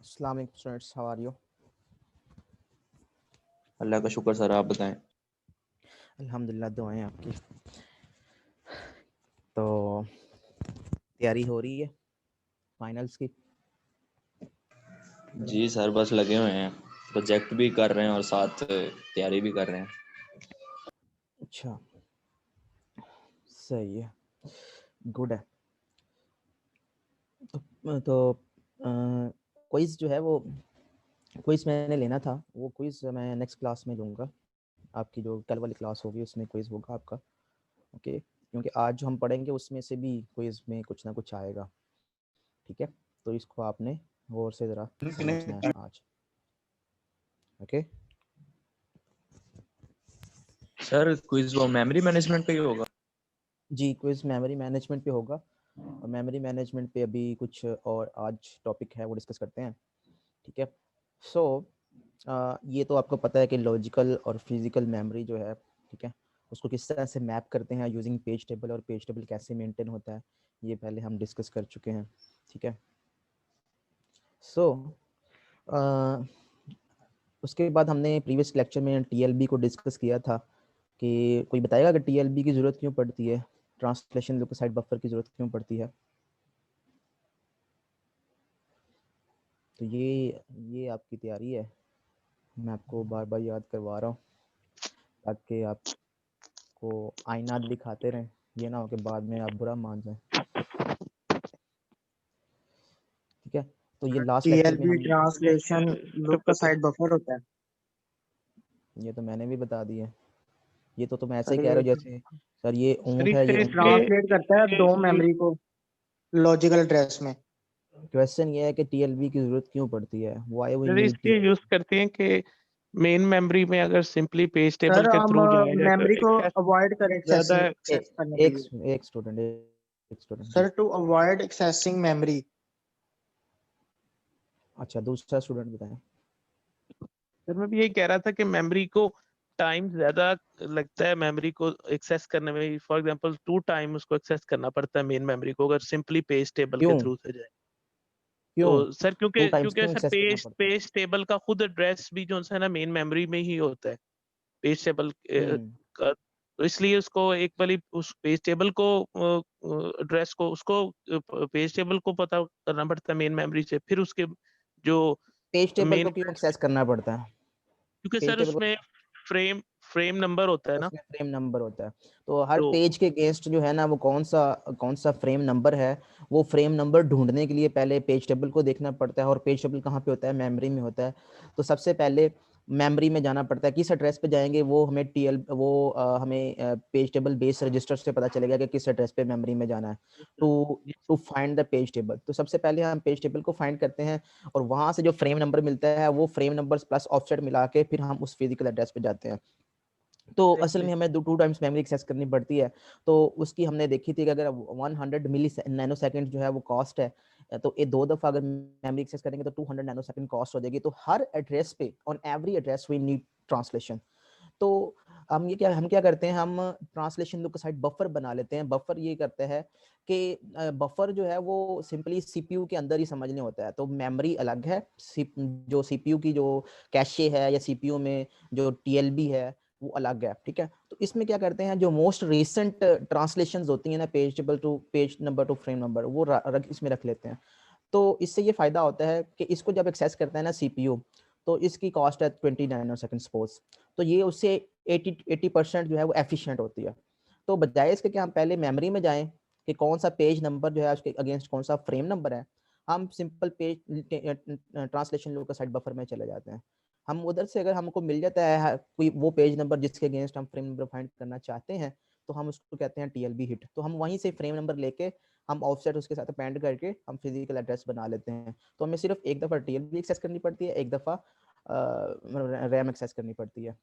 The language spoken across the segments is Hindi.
अस्सलाम वालेकुम स्टूडेंट्स, हाउ आर यू? अल्लाह का शुक्र सर, आप बताएं। अल्हम्दुलिल्लाह, दुआएं आपकी। तो तैयारी हो रही है फाइनल्स की? जी सर, बस लगे हुए हैं, प्रोजेक्ट भी कर रहे हैं और साथ तैयारी भी कर रहे हैं। अच्छा, सही है, गुड है। तो क्विज जो है वो क्विज मैंने लेना था, वो क्विज मैं नेक्स्ट क्लास में लूँगा। आपकी जो कल वाली क्लास होगी उसमें क्विज होगा आपका, ओके? क्योंकि आज जो हम पढ़ेंगे उसमें से भी क्विज में कुछ ना कुछ आएगा, ठीक है? तो इसको आपने गौर से ज़रा समझना है आज, ओके? सर क्विज वो मेमोरी मैनेजमेंट पे ही होगा? जी, क्विज मेमोरी मैनेजमेंट पे होगा। और मेमोरी मैनेजमेंट पे अभी कुछ और आज टॉपिक है वो डिस्कस करते हैं, ठीक है? सो ये तो आपको पता है कि लॉजिकल और फिजिकल मेमोरी जो है, ठीक है, उसको किस तरह से मैप करते हैं यूजिंग पेज टेबल, और पेज टेबल कैसे मेंटेन होता है ये पहले हम डिस्कस कर चुके हैं, ठीक है? सो उसके बाद हमने प्रीवियस लेक्चर में टीएलबी को डिस्कस किया था कि कोई बताएगा कि टीएलबी की ज़रूरत क्यों पड़ती है, ट्रांसलेशन लोकेसाइट बफर की ज़रूरत क्यों पड़ती है? तो ये आपकी तैयारी है, मैं आपको बार बार याद करवा रहा हूँ ताकि आपको आईना दिखाते रहें, ये ना हो कि बाद में आप बुरा मान जाएं, ठीक है? तो ये लास्ट लेक्चर में टीएलबी हम ट्रांसलेशन लुक का साइड बफर होता है। ये तो मैंने भी बता दिया, ये तो तुम ऐसे ही सर कह ये रहे हो जैसे सर ये ऊँट है, ये ऊँट ट्रांसलेट करता है दो मेमोरी को लॉजिकल एड्रेस में। क्वेश्चन ये है कि टीएलबी की ज़रूरत क्यों पड़ती है, व्हाई वी सर नीड इसलिए यूज करते हैं कि मेन मेमोरी में अगर सिंपली पेज टेबल सर के हम थ्रू जाया जाए तो मेमोरी को एक्सेस अवॉइड करें ज्यादा एक्सेस करने के लिए। एक स्टूडेंट जी। Sir to avoid accessing memory. अच्छा, दूसरा स्टूडेंट बताएं। सर मैं भी यही कह रहा था कि मेमोरी को टाइम ज्यादा लगता है मेमोरी को एक्सेस करने में। फॉर एग्जांपल 2 टाइम उसको एक्सेस करना पड़ता है मेन मेमोरी को अगर सिंपली पेज टेबल के क्यों थ्रू से जाए क्यों तो। सर 2 क्योंकि टाइम्स क्योंकि क्यों सर एक्सेस करना पड़ता है? पेज टेबल का खुद एड्रेस भी जो है ना मेन मेमोरी में ही होता है पेज टेबल का। तो इसलिए उसको एक वाली उस पेज टेबल को एड्रेस को उसको पेज टेबल को पता करना पड़ता है मेन मेमोरी से, फिर उसके जो पेज टेबल मेन, को क्यों एक्सेस करना पड़ता है? क्योंकि पेज सर टेबल को उसमें फ्रेम नंबर होता है ना, उसमें फ्रेम नंबर होता है, तो हर तो पेज के अगेंस्ट जो है ना वो कौन सा फ्रेम नंबर है, वो फ्रेम नंबर ढूंढने के लिए पहले पेज टेबल को देखना पड़ता है। और पेज टेबल कहाँ पे होता है? मेमोरी में होता है। तो सबसे पहले मेमोरी में जाना पड़ता है। किस एड्रेस पे जाएंगे वो हमें हमें पेज टेबल बेस रजिस्टर से पता चलेगा कि किस एड्रेस पे मेमोरी में जाना है to find the page table. तो सबसे पहले हम पेज टेबल को फाइंड करते हैं और वहां से जो फ्रेम नंबर मिलता है वो फ्रेम नंबर प्लस ऑफसेट मिला के फिर हम उस फिजिकल एड्रेस पे जाते हैं। तो असल में हमें 2 टाइम्स मेमोरी एक्सेस करनी पड़ती है। तो उसकी हमने देखी थी कि अगर 100 मिली नैनो सेकंड जो है वो कॉस्ट है, तो ये 2 दफ़ा अगर मेमोरी एक्सेस करेंगे तो 200 नैनो सेकंड कॉस्ट हो जाएगी। तो हर एड्रेस पे on every address we need translation. तो हम क्या करते हैं, हम ट्रांसलेशन लुक साइड बफर बना लेते हैं। बफर ये करता है कि बफर जो है वो सिंपली सीपीयू के अंदर ही समझने होता है। तो मेमोरी अलग है, जो सीपीयू की जो कैशे है या सीपीयू में जो टीएलबी है वो अलग है, ठीक है? तो इसमें क्या करते हैं, जो मोस्ट रिसेंट ट्रांसलेशंस होती हैं ना page table to page number to frame number, वो इसमें रख लेते हैं। तो इससे ये फ़ायदा होता है कि इसको जब एक्सेस करता है ना CPU, तो इसकी कॉस्ट है 20 नैनोसेकंड सपोज, तो ये उससे 80% जो है वो एफिशिएंट होती है। तो बजाय इसके कि हम पहले मेमोरी में जाएं कि कौन सा पेज नंबर जो है उसके अगेंस्ट कौन सा फ्रेम नंबर है, हम simple page translation local site buffer में चले जाते हैं। हम उधर से अगर हमको मिल जाता है कोई वो पेज नंबर जिसके अगेंस्ट हम फ्रेम नंबर फाइंड करना चाहते हैं, तो हम उसको कहते हैं TLB हिट। तो हम वहीं से फ्रेम नंबर लेके हम ऑफसेट उसके साथ अपेंड करके हम फिजिकल एड्रेस बना लेते हैं। तो हमें सिर्फ एक दफ़ा TLB एक्सेस करनी पड़ती है, एक दफ़ा रैम एक्सेस करनी पड़ती है,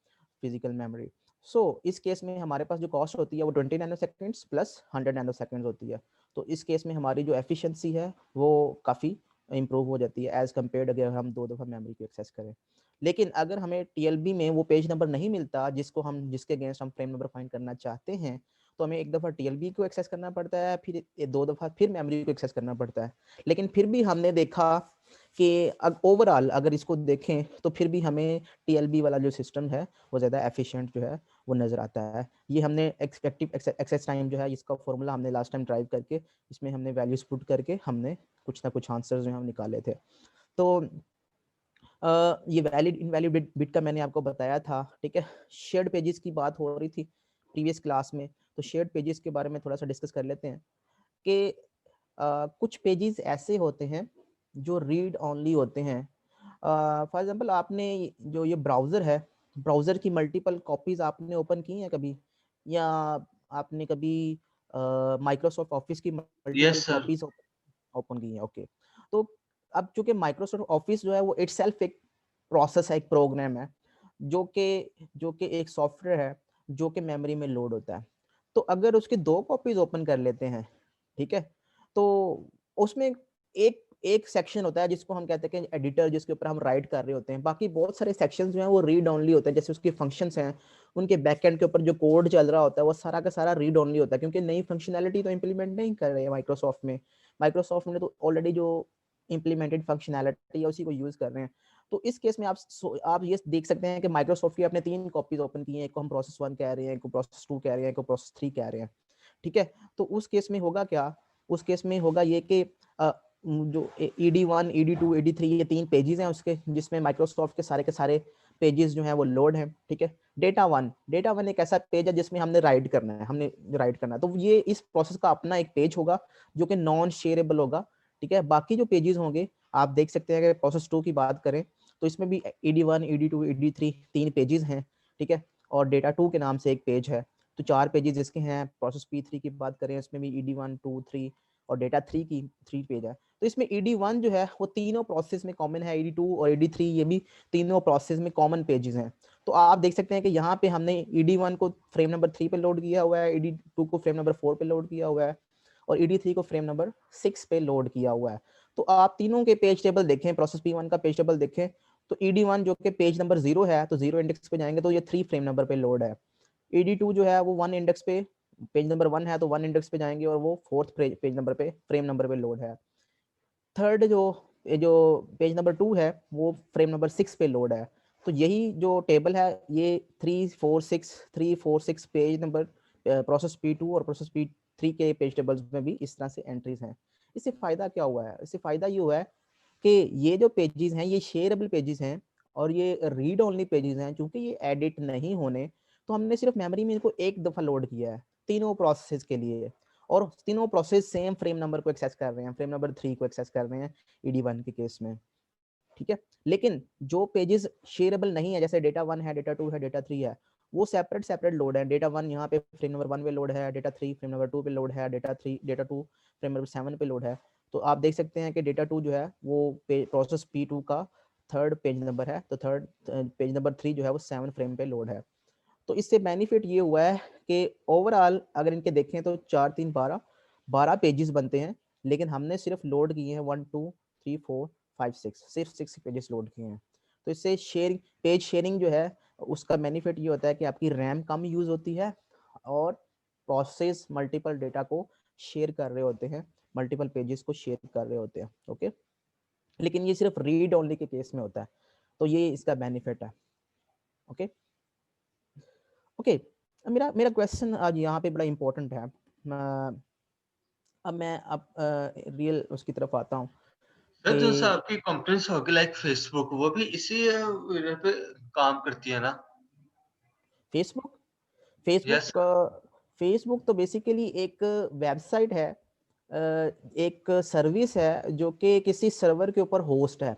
फिजिकल मेमोरी। सो इस केस में हमारे पास जो कॉस्ट होती है वो 20 नैनोसेकंड्स प्लस 100 नैनोसेकंड्स होती है। तो इस केस में हमारी जो एफिशिएंसी है वो काफ़ी इंप्रूव हो जाती है एज कम्पेयर्ड अगर हम 2 दफ़ा मेमोरी को एक्सेस करें। लेकिन अगर हमें TLB में वो पेज नंबर नहीं मिलता जिसके अगेंस्ट हम फ्रेम नंबर फाइंड करना चाहते हैं, तो हमें एक दफ़ा TLB को एक्सेस करना पड़ता है, फिर 2 दफ़ा फिर मेमोरी को एक्सेस करना पड़ता है। लेकिन फिर भी हमने देखा कि ओवरऑल अगर इसको देखें तो फिर भी हमें TLB वाला जो सिस्टम है वो ज़्यादा एफिशिएंट जो है वो नज़र आता है। ये हमने एक्सपेक्टिव एक्सेस टाइम जो है इसका फॉर्मूला हमने लास्ट टाइम ड्राइव करके इसमें हमने वैल्यूज पुट करके हमने कुछ ना कुछ आंसर्स जो हम निकाले थे। तो ये वैलिड इनवैलिड बिट का मैंने आपको बताया था, ठीक है। शेयर्ड पेजेस की बात हो रही थी प्रीवियस क्लास में, तो शेयर्ड पेजेस के बारे में थोड़ा सा डिस्कस कर लेते हैं कि कुछ पेजेस ऐसे होते हैं जो रीड ओनली होते हैं। फॉर एग्जांपल आपने जो ये ब्राउज़र है, ब्राउज़र की मल्टीपल कॉपीज़ आपने ओपन की हैं कभी, या आपने कभी माइक्रोसॉफ्ट ऑफिस की मल्टीपल कॉपीज़ ओपन की हैं? ओके। तो अब चूंकि माइक्रोसॉफ्ट ऑफिस जो है वो इटसेल्फ एक प्रोसेस है, एक प्रोग्राम है जो कि एक सॉफ्टवेयर है जो कि मेमोरी में लोड होता है। तो अगर उसकी 2 कॉपीज ओपन कर लेते हैं, ठीक है, तो उसमें एक एक सेक्शन होता है जिसको हम कहते हैं कि एडिटर, जिसके ऊपर हम राइट कर रहे होते हैं। बाकी बहुत सारे सेक्शंस जो हैं वो रीड ओनली होते हैं, जैसे उसके फंक्शंस हैं, उनके बैकएंड के ऊपर जो कोड चल रहा होता है वो सारा का सारा रीड ओनली होता है, क्योंकि नई फंक्शनैलिटी तो इंप्लीमेंट नहीं कर रहे हैं माइक्रोसॉफ्ट में। माइक्रोसॉफ्ट ने तो ऑलरेडी जो इम्प्लीमेंटेड फंक्शनैलिटी है उसी को यूज कर रहे हैं। तो इस केस में आप ये देख सकते हैं कि माइक्रोसॉफ्ट की आपने 3 कॉपीज ओपन की हैं, एक को हम प्रोसेस 1 कह रहे हैं, एक को प्रोसेस 2 कह रहे हैं, एक को प्रोसेस 3 कह रहे हैं, ठीक है। तो उस केस में होगा क्या, उस केस में होगा ये कि जो ED1, ED2, ED3 ये 3 पेजेस हैं उसके, जिसमें माइक्रोसॉफ्ट के सारे पेजेस जो हैं वो लोड हैं, ठीक है। डेटा वन एक ऐसा पेज है जिसमें हमने राइट करना है, तो ये इस प्रोसेस का अपना एक पेज होगा जो कि नॉन शेयरेबल होगा, ठीक है। बाकी जो पेजेस होंगे आप देख सकते हैं कि प्रोसेस 2 की बात करें तो इसमें भी ED1, ED2, ED3 3 पेजेस हैं, ठीक है, और डेटा 2 के नाम से एक पेज है, तो 4 पेजेस इसके हैं। प्रोसेस P3 की बात करें इसमें भी ED1, 2, 3 और डेटा 3 की 3 पेज है। तो इसमें ED1 जो है वो तीनों प्रोसेस में कॉमन है, ED2 और ED3 ये भी तीनों प्रोसेस में कॉमन पेजेस हैं। तो आप देख सकते हैं कि यहाँ पे हमने ED1 को फ्रेम नंबर 3 पे लोड किया हुआ है, ED2 को फ्रेम नंबर 4 पे लोड किया हुआ है और ED3 को फ्रेम नंबर 6 पे लोड किया हुआ है। तो आप तीनों के पेज टेबल देखें, प्रोसेस P1 का पेज टेबल देखें तो ED1 जो कि पेज नंबर 0 है तो 0 इंडेक्स पे जाएंगे तो ये 3 फ्रेम नंबर पे लोड है। ED2 जो है वो 1 इंडेक्स पे, पेज नंबर 1 है तो 1 इंडेक्स पे जाएंगे और वो 4th पेज नंबर पे फ्रेम नंबर पे लोड है। थर्ड जो पेज नंबर 2 है वो फ्रेम नंबर 6 पे लोड है। तो यही जो टेबल है ये 346 पेज नंबर प्रोसेस P2 और प्रोसेस P3 के पेज टेबल्स में भी इस तरह से एंट्रीज हैं। इससे फायदा क्या हुआ है, इससे फायदा ये हुआ है कि ये जो पेजेस हैं ये शेयरेबल पेजेस हैं और ये रीड ओनली पेजेस हैं। क्योंकि ये एडिट नहीं होने, तो हमने सिर्फ मेमोरी में इनको एक दफा लोड किया है तीनों प्रोसेस के लिए, और तीनों प्रोसेस सेम फ्रेम नंबर को एक्सेस कर रहे हैं, फ्रेम नंबर 3 को एक्सेस कर रहे हैं ED1 के केस में, ठीक है। लेकिन जो पेजेस शेयरेबल नहीं है, जैसे डेटा 1 है, डेटा 2 है, डेटा 3 है, वो सेपरेट लोड है। डेटा 1 यहाँ पे फ्रेम नंबर 1 पे लोड है, डेटा 3 फ्रेम नंबर 2 पे लोड है, डेटा 2 फ्रेम नंबर 7 पे लोड है। तो आप देख सकते हैं कि डेटा 2 जो है वो प्रोसेस P2 का 3rd पेज नंबर है, तो 3rd पेज नंबर 3 जो है वो 7 फ्रेम पे लोड है। तो इससे बेनिफिट ये हुआ है कि ओवरऑल अगर इनके देखें तो 4 3 12 पेजेस बनते हैं, लेकिन हमने सिर्फ लोड किए हैं 1 2 3 4 5 6 सिर्फ 6 पेजेस लोड किए हैं। तो इससे पेज शेयरिंग जो है उसका बेनिफिट ये होता है कि आपकी रैम कम यूज होती है और प्रोसेस मल्टीपल डेटा को शेयर कर रहे होते हैं, मल्टीपल पेजेस को शेयर कर रहे होते हैं, ओके। लेकिन ये सिर्फ रीड ओनली के केस में होता है, तो ये इसका बेनिफिट है, ओके। ओके, मेरा मेरा क्वेश्चन आज यहाँ पे बड़ा इम्पोर्टेंट है। अब मैं रियल उसकी तरफ आता हूँ सर जो कि आपकी कंपनीज होगी लाइक फेसबुक वो भी इसी पे काम करती है ना? Facebook Facebook yes. फेसबुक तो बेसिकली एक वेबसाइट है, एक सर्विस है जो कि किसी सर्वर के ऊपर होस्ट है।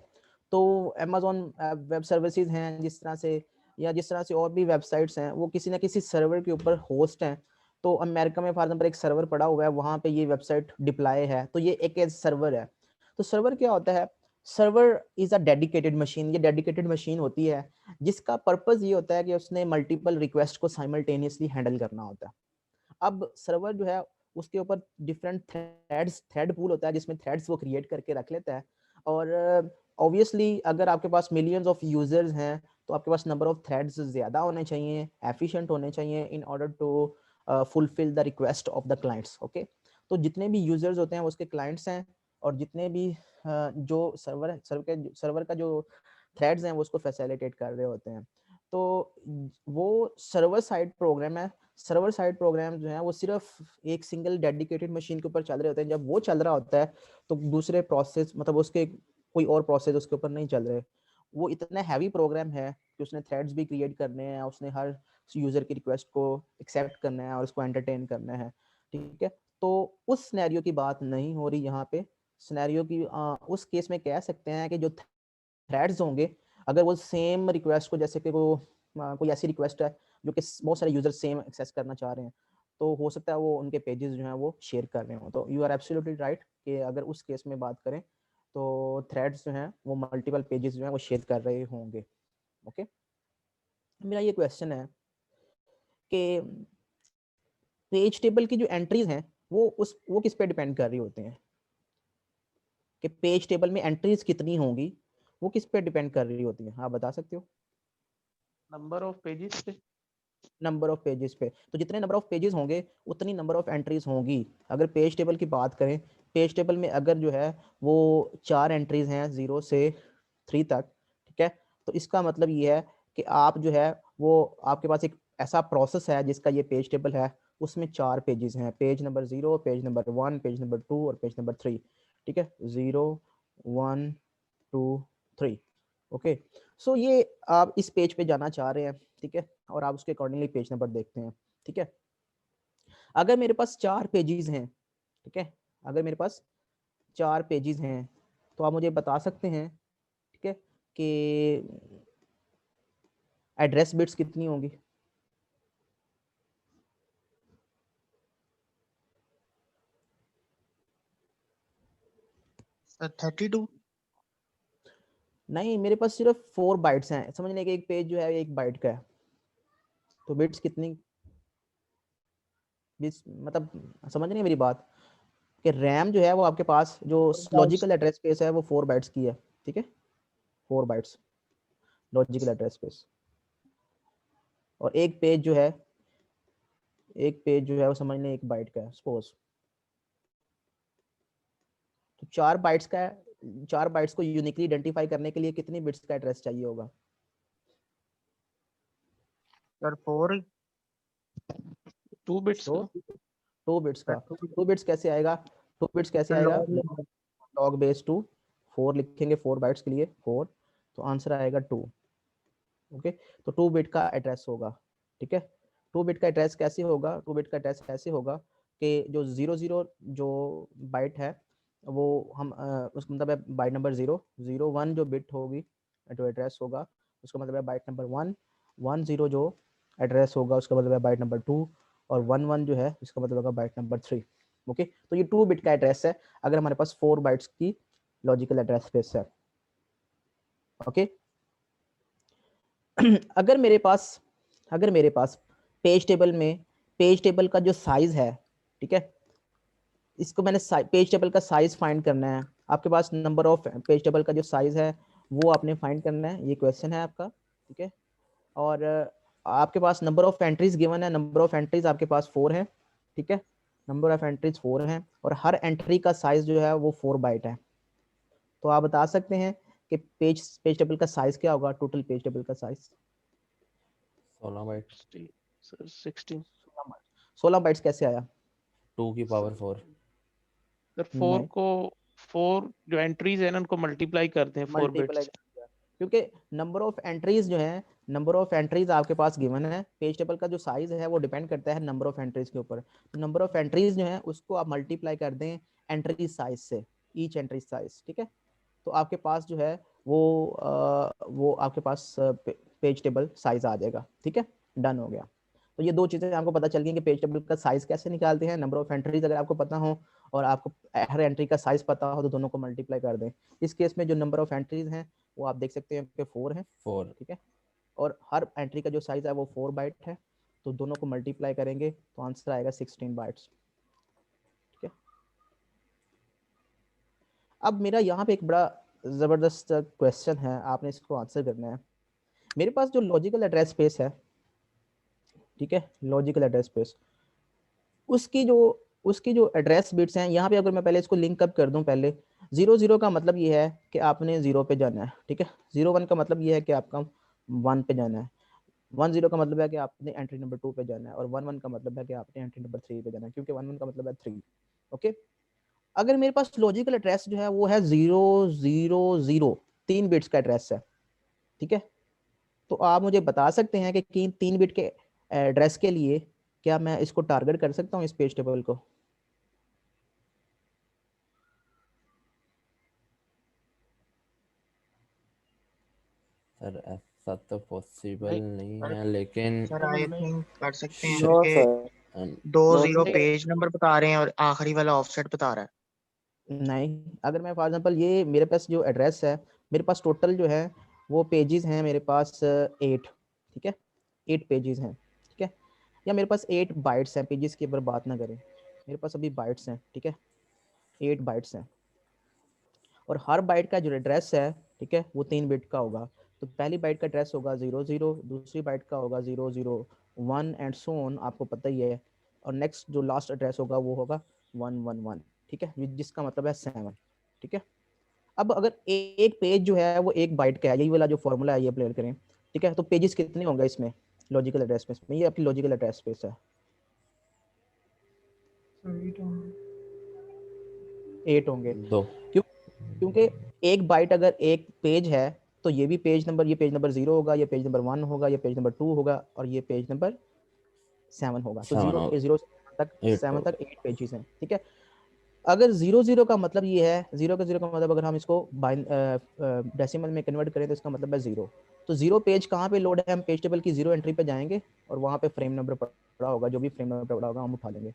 तो अमेज़न वेब सर्विसेज हैं जिस तरह से, या जिस तरह से और भी वेबसाइट्स हैं, वो किसी ना किसी सर्वर के ऊपर होस्ट हैं। तो अमेरिका में फॉर एग्जांपल एक सर्वर पड़ा हुआ है, वहाँ पे ये वेबसाइट डिप्लॉय है, तो ये एक सर्वर है। तो सर्वर क्या होता है? Server is a dedicated machine. ये डेडिकेटेड मशीन होती है जिसका पर्पस ये होता है कि उसने मल्टीपल रिक्वेस्ट को साइमल्टेनियसली हैंडल करना होता है। अब सर्वर जो है उसके ऊपर डिफरेंट थ्रेड पूल होता है जिसमें थ्रेड्स वो क्रिएट करके रख लेता है। और ऑब्वियसली अगर आपके पास मिलियंस ऑफ यूजर्स हैं तो आपके पास नंबर ऑफ थ्रेड्स ज़्यादा होने चाहिए, एफिशिएंट होने चाहिए in order to fulfil the request of the clients. Okay, तो जितने भी यूजर्स होते हैं वो उसके क्लाइंट्स हैं, और जितने भी जो सर्वर का जो थ्रेड्स हैं वो उसको फैसिलिटेट कर रहे होते हैं। तो वो सर्वर साइड प्रोग्राम है। सर्वर साइड प्रोग्राम जो है वो सिर्फ एक सिंगल डेडिकेटेड मशीन के ऊपर चल रहे होते हैं। जब वो चल रहा होता है तो दूसरे प्रोसेस, मतलब उसके कोई और प्रोसेस उसके ऊपर नहीं चल रहे। वो इतना हैवी प्रोग्राम है कि उसने थ्रेड्स भी क्रिएट करने हैं, उसने हर यूजर की रिक्वेस्ट को एक्सेप्ट करना है और उसको एंटरटेन करना है। ठीक है, तो उस सिनेरियो की बात नहीं हो रही यहाँ पे। सिनेरियो की उस केस में कह सकते हैं कि जो थ्रेड्स होंगे, अगर वो सेम रिक्वेस्ट को, जैसे कि वो कोई ऐसी रिक्वेस्ट है जो कि बहुत सारे यूजर सेम एक्सेस करना चाह रहे हैं, तो हो सकता है वो उनके पेजेस जो हैं वो शेयर कर रहे हो। तो यू आर एब्सोल्युटली राइट कि अगर उस केस में बात करें तो थ्रेड्स जो हैं वो मल्टीपल पेजेस जो हैं वो शेयर कर रहे होंगे। ओके, मेरा ये क्वेश्चन है कि पेज टेबल की जो एंट्रीज हैं वो किस पे डिपेंड कर रही होती हैं? कि पेज टेबल में एंट्रीज कितनी होंगी वो किस पे डिपेंड कर रही होती हैं? आप बता सकते हो? नंबर ऑफ पेजेस पे। नंबर ऑफ पेजेस पे। तो जितने नंबर ऑफ पेजेस होंगे उतनी नंबर ऑफ एंट्रीज होंगी। अगर पेज टेबल की बात करें, पेज टेबल में अगर जो है वो 4 एंट्रीज हैं 0 से 3 तक, ठीक है, तो इसका मतलब ये है कि आप जो है वो, आपके पास एक ऐसा प्रोसेस है जिसका ये पेज टेबल है, उसमें 4 पेजेस हैं, page number 0, page number 1, page number 2 और पेज नंबर 3। ठीक है, 0 1 2 3। ओके, सो ये आप इस पेज पे जाना चाह रहे हैं, ठीक है, और आप उसके अकॉर्डिंगली पेज नंबर देखते हैं। ठीक है, अगर मेरे पास 4 पेजेस हैं, ठीक है, अगर मेरे पास 4 पेजेस हैं तो आप मुझे बता सकते हैं, ठीक है, कि एड्रेस बिट्स कितनी होंगी? सर 32। नहीं, मेरे पास सिर्फ 4 बाइट्स हैं। समझ लें कि एक पेज जो है 1 बाइट का है, तो बिट्स कितनी, बिट्स मतलब समझ रहे हैं मेरी बात, कि रैम जो है वो आपके पास जो लॉजिकल एड्रेस स्पेस है वो 4 बाइट्स की है। ठीक है, 4 बाइट्स लॉजिकल एड्रेस स्पेस। और एक पेज जो है वो समझ लें 1 बाइट का है सपोज। तो 4 बाइट्स का, 4 बाइट्स को यूनिकली आइडेंटिफाई करने के लिए कितनी बिट्स का एड्रेस चाहिए होगा? सर 4। 2 बिट्स तो का। 2 बिट्स का, 2 बिट्स कैसे आएगा? 2 बिट्स कैसे आएगा? लॉग बेस 2, 4 लिखेंगे 4 बाइट्स के लिए 4, तो आंसर आएगा 2। ओके, तो 2 बिट का एड्रेस होगा। ठीक है, 2 बिट का एड्रेस कैसे होगा? 2 बिट का एड्रेस ऐसे होगा कि जो 00 जो बाइट है वो हम उसका मतलब है बाइट नंबर 0, 01 जो बिट होगी जो एड्रेस होगा उसका मतलब है बाइट नंबर 1, 10 जो एड्रेस होगा उसका मतलब है बाइट नंबर 2, और 11 जो है इसका मतलब होगा बाइट नंबर 3। ओके, तो ये 2 बिट का एड्रेस है अगर हमारे पास 4 बाइट्स की लॉजिकल एड्रेस स्पेस है। ओके, अगर मेरे पास पेज टेबल का जो साइज है, ठीक है, इसको मैंने पेज टेबल का साइज फाइंड करना है। आपके पास नंबर ऑफ पेज टेबल का जो साइज है वो आपने फाइंड करना है, ये क्वेश्चन है आपका। ठीक है, और आपके पास नंबर ऑफ एंट्रीज गिवन है, नंबर ऑफ एंट्रीज आपके पास 4 है। ठीक है, नंबर ऑफ एंट्रीज 4 हैं और हर एंट्री का साइज जो है वो 4 बाइट है। तो आप बता सकते हैं कि पेज टेबल का साइज क्या होगा? टोटल पेज टेबल का साइज 16 बाइट। 16। 16 बाइट्स कैसे आया? 2 की पावर 4। सर 4 नहीं, को 4 जो एंट्रीज है ना उनको मल्टीप्लाई करते हैं 4 मल्टीप्लाई बिट्स। क्योंकि नंबर ऑफ एंट्रीज जो है, नंबर ऑफ एंट्रीज आपके पास गिवन है, पेज टेबल का जो साइज है वो डिपेंड करता है नंबर ऑफ एंट्रीज के ऊपर। तो नंबर ऑफ एंट्रीज जो है उसको आप मल्टीप्लाई कर दें एंट्री साइज से, ईच एंट्री साइज, ठीक है। तो आपके पास जो है वो आपके पास पेज टेबल साइज आ जाएगा, ठीक है, डन हो गया। तो ये दो चीजें आपको पता चल गई कि पेज टेबल का साइज कैसे निकालते हैं, नंबर ऑफ एंट्रीज अगर आपको पता हो और आपको हर एंट्री का साइज पता हो तो दोनों को मल्टीप्लाई कर दें। इस केस में जो नंबर ऑफ एंट्रीज हैं वो आप देख सकते हैं कि 4 है, 4। ठीक है, और हर एंट्री का जो साइज है वो 4 बाइट है, तो दोनों को मल्टीप्लाई करेंगे तो आंसर आएगा 16 बाइट्स, ठीक है। अब मेरा यहाँ पे एक बड़ा ज़बरदस्त क्वेश्चन है, आपने इसको आंसर करना है। मेरे पास जो लॉजिकल एड्रेस स्पेस है, ठीक है, लॉजिकल एड्रेस स्पेस, उसकी जो एड्रेस बिट्स हैं यहाँ पे, अगर मैं पहले इसको लिंक अप कर दूं, पहले 0 का मतलब ये है कि आपने 0 पे जाना है, ठीक है, 0 1 का मतलब ये है कि आपका 1 पे जाना है, 1 0 का मतलब है कि आपने एंट्री नंबर 2 पे जाना है, और 1 1 का मतलब है कि आपने एंट्री नंबर 3 पे जाना है, क्योंकि 1 1 का मतलब है 3, ओके। अगर मेरे पास लॉजिकल एड्रेस जो है वो है 0 0 0, 3 बिट्स का एड्रेस है, ठीक है, तो आप मुझे बता सकते हैं कि 3 बिट के एड्रेस के लिए क्या मैं इसको टारगेट कर सकता हूँ इस पेज टेबल को? सर ऐसा तो पॉसिबल नहीं, नहीं सर है, लेकिन सर आई थिंक कर सकते हैं नो क्योंकि sir, 2 no 0 sir. Page number बता रहे हैं और आखिरी वाला ऑफसेट बता रहा है। नहीं, अगर मैं फॉर एग्जांपल ये मेरे पास जो एड्रेस है, मेरे पास टोटल जो है वो पेजेस हैं मेरे पास 8, ठीक है, 8 पेजेस हैं, ठीक है, या मेरे पास 8 बाइट्स हैं, पेजेस की ऊपर बात ना करें, मेरे पास अभी बाइट्स हैं, ठीक है, 8 बाइट्स हैं, और हर बाइट का जो एड्रेस है, ठीक है, वो 3 बिट का होगा। तो पहली बाइट का एड्रेस होगा 0 0, दूसरी बाइट का होगा 0 0 1 एंड सो ऑन, आपको पता ही है, और नेक्स्ट जो लास्ट एड्रेस होगा वो होगा 1 1 1, ठीक है, जिसका मतलब है 7, ठीक है। अब अगर एक पेज जो है वो 1 बाइट का है, यही वाला जो फॉर्मूला है ये अप्लाई करें, ठीक है, तो पेजेस कितने होंगे इसमें लॉजिकल एड्रेस स्पेस में? ये आपकी लॉजिकल एड्रेस स्पेस है, 8 होंगे। 2। क्यों? क्योंकि एक बाइट अगर एक पेज है तो ये भी पेज नंबर, ये पेज नंबर 0 होगा, ये पेज नंबर 1 होगा, ये पेज नंबर 2 होगा, और ये पेज नंबर 7 होगा। तो 7 0 से तक 8 7 तक 8 पेजेस हैं, ठीक है। अगर 0 का मतलब ये है, 0 का मतलब अगर हम इसको डेसिमल में कन्वर्ट करें तो इसका मतलब है 0। तो 0 पेज कहाँ पे लोड है? हम पेज टेबल की 0 एंट्री पे जाएंगे और वहाँ पे फ्रेम नंबर पड़ा होगा, जो भी फ्रेम नंबर पड़ा होगा हम उठा लेंगे।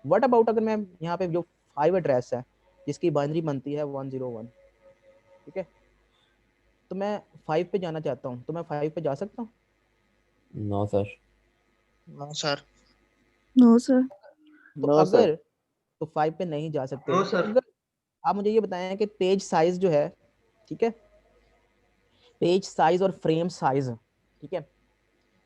व्हाट अबाउट अगर मैं यहाँ पे जो 5 एड्रेस है जिसकी बाइनरी बनती है 101, ठीक है, तो मैं 5 पे जाना चाहता हूँ, तो मैं 5 पे जा सकता हूँ? No sir. No sir. No sir. तो नो सर। अगर तो 5 पे नहीं जा सकते, नो तो सर। अगर आप मुझे ये बताएं कि पेज साइज जो है, ठीक है, पेज साइज और फ्रेम साइज, ठीक है,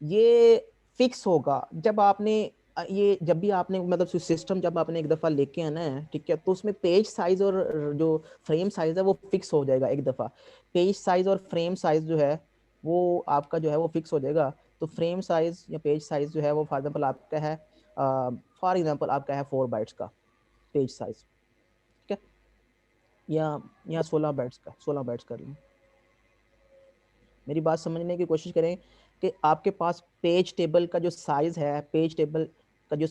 ये फिक्स होगा जब आपने ये जब भी आपने मतलब सिस्टम जब आपने एक दफ़ा लेके आना है, ठीक है, तो उसमें पेज साइज और जो फ्रेम साइज है वो फिक्स हो जाएगा एक दफ़ा। पेज साइज और फ्रेम साइज जो है वो आपका जो है वो फिक्स हो जाएगा। तो फ्रेम साइज या पेज साइज जो है वो फॉर एग्जांपल आपका है 4 बाइट्स का पेज साइज, ठीक है, या 16 बाइट्स का, 16 बाइट्स कर लें। मेरी बात समझने की कोशिश करें कि आपके पास पेज टेबल का जो साइज है, पेज टेबल का जो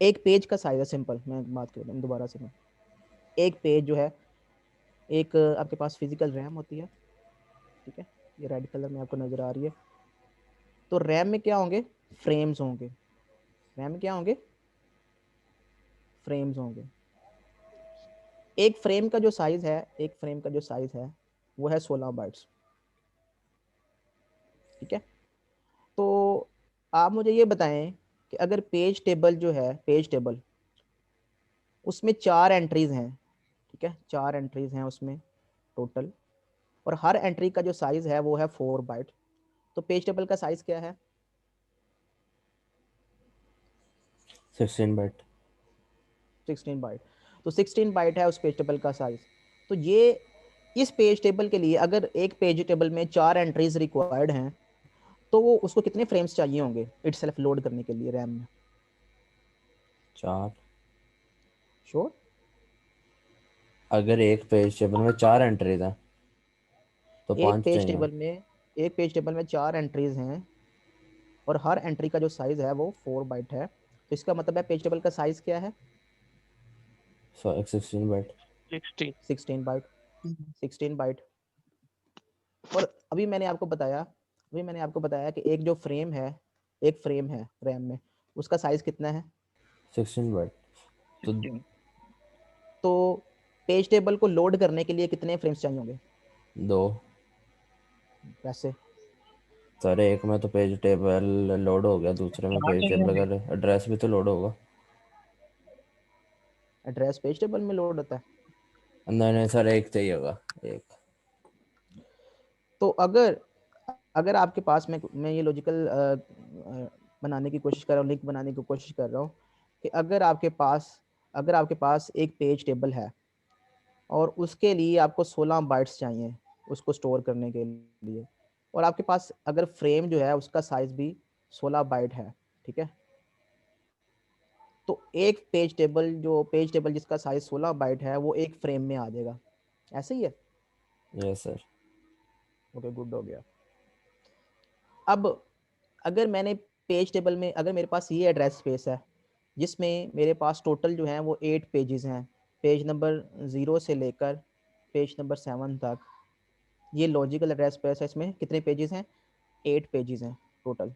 एक पेज का साइज है, सिंपल मैं बात कर रहा हूँ दोबारा से, मैं एक पेज जो है, एक आपके पास फिजिकल रैम होती है, ठीक है, ये रेड कलर में आपको नजर आ रही है। तो रैम में क्या होंगे? फ्रेम्स होंगे। रैम में क्या होंगे? फ्रेम्स होंगे। एक फ्रेम का जो साइज है, एक फ्रेम का जो साइज है वो है 16 बाइट्स, ठीक है। तो आप मुझे ये बताएं कि अगर पेज टेबल जो है, पेज टेबल उसमें 4 एंट्रीज हैं, ठीक है, 4 एंट्रीज हैं उसमें टोटल, और हर एंट्री का जो साइज है वो है 4 बाइट, तो पेज टेबल का साइज क्या है? 16 बाइट। 16 बाइट। तो 16 बाइट है उस पेज टेबल का साइज। तो ये इस पेज टेबल के लिए अगर एक पेज टेबल में 4 एंट्रीज रिक्वायर्ड हैं तो वो उसको कितने फ्रेम्स चाहिए होंगे इटसेल्फ लोड करने के लिए रैम में? 4। श्योर? अगर एक पेज टेबल में 4 एंट्रीज हैं तो एक 5 पेज चाहिए। टेबल में एक पेज टेबल में 4 एंट्रीज हैं और हर एंट्री का जो साइज है वो 4 बाइट है, तो इसका मतलब है पेज टेबल का साइज क्या है? सो 16 बाइट। 16 16 बाइट। 16 बाइट। और अभी मैंने आपको बताया कि एक जो फ्रेम है, एक फ्रेम है रैम में, उसका साइज कितना है? 16 बाइट। तो 16 तो पेज टेबल को लोड करने के लिए कितने फ्रेम्स चाहिए होंगे 2। वैसे? सर एक में तो पेज टेबल लोड हो गया, दूसरे में पेज टेबल का एड्रेस भी तो लोड होगा। एड्रेस पेज टेबल में लोड होता है? नहीं नहीं सर, एक चाहिए होगा, एक। तो अगर अगर आपके पास, मैं ये लॉजिकल बनाने की कोशिश कर रहा हूँ, लिंक बनाने की कोशिश कर रहा हूँ कि अगर आपके पास एक पेज टेबल है और उसके लिए आपको 16 बाइट्स चाहिए उसको स्टोर करने के लिए, और आपके पास अगर फ्रेम जो है उसका साइज भी 16 बाइट है, ठीक है, तो एक पेज टेबल जिसका साइज 16 बाइट है वो एक फ्रेम में आ जाएगा। ऐसे ही है? Yes sir. ओके, गुड हो गया। अब अगर मेरे पास ये एड्रेस स्पेस है जिसमें मेरे पास टोटल जो है वो 8 पेजेस हैं, पेज नंबर 0 से लेकर पेज नंबर 7 तक, ये लॉजिकल एड्रेस स्पेस है। इसमें कितने पेजेस हैं? 8 पेजेस हैं टोटल।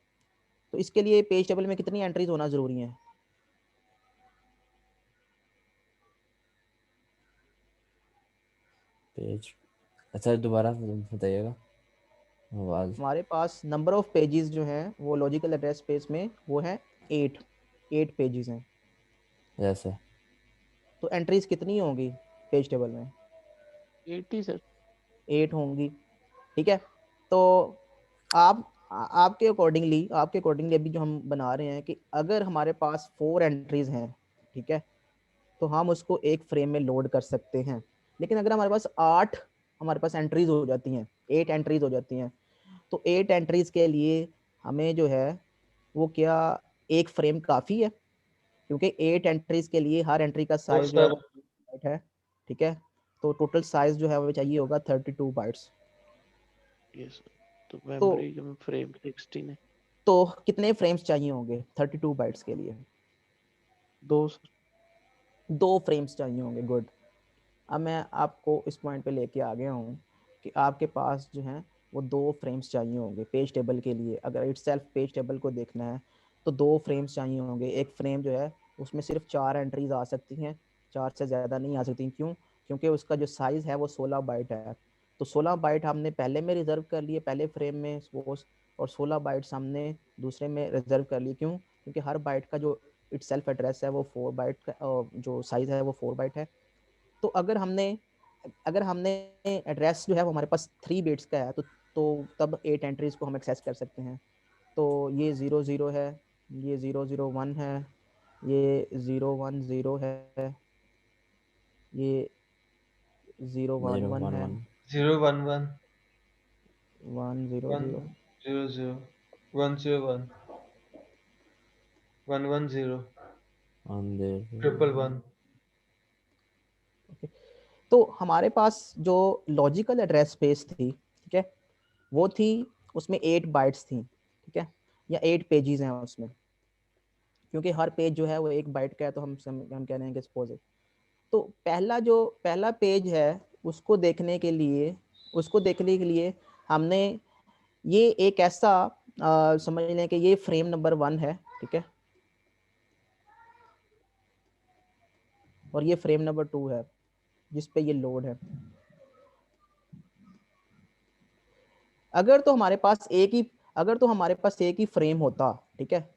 तो इसके लिए पेज टेबल में कितनी एंट्रीज होना ज़रूरी है? पेज, अच्छा दोबारा बताइएगा आवाज़। हमारे पास नंबर ऑफ पेजेस जो हैं वो लॉजिकल एड्रेस स्पेस में वो है 8 पेजेस हैं। Yes sir. तो एंट्रीज कितनी होंगी पेज टेबल में? 80 सर। 8 होंगी, ठीक है। तो आपके अकॉर्डिंगली अभी जो हम बना रहे हैं कि अगर हमारे पास 4 एंट्रीज हैं, ठीक है, तो हम उसको एक फ्रेम में लोड कर सकते हैं। लेकिन अगर हमारे पास एंट्रीज हो जाती हैं, 8 एंट्रीज हो जाती हैं, तो 8 एंट्रीज के लिए हमें जो है वो क्या एक फ्रेम काफ़ी है? क्योंकि 8 एंट्रीज के लिए हर एंट्री का ओ साइज जो है सर, वो बाइट है, ठीक है। तो टोटल साइज जो है वो चाहिए होगा 32 बाइट्स। Yes sir. तो तो मेमोरी में फ्रेम 16 है। तो कितने फ्रेम्स चाहिए होंगे 32 बाइट्स के लिए? 2 सर। 2 फ्रेम्स चाहिए होंगे, गुड। अब मैं आपको इस पॉइंट पे लेके आ गया हूँ कि आपके पास जो है वो 2 फ्रेम्स चाहिए होंगे पेज टेबल के लिए। अगर इटसेल्फ पेज टेबल को देखना है तो 2 फ्रेम्स चाहिए होंगे। एक फ्रेम जो है उसमें सिर्फ 4 एंट्रीज आ सकती हैं, 4 से ज़्यादा नहीं आ सकती। क्यों? क्योंकि उसका जो साइज़ है वो 16 बाइट है। तो 16 बाइट हमने पहले में रिजर्व कर लिए, पहले फ्रेम में सपोज, और 16 बाइट्स हमने दूसरे में रिजर्व कर लिए। क्यों? क्योंकि हर बाइट का जो इटसेल्फ एड्रेस है वो 4 बाइट का, जो साइज़ है वो 4 बाइट है। तो अगर हमने एड्रेस जो है वो हमारे पास 3 बिट्स का है, तो तब 8 एंट्रीज को हम एक्सेस कर सकते हैं। तो ये 00 है, ये 001 है, ये 010 है, ये 011 है, 011। 011 100, 100 101 110 111। तो हमारे पास जो लॉजिकल एड्रेस स्पेस थी, ठीक है, वो थी, उसमें 8 बाइट्स थी, ठीक है, या 8 पेजेस हैं उसमें। क्योंकि हर पेज जो है वो 1 बाइट का है, तो हम कह रहे हैं कि सपोज है। तो पहला पेज है उसको देखने के लिए हमने ये एक ऐसा समझ लें कि ये फ्रेम नंबर 1 है, ठीक है, और ये फ्रेम नंबर 2 है जिस पे ये लोड है। अगर तो हमारे पास एक ही फ्रेम होता, ठीक है,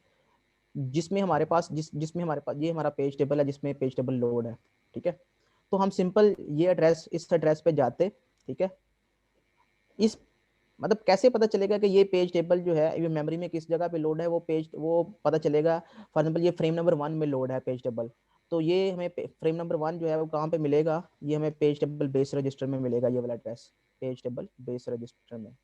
जिसमें हमारे पास ये हमारा पेज टेबल है जिसमें पेज टेबल लोड है, ठीक है, तो हम सिंपल इस एड्रेस पे जाते, ठीक है। इस मतलब कैसे पता चलेगा कि ये पेज टेबल जो है ये मेमोरी में किस जगह पे लोड है? वो पता चलेगा, फॉर एग्जाम्पल ये फ्रेम नंबर 1 में लोड है पेज टेबल, तो ये हमें फ्रेम नंबर 1 जो है वो कहाँ पे मिलेगा? ये हमें पेज टेबल बेस रजिस्टर में मिलेगा, ये वाला address page table base register में।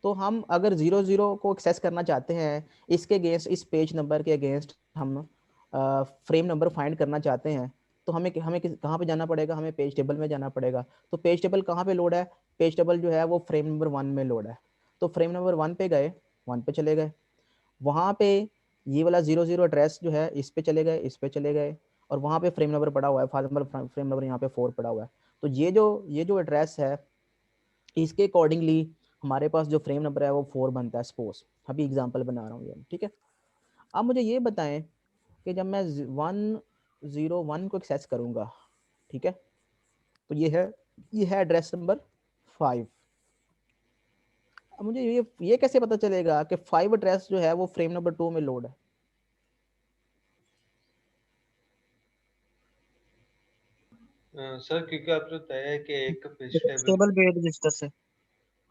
तो हम अगर 00 को एक्सेस करना चाहते हैं, इसके अगेंस्ट, इस पेज नंबर के अगेंस्ट हम फ्रेम नंबर फाइंड करना चाहते हैं, तो हमें हमें कहाँ पे जाना पड़ेगा, हमें पेज टेबल में जाना पड़ेगा। तो पेज टेबल कहाँ पे लोड है, पेज टेबल जो है वो फ्रेम नंबर 1 में लोड है। तो फ्रेम नंबर 1 पे गए, 1 पे चले गए, वहाँ पे ये वाला 00 एड्रेस जो है इस पे चले गए, इस पे चले गए, और वहाँ पे फ्रेम नंबर पड़ा हुआ है, फ्रेम नंबर यहाँ पे 4 पड़ा हुआ है। तो ये जो एड्रेस है इसके अकॉर्डिंगली हमारे पास जो फ्रेम नंबर है वो 4 बनता है। सपोज अभी एग्जांपल बना रहा हूँ ये, ठीक है। अब मुझे ये बताएं कि जब मैं 101 को एक्सेस करूँगा, ठीक है, तो ये है एड्रेस नंबर 5। अब मुझे ये कैसे पता चलेगा कि 5 एड्रेस जो है वो फ्रेम नंबर 2 में लोड है? सर क्योंकि आपने बताया कि एक पेज टेबल बेस रजिस्टर से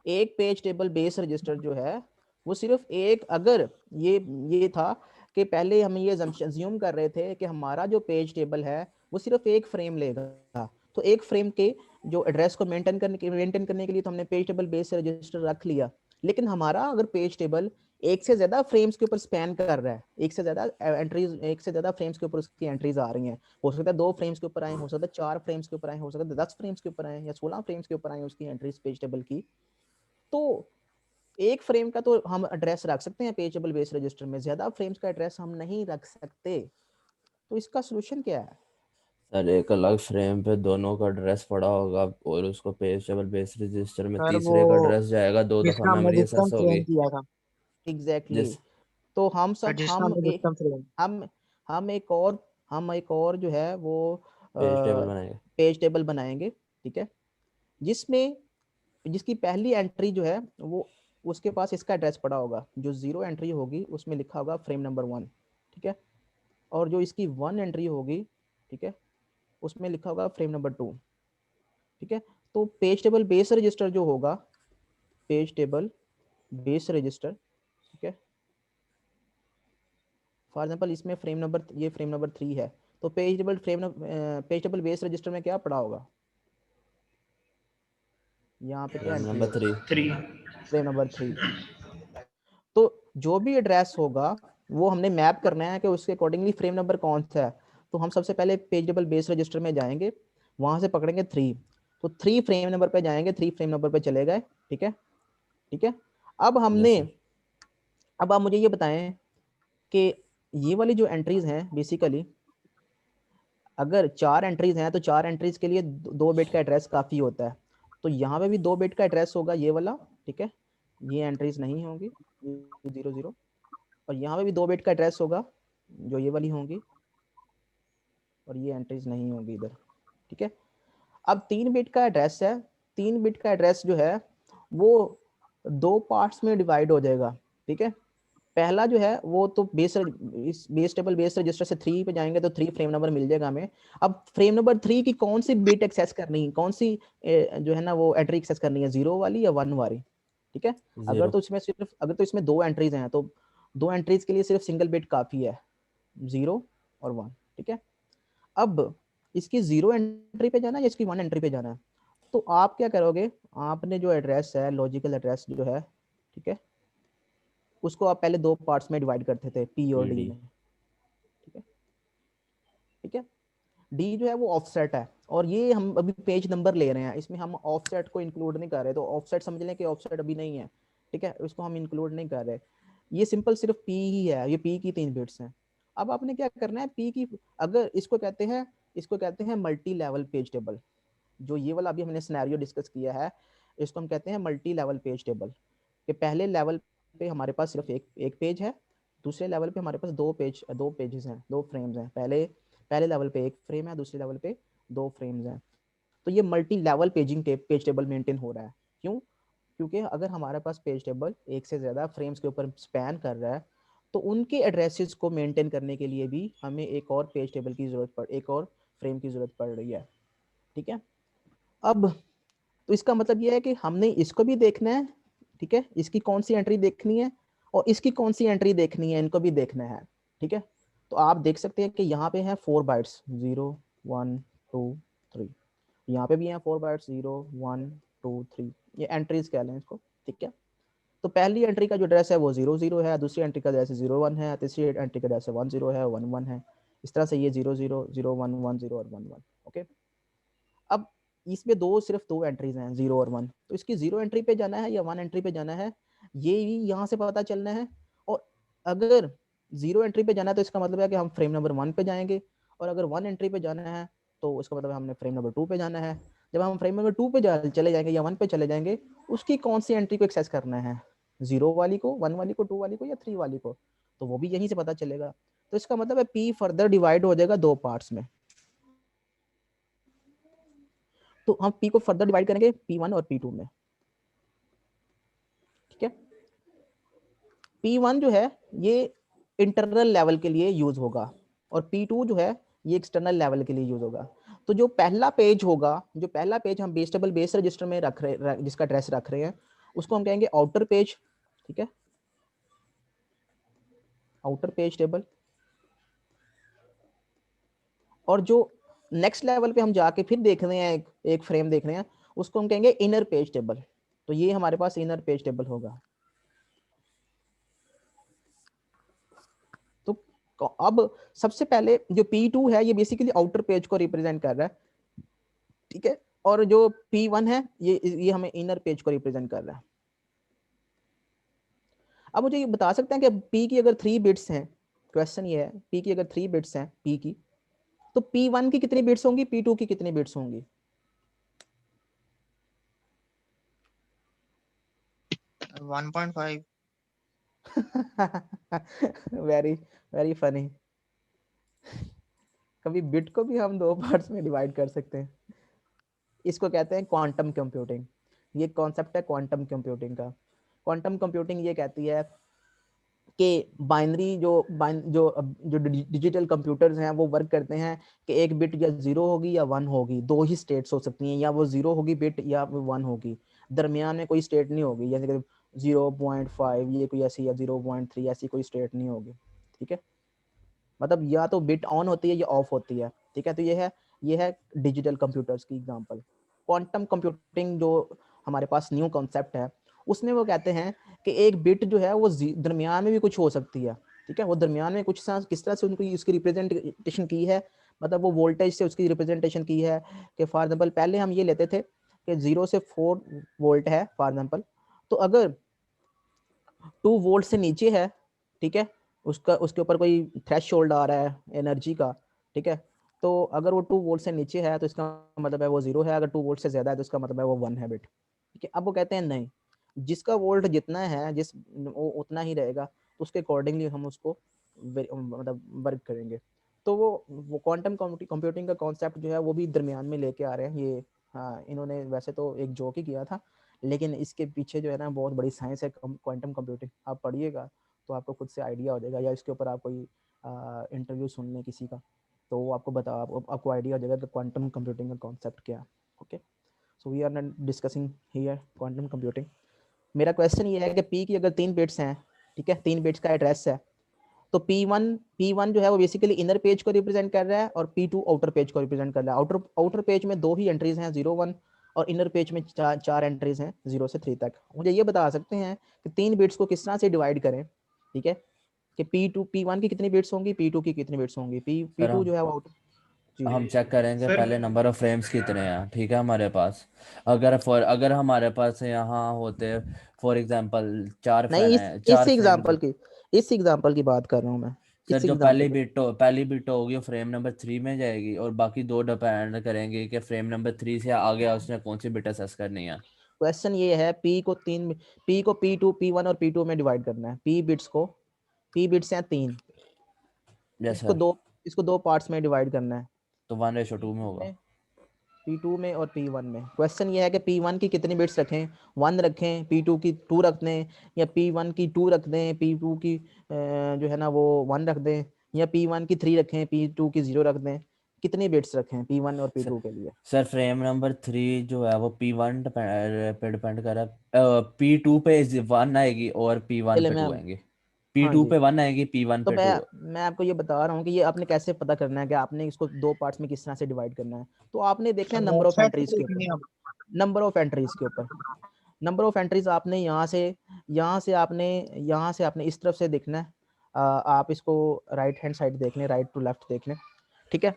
एक पेज टेबल बेस रजिस्टर जो है वो सिर्फ एक, अगर ये था कि पहले हम ये अज्यूम कर रहे थे कि हमारा जो पेज टेबल है वो सिर्फ एक फ्रेम लेगा, तो एक फ्रेम के जो एड्रेस को मेंटेन करने के लिए तो हमने पेज टेबल बेस रजिस्टर रख लिया। लेकिन हमारा अगर पेज टेबल एक से ज्यादा फ्रेम्स के ऊपर स्पैन कर रहा है, एक से ज्यादा फ्रेम्स के ऊपर उसकी एंट्रीज आ रही हैं, हो सकता है 2 फ्रेम्स के ऊपर आए, हो सकता है 4 फ्रेम्स के ऊपर आए, हो सकता है 10 फ्रेम्स के ऊपर आए, या 16 फ्रेम्स के ऊपर आए उसकी एंट्रीज पेज टेबल की, तो एक फ्रेम का तो हम एड्रेस रख सकते हैं पेज टेबल बेस रजिस्टर में, ज्यादा फ्रेम्स का एड्रेस हम नहीं रख सकते। तो इसका सोल्यूशन क्या है? सर एक अलग फ्रेम पे दोनों का एड्रेस पड़ा होगा और उसको पेज टेबल बेस रजिस्टर में सर वो तीसरे का एड्रेस जाएगा, 2 दफा जिसका हमने मेमोरी डिस्टेंस एक्सेस फ्रेम होगी। किया था, एग्जैक्टली जिस तो हम जिसका हमने डिस्टेंस फ्रेम हम एक और जो है वो पेज टेबल बनाएंगे। पेज टेबल बनाएंगे, ठीक है, जिसमें जिसकी पहली एंट्री जो है वो उसके पास इसका एड्रेस पड़ा होगा, जो 0 एंट्री होगी उसमें लिखा होगा फ्रेम नंबर 1, ठीक है, और जो इसकी 1 एंट्री होगी, ठीक है, उसमें लिखा होगा फ्रेम नंबर 2, ठीक है। तो पेज टेबल बेस रजिस्टर जो होगा, पेज टेबल बेस रजिस्टर, ठीक है, फॉर एग्जांपल इसमें ये फ्रेम नंबर 3 है, तो पेज टेबल बेस रजिस्टर में क्या पड़ा होगा, यहाँ पे क्या फ्रेम एंट्री नंबर होगी, 3। Frame number 3। तो जो भी एड्रेस होगा वो हमने मैप करना है कि उसके अकॉर्डिंगली फ्रेम नंबर कौन सा है। तो हम सबसे पहले पेज टेबल बेस रजिस्टर में जाएंगे, वहां से पकड़ेंगे 3, तो 3 फ्रेम नंबर पे जाएंगे, 3 फ्रेम नंबर पे चले गए, ठीक है, ठीक है। अब हमने यस सर। अब आप मुझे ये बताएं कि ये वाली जो एंट्रीज हैं बेसिकली, अगर 4 एंट्रीज हैं तो 4 एंट्रीज के लिए 2 बिट का एड्रेस काफी होता है। तो यहाँ पे भी 2 बिट का एड्रेस होगा ये वाला, ठीक है, ये एंट्रीज नहीं होंगी, 00, और यहाँ पे भी 2 बिट का एड्रेस होगा जो ये वाली होंगी, और ये एंट्रीज नहीं होगी इधर, ठीक है। अब 3 बिट का एड्रेस है, 3 बिट का एड्रेस जो है वो 2 पार्ट्स में डिवाइड हो जाएगा, ठीक है। पहला जो है वो तो बेस टेबल बेस रजिस्टर से 3 पे जाएंगे तो 3 फ्रेम नंबर मिल जाएगा हमें। अब फ्रेम नंबर 3 की कौन सी बिट एक्सेस करनी है, कौन सी जो है ना वो एंट्री एक्सेस करनी है, 0 वाली या 1 वाली, ठीक है। अगर 0। तो इसमें 2 एंट्रीज हैं तो 2 एंट्रीज के लिए सिर्फ सिंगल बिट काफी है, 0 और 1, ठीक है। अब इसकी 0 एंट्री पे जाना है या इसकी 1 एंट्री पे जाना है, तो आप क्या करोगे, आपने जो एड्रेस है लॉजिकल एड्रेस जो है, ठीक है, उसको आप पहले 2 पार्ट्स में डिवाइड करते थे, पी और डी PD। में, ठीक है, ठीक है। डी जो है वो ऑफसेट है, और ये हम अभी पेज नंबर ले रहे हैं, इसमें हम ऑफसेट को इंक्लूड नहीं कर रहे, तो ऑफसेट समझ लें कि ऑफसेट अभी नहीं है, ठीक है, उसको हम इंक्लूड नहीं कर रहे, ये सिंपल सिर्फ पी ही है, ये पी की 3 बिट्स हैं। अब आपने क्या करना है, पी की, अगर इसको कहते हैं मल्टी लेवल पेज टेबल, जो ये वाला अभी हमने सिनेरियो डिस्कस किया है, इसको हम कहते हैं मल्टी लेवल पेज टेबल, कि पहले लेवल पे हमारे पास सिर्फ एक पेज है, दूसरे लेवल पे हमारे पास 2 पेजेस हैं, 2 फ्रेम्स हैं, पहले लेवल पे 1 फ्रेम है, दूसरे लेवल पे 2 फ्रेम्स हैं। तो ये multi level page table maintain हो रहा है। क्यों? क्योंकि अगर हमारे पास पेज टेबल एक से ज़्यादा फ्रेम्स के ऊपर स्पैन कर रहा है, तो उनके एड्रेसेस को मेंटेन करने के लिए भी हमें एक और पेज टेबल की एक और फ्रेम की ज़रूरत पड़ रही है, ठीक है। अब तो इसका मतलब ये है कि हमने इसको भी देखना है, ठीक है, इसकी कौन सी एंट्री देखनी है और इसकी कौन सी एंट्री देखनी है, इनको भी देखना है, ठीक है। तो आप देख सकते हैं कि यहाँ पे है 4 बाइट्स, 0 1 2 3, यहाँ पे भी है 4 बाइट्स, 0 1 2 3, ये एंट्रीज कह लें इसको, ठीक है। तो पहली एंट्री का जो एड्रेस है वो 00 है, दूसरी एंट्री का एड्रेस 01 है, तीसरी एंट्री का एड्रेस 10 है, 11 है, इस तरह से ये 0 0 0 1 1 0 और 1 1। ओके, अब इसमें सिर्फ दो एंट्रीज हैं 0 और 1, तो इसकी 0 एंट्री पे जाना है या 1 एंट्री पे जाना है ये भी यहाँ से पता चलना है। और अगर 0 एंट्री पे जाना है तो इसका मतलब है कि हम फ्रेम नंबर 1 पे जाएंगे, और अगर 1 एंट्री पे जाना है तो इसका मतलब है हमने फ्रेम नंबर 2 पे जाना है। जब हम फ्रेम नंबर 2 पे चले जाएंगे या 1 पे चले जाएंगे, उसकी कौन सी एंट्री को एक्सेस करना है, 0 वाली को, 1 वाली को, 2 वाली को या 3 वाली को, तो वो भी यहीं से पता चलेगा। तो इसका मतलब है P फर्दर डिवाइड हो जाएगा दो पार्ट्स में। तो हम P को फर्दर डिवाइड करेंगे P1 और P2 में। ठीक है, P1 जो है ये इंटरनल लेवल के लिए यूज होगा और P2 जो है ये एक्सटर्नल लेवल के लिए यूज होगा। तो जो पहला पेज होगा, जो पहला पेज हम बेस टेबल बेस रजिस्टर में रख रहे, जिसका एड्रेस रख रहे हैं, उसको हम कहेंगे आउटर पेज। ठीक है, आउटर पेज टेबल। और जो नेक्स्ट लेवल पे हम जाके फिर देख रहे हैं, एक फ्रेम देख रहे हैं, उसको हम कहेंगे इनर पेज टेबल। तो ये हमारे पास इनर पेज टेबल होगा। तो अब सबसे पहले जो P2 है ये बेसिकली आउटर पेज को रिप्रेजेंट कर रहा है। ठीक है, और जो P1 है ये हमें इनर पेज को रिप्रेजेंट कर रहा है। अब मुझे ये बता सकते हैं कि P की अगर 3 बिट्स हैं, क्वेश्चन ये है P की अगर 3 बिट्स हैं P की, तो P1 की कितनी बिट्स होंगी, P2 की कितनी बिट्स होंगी? 1.5। Very very funny. कभी बिट को भी हम दो पार्ट्स में डिवाइड कर सकते हैं। इसको कहते हैं क्वांटम कंप्यूटिंग। ये कॉन्सेप्ट है क्वांटम कंप्यूटिंग का। क्वांटम कंप्यूटिंग ये कहती है कि बाइनरी जो डिजिटल कंप्यूटर्स हैं वो वर्क करते हैं कि एक बिट या 0 होगी या 1 होगी, दो ही स्टेट्स हो सकती हैं, या वो 0 होगी बिट या वो 1 होगी, दरमियान में कोई स्टेट नहीं होगी, जैसे कि 0.5 ये कोई ऐसी या 0.3 ऐसी कोई स्टेट नहीं होगी। ठीक है, मतलब या तो बिट ऑन होती है या ऑफ होती है। ठीक है, तो ये है डिजिटल कंप्यूटर्स की एग्जांपल। क्वांटम कंप्यूटिंग जो हमारे पास न्यू कॉन्सेप्ट है, उसमें वो कहते हैं कि एक बिट जो है वो दरमियान में भी कुछ हो सकती है। ठीक है, वो दरमियान में कुछ किस तरह से उनको उसकी रिप्रेजेंटेशन की है, मतलब वो वोल्टेज से उसकी रिप्रेजेंटेशन की है कि फॉर एग्जाम्पल पहले हम ये लेते थे कि 0 से 4 वोल्ट है फॉर एग्जाम्पल, तो अगर 2 वोल्ट से नीचे है, ठीक है, उसके ऊपर कोई थ्रेशोल्ड आ रहा है एनर्जी का। ठीक है, तो अगर वो 2 वोल्ट से नीचे है तो इसका मतलब है वो 0 है, अगर 2 वोल्ट से ज्यादा है तो इसका मतलब है वो 1 है बिट। ठीक है, अब वो कहते हैं नहीं, जिसका वोल्ट जितना है वो उतना ही रहेगा, तो उसके अकॉर्डिंगली हम उसको मतलब वर्क करेंगे। तो वो क्वांटम कंप्यूटिंग का कॉन्सेप्ट जो है वो भी दरमियान में लेके आ रहे हैं ये। हाँ, इन्होंने वैसे तो एक जोक ही किया था, लेकिन इसके पीछे जो है ना बहुत बड़ी साइंस है क्वांटम कंप्यूटिंग। आप पढ़िएगा तो आपको खुद से आइडिया हो जाएगा, या इसके ऊपर आप कोई इंटरव्यू सुन लें किसी का, तो वो आपको आइडिया हो जाएगा कि क्वांटम कंप्यूटिंग का कॉन्सेप्ट क्या है। Okay, so we are not discussing here quantum computing. मेरा क्वेश्चन ये है कि P की अगर 3 बिट्स हैं, ठीक है, 3 बिट्स का एड्रेस है, तो P1 जो है वो बेसिकली इनर पेज को रिप्रेजेंट कर रहा है और P2 आउटर पेज को रिप्रेजेंट कर रहा है। आउटर पेज में 2 ही एंट्रीज हैं 0 1, और इनर पेज में 4 एंट्रीज हैं 0 से 3 तक। मुझे ये बता सकते हैं कि 3 बिट्स को किस तरह से डिवाइड करें? ठीक है, कि P1 की कितनी बिट्स होंगी, P2 की कितनी बिट्स होंगी, P2 जो है वो हम चेक करेंगे सर पहले नंबर ऑफ फ्रेम्स कितने हैं। ठीक है, हमारे पास अगर हमारे पास यहाँ होते फॉर एग्जांपल नहीं, चार फ्रेम्स। इस एग्जांपल की बात कर रहा हूँ मैं। सर इस जो एग्जांपल पहली बिट होगी वो फ्रेम नंबर 3 में जाएगी, और बाकी 2 डिपेंड करेंगे कि फ्रेम नंबर 3 से आगे उसने कौन सी बिट असेस करनी है। क्वेश्चन ये है P को P2 P1 और P2 में डिवाइड करना है। P बिट्स हैं 3, यस सर, इसको दो पार्ट्स में डिवाइड करना है, तो 1:2 में होगा। P2 में और P1 में। क्वेश्चन ये है कि P1 की कितनी बिट्स रखें, 1 रखें, P2 की 2 रख दें, या P1 की 2 रख दें, P2 की जो है ना वो 1 रख दें, या P1 की 3 रखें, P2 की 0 रख दें। कितनी बिट्स रखें P1 और P2 के लिए? सर फ्रेम नंबर 3 जो है वो P1 पे डिपेंड कर रहा है। P2 पे 1 आएगी और P1 चले पे मैं 2 आएंगी। हाँ P2 जी, पे 1 आएगी, P1 तो पे 2। मैं आपको ये बता रहा हूँ कि ये आपने कैसे पता करना है कि आपने इसको 2 पार्ट्स में किस तरह से डिवाइड करना है। तो आपने देखना है नंबर ऑफ वेबसाइट एंट्रीज के ऊपर, देखनी है अब। नंबर ऑफ एंट्रीज आपने यहाँ से आपने इस तरफ से देखना है। आप इसको राइट हैंड साइड देख लें, राइट टू लेफ्ट देख लें, ठीक है।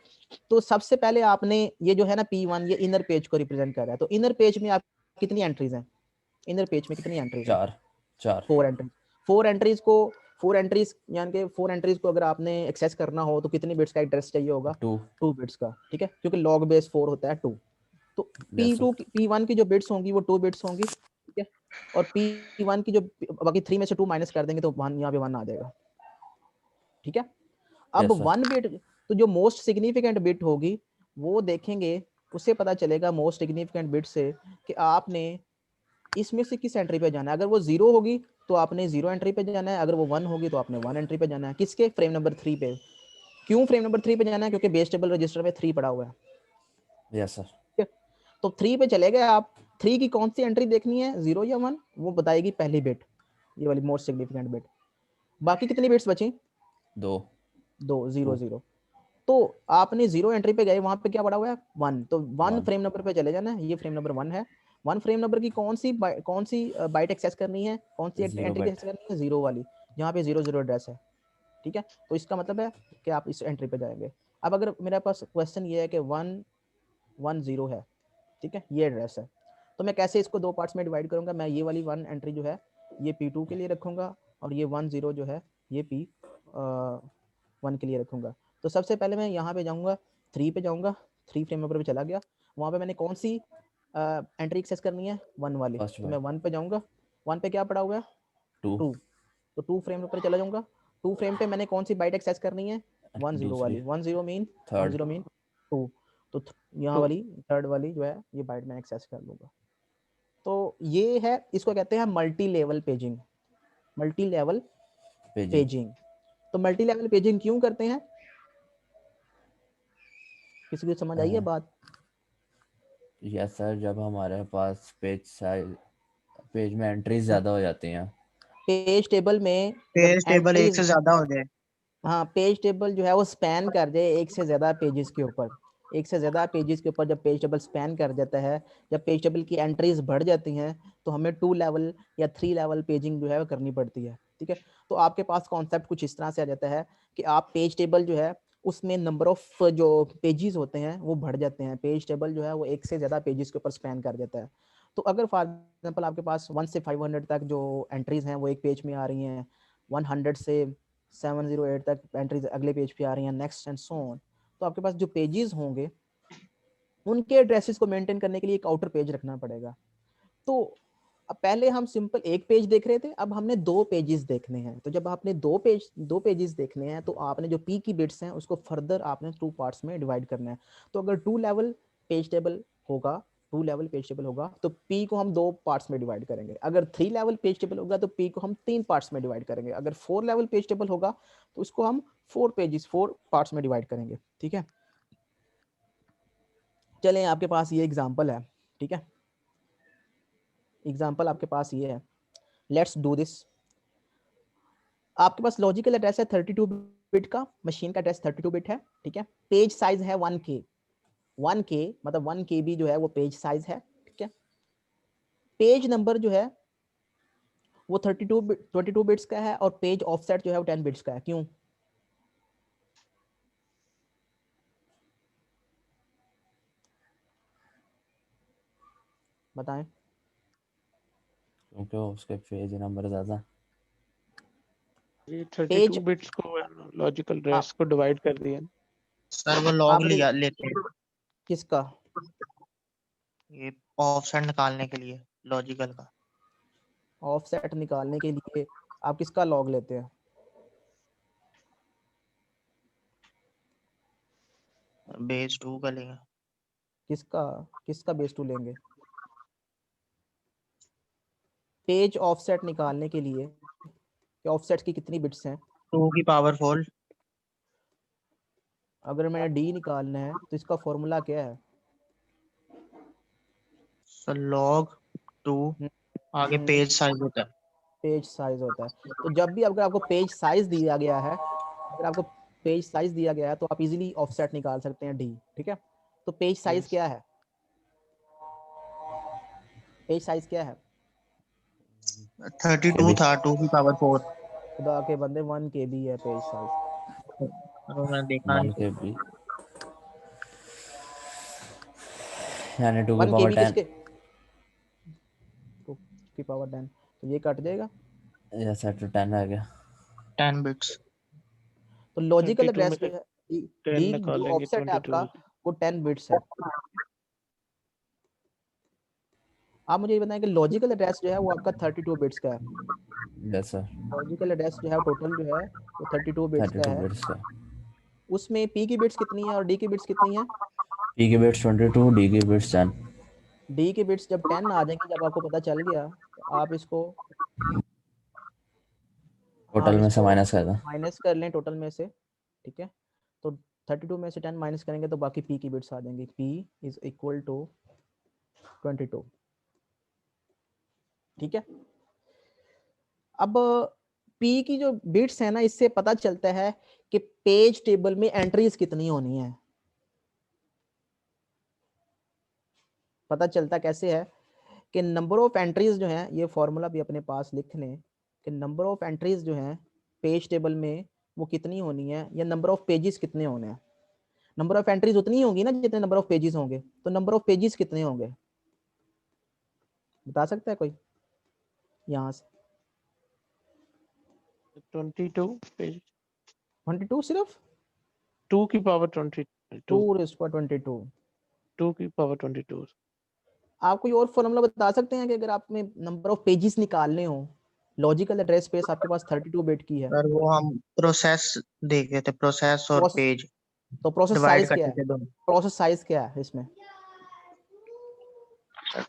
तो सबसे पहले आपने ये जो है ना P1 ये इनर पेज को रिप्रेजेंट कर रहा है। तो इनर पेज में आप कितनी एंट्रीज हैं? इनर पेज में कितनी एंट्रीज हैं? 4 4 एंट्रीज। 4 एंट्रीज को अगर आपने एक्सेस करना हो तो कितनी बिट्स का एड्रेस चाहिए होगा? 2 बिट्स का, ठीक है, क्योंकि लॉग बेस 4 होता है 2। तो P1 की जो बिट्स होंगी वो 2 बिट्स होंगी, ठीक है। और P1 की जो बाकी 3 में से 2 माइनस कर देंगे तो 1 यहाँ पे 1 आ जाएगा, ठीक है। अब 1 बिट, तो जो मोस्ट सिग्निफिकेंट बिट होगी वो देखेंगे, उससे पता चलेगा मोस्ट सिग्निफिकेंट बिट से कि आपने इसमें से किस एंट्री पे जाना है। अगर वो 0 होगी तो आपने 0 एंट्री पे जाना है, अगर वो 1 होगी तो आपने 1 एंट्री पे जाना है। किसके? फ्रेम नंबर 3 पे। क्यों फ्रेम नंबर 3 पे जाना है? क्योंकि बेस टेबल रजिस्टर में 3 पड़ा हुआ है। Yes sir. तो 3 पे चले गए आप, 3 की कौन सी एंट्री देखनी है, 0 या 1, वो बताएगी पहली बिट, ये वाली मोस्ट सिग्निफिकेंट बिट। बाकी कितनी बिट्स बची? 2 0 0। तो आपने 0 एंट्री पे गए, वहां पे क्या पड़ा हुआ है? 1। तो 1 फ्रेम नंबर पे चले जाना है, ये फ्रेम नंबर 1 है। 1 फ्रेम नंबर की कौन सी बाइट एक्सेस करनी है, कौन सी एंट्री एक्सेस करनी है? 0 वाली, जहाँ पे 0 0 एड्रेस है, ठीक है। तो इसका मतलब है कि आप इस एंट्री पे जाएंगे। अब अगर मेरे पास क्वेश्चन ये है कि 1 1 0 है, ठीक है, ये एड्रेस है, तो मैं कैसे इसको 2 पार्ट्स में डिवाइड करूंगा? मैं ये वाली 1 एंट्री जो है ये P2 के लिए रखूंगा और ये 1 0 जो है ये P1 के लिए रखूंगा। तो सबसे पहले मैं यहाँ पे जाऊंगा, 3 पे जाऊंगा, 3 फ्रेम नंबर पे चला गया। वहाँ पे मैंने कौन सी एंट्री एक्सेस करनी है? 1 वाली। तो मैं 1 पे जाऊंगा, 1 पे क्या पड़ा हुआ है? 2। तो 2 फ्रेम नंबर चला जाऊंगा। 2 फ्रेम पे मैंने कौन सी बाइट एक्सेस करनी है? 1 0 वाली। 1 0 मीन 2। तो यहाँ वाली थर्ड वाली जो है ये बाइट में एक्सेस कर लूंगा। तो ये है, इसको कहते हैं multi level paging. Multi level paging. तो मल्टी लेवल पेजिंग क्यों करते हैं? किसी को समझ आई है बात? यस सर, जब हमारे पास पेज में एंट्रीज ज्यादा हो जाती हैं, पेज टेबल में पेज टेबल एक से ज्यादा हो जाए, हाँ, पेज टेबल जो है वो स्पैन कर जाए एक से ज्यादा पेजेस के ऊपर। एक से ज्यादा पेजेस के ऊपर जब पेज टेबल स्पैन कर जाता है, जब पेज टेबल की एंट्रीज बढ़ जाती हैं, तो हमें 2 लेवल या 3 लेवल पेजिंग जो है वो करनी पड़ती है, ठीक है। तो आपके पास कॉन्सेप्ट कुछ इस तरह से आ जाता है कि आप पेज टेबल जो है उसमें नंबर ऑफ जो पेजेस होते हैं वो बढ़ जाते हैं। पेज टेबल जो है वो एक से ज्यादा पेजेस के ऊपर स्पैन कर जाता है। तो अगर फॉर एग्जाम्पल आपके पास 1 से 500 तक जो एंट्रीज हैं वो एक पेज में आ रही हैं, 100 से 708 तक एंट्रीज अगले पेज पे आ रही हैं, नेक्स्ट एंड सो ऑन, तो आपके पास जो पेजेस होंगे उनके एड्रेसेस को मेंटेन करने के लिए एक आउटर पेज रखना पड़ेगा। तो अब पहले हम सिंपल एक पेज देख रहे थे, अब हमने 2 पेजेस देखने हैं। तो जब आपने 2 पेजेस देखने हैं तो आपने जो P की बिट्स हैं उसको फर्दर आपने 2 पार्ट्स में डिवाइड करना है। तो अगर 2 लेवल पेज टेबल होगा, 2 लेवल पेज टेबल होगा तो P को हम 2 पार्ट्स में डिवाइड करेंगे। अगर 3 लेवल पेज टेबल होगा तो P को हम 3 पार्ट्स में डिवाइड करेंगे। अगर 4 लेवल पेज टेबल होगा तो उसको हम 4 पार्ट्स में डिवाइड करेंगे, ठीक है। चलें, आपके पास ये एग्जांपल है, ठीक है। एग्जांपल आपके पास ये है, लेट्स डू दिस। आपके पास लॉजिकल एड्रेस है 32 बिट का, मशीन का एड्रेस 32 बिट है, ठीक है। पेज साइज है 1K। 1K मतलब 1 KB जो है वो पेज साइज है, ठीक है। पेज नंबर जो है वो 22 बिट्स का है और पेज ऑफसेट जो है वो 10 बिट्स का है। क्यों? बताएं। क्योंकि उसके पेज नंबर ज्यादा। ये पेज 32 बिट्स को लॉजिकल एड्रेस को डिवाइड कर दिया। सर वो लॉग आपने लिया लेते हैं किसका? ये ऑफसेट निकालने के लिए लॉजिकल का। ऑफसेट निकालने के लिए आप किसका लॉग लेते हैं? बेस 2 का लेंगे। किसका बेस 2 लेंगे? पेज ऑफसेट निकालने के लिए ऑफसेट की कितनी बिट्स हैं? 2 की पावर 4। अगर मैंने डी निकालना है तो इसका फॉर्मूला क्या है? सर लॉग 2 आगे पेज साइज होता है। पेज साइज होता है। तो जब भी अगर आपको पेज साइज दिया गया है, अगर आपको पेज साइज दिया गया है तो आप इजीली ऑफसेट निकाल सकते हैं डी, ठीक है। तो पेज साइज क्या है? पेज साइज क्या है? 32 था 2 की पावर 4। खुदा के बंदे 1 KB है पेज साइज। मैंने देखा 1 नहीं। KB यानी 2 की 1 पावर KB 10 किसके 2 की पावर 10, तो ये कट जाएगा। या सेट टू 10 आ गया। 10 बिट्स। तो लॉजिकल 32 में एड्रेस से जो है 10 डी जो निकालेंगे ऑफसेट है आपका 22। वो 10 बिट्स है। आप मुझे ये बताएं कि लॉजिकल एड्रेस जो है वो आपका 32 बिट्स का है। Yes sir. लॉजिकल एड्रेस जो है टोटल जो है वो 32 बिट्स का 32 है। बिट्स का। उसमें पी की बिट्स कितनी है और डी की बिट्स कितनी है? P की बिट्स 22, D की बिट्स 10। डी की बिट्स जब 10 आ जाएंगी, जब आपको पता चल गया तो टोटल में से माइनस कर दो। माइनस कर लें टोटल में से, ठीक है। तो 32 में से 10 माइनस करेंगे तो बाकी पी की बिट्स आ जाएंगी। पी इज इक्वल टू 22, ठीक है। अब पी की जो बिट्स है ना, इससे पता चलता है कि पेज टेबल में एंट्रीज कितनी होनी है। पता चलता कैसे है कि नंबर ऑफ एंट्रीज जो है, ये फॉर्मूला भी अपने पास लिख लें कि नंबर ऑफ एंट्रीज जो है पेज टेबल में वो कितनी होनी है, या नंबर ऑफ पेजेस कितने होने हैं। नंबर ऑफ एंट्रीज उतनी होंगी ना जितने नंबर ऑफ पेजेस होंगे, तो नंबर ऑफ पेजेस कितने होंगे बता सकता है कोई यहाँ से? 22 पेज 22 सिर्फ 2 की पावर 22 2 2 की पावर 22। आप कोई और फॉर्मूला बता सकते हैं कि अगर आप में नंबर ऑफ पेजेस निकालने हो, लॉजिकल एड्रेस स्पेस आपके पास 32 बिट की है, सर वो हम प्रोसेस देख रहे थे, प्रोसेस और प्रोसेस, पेज तो प्रोसेस डिवाइड साइज क्या करते है? थे दोनों। प्रोसेस साइज क्या है इसमें?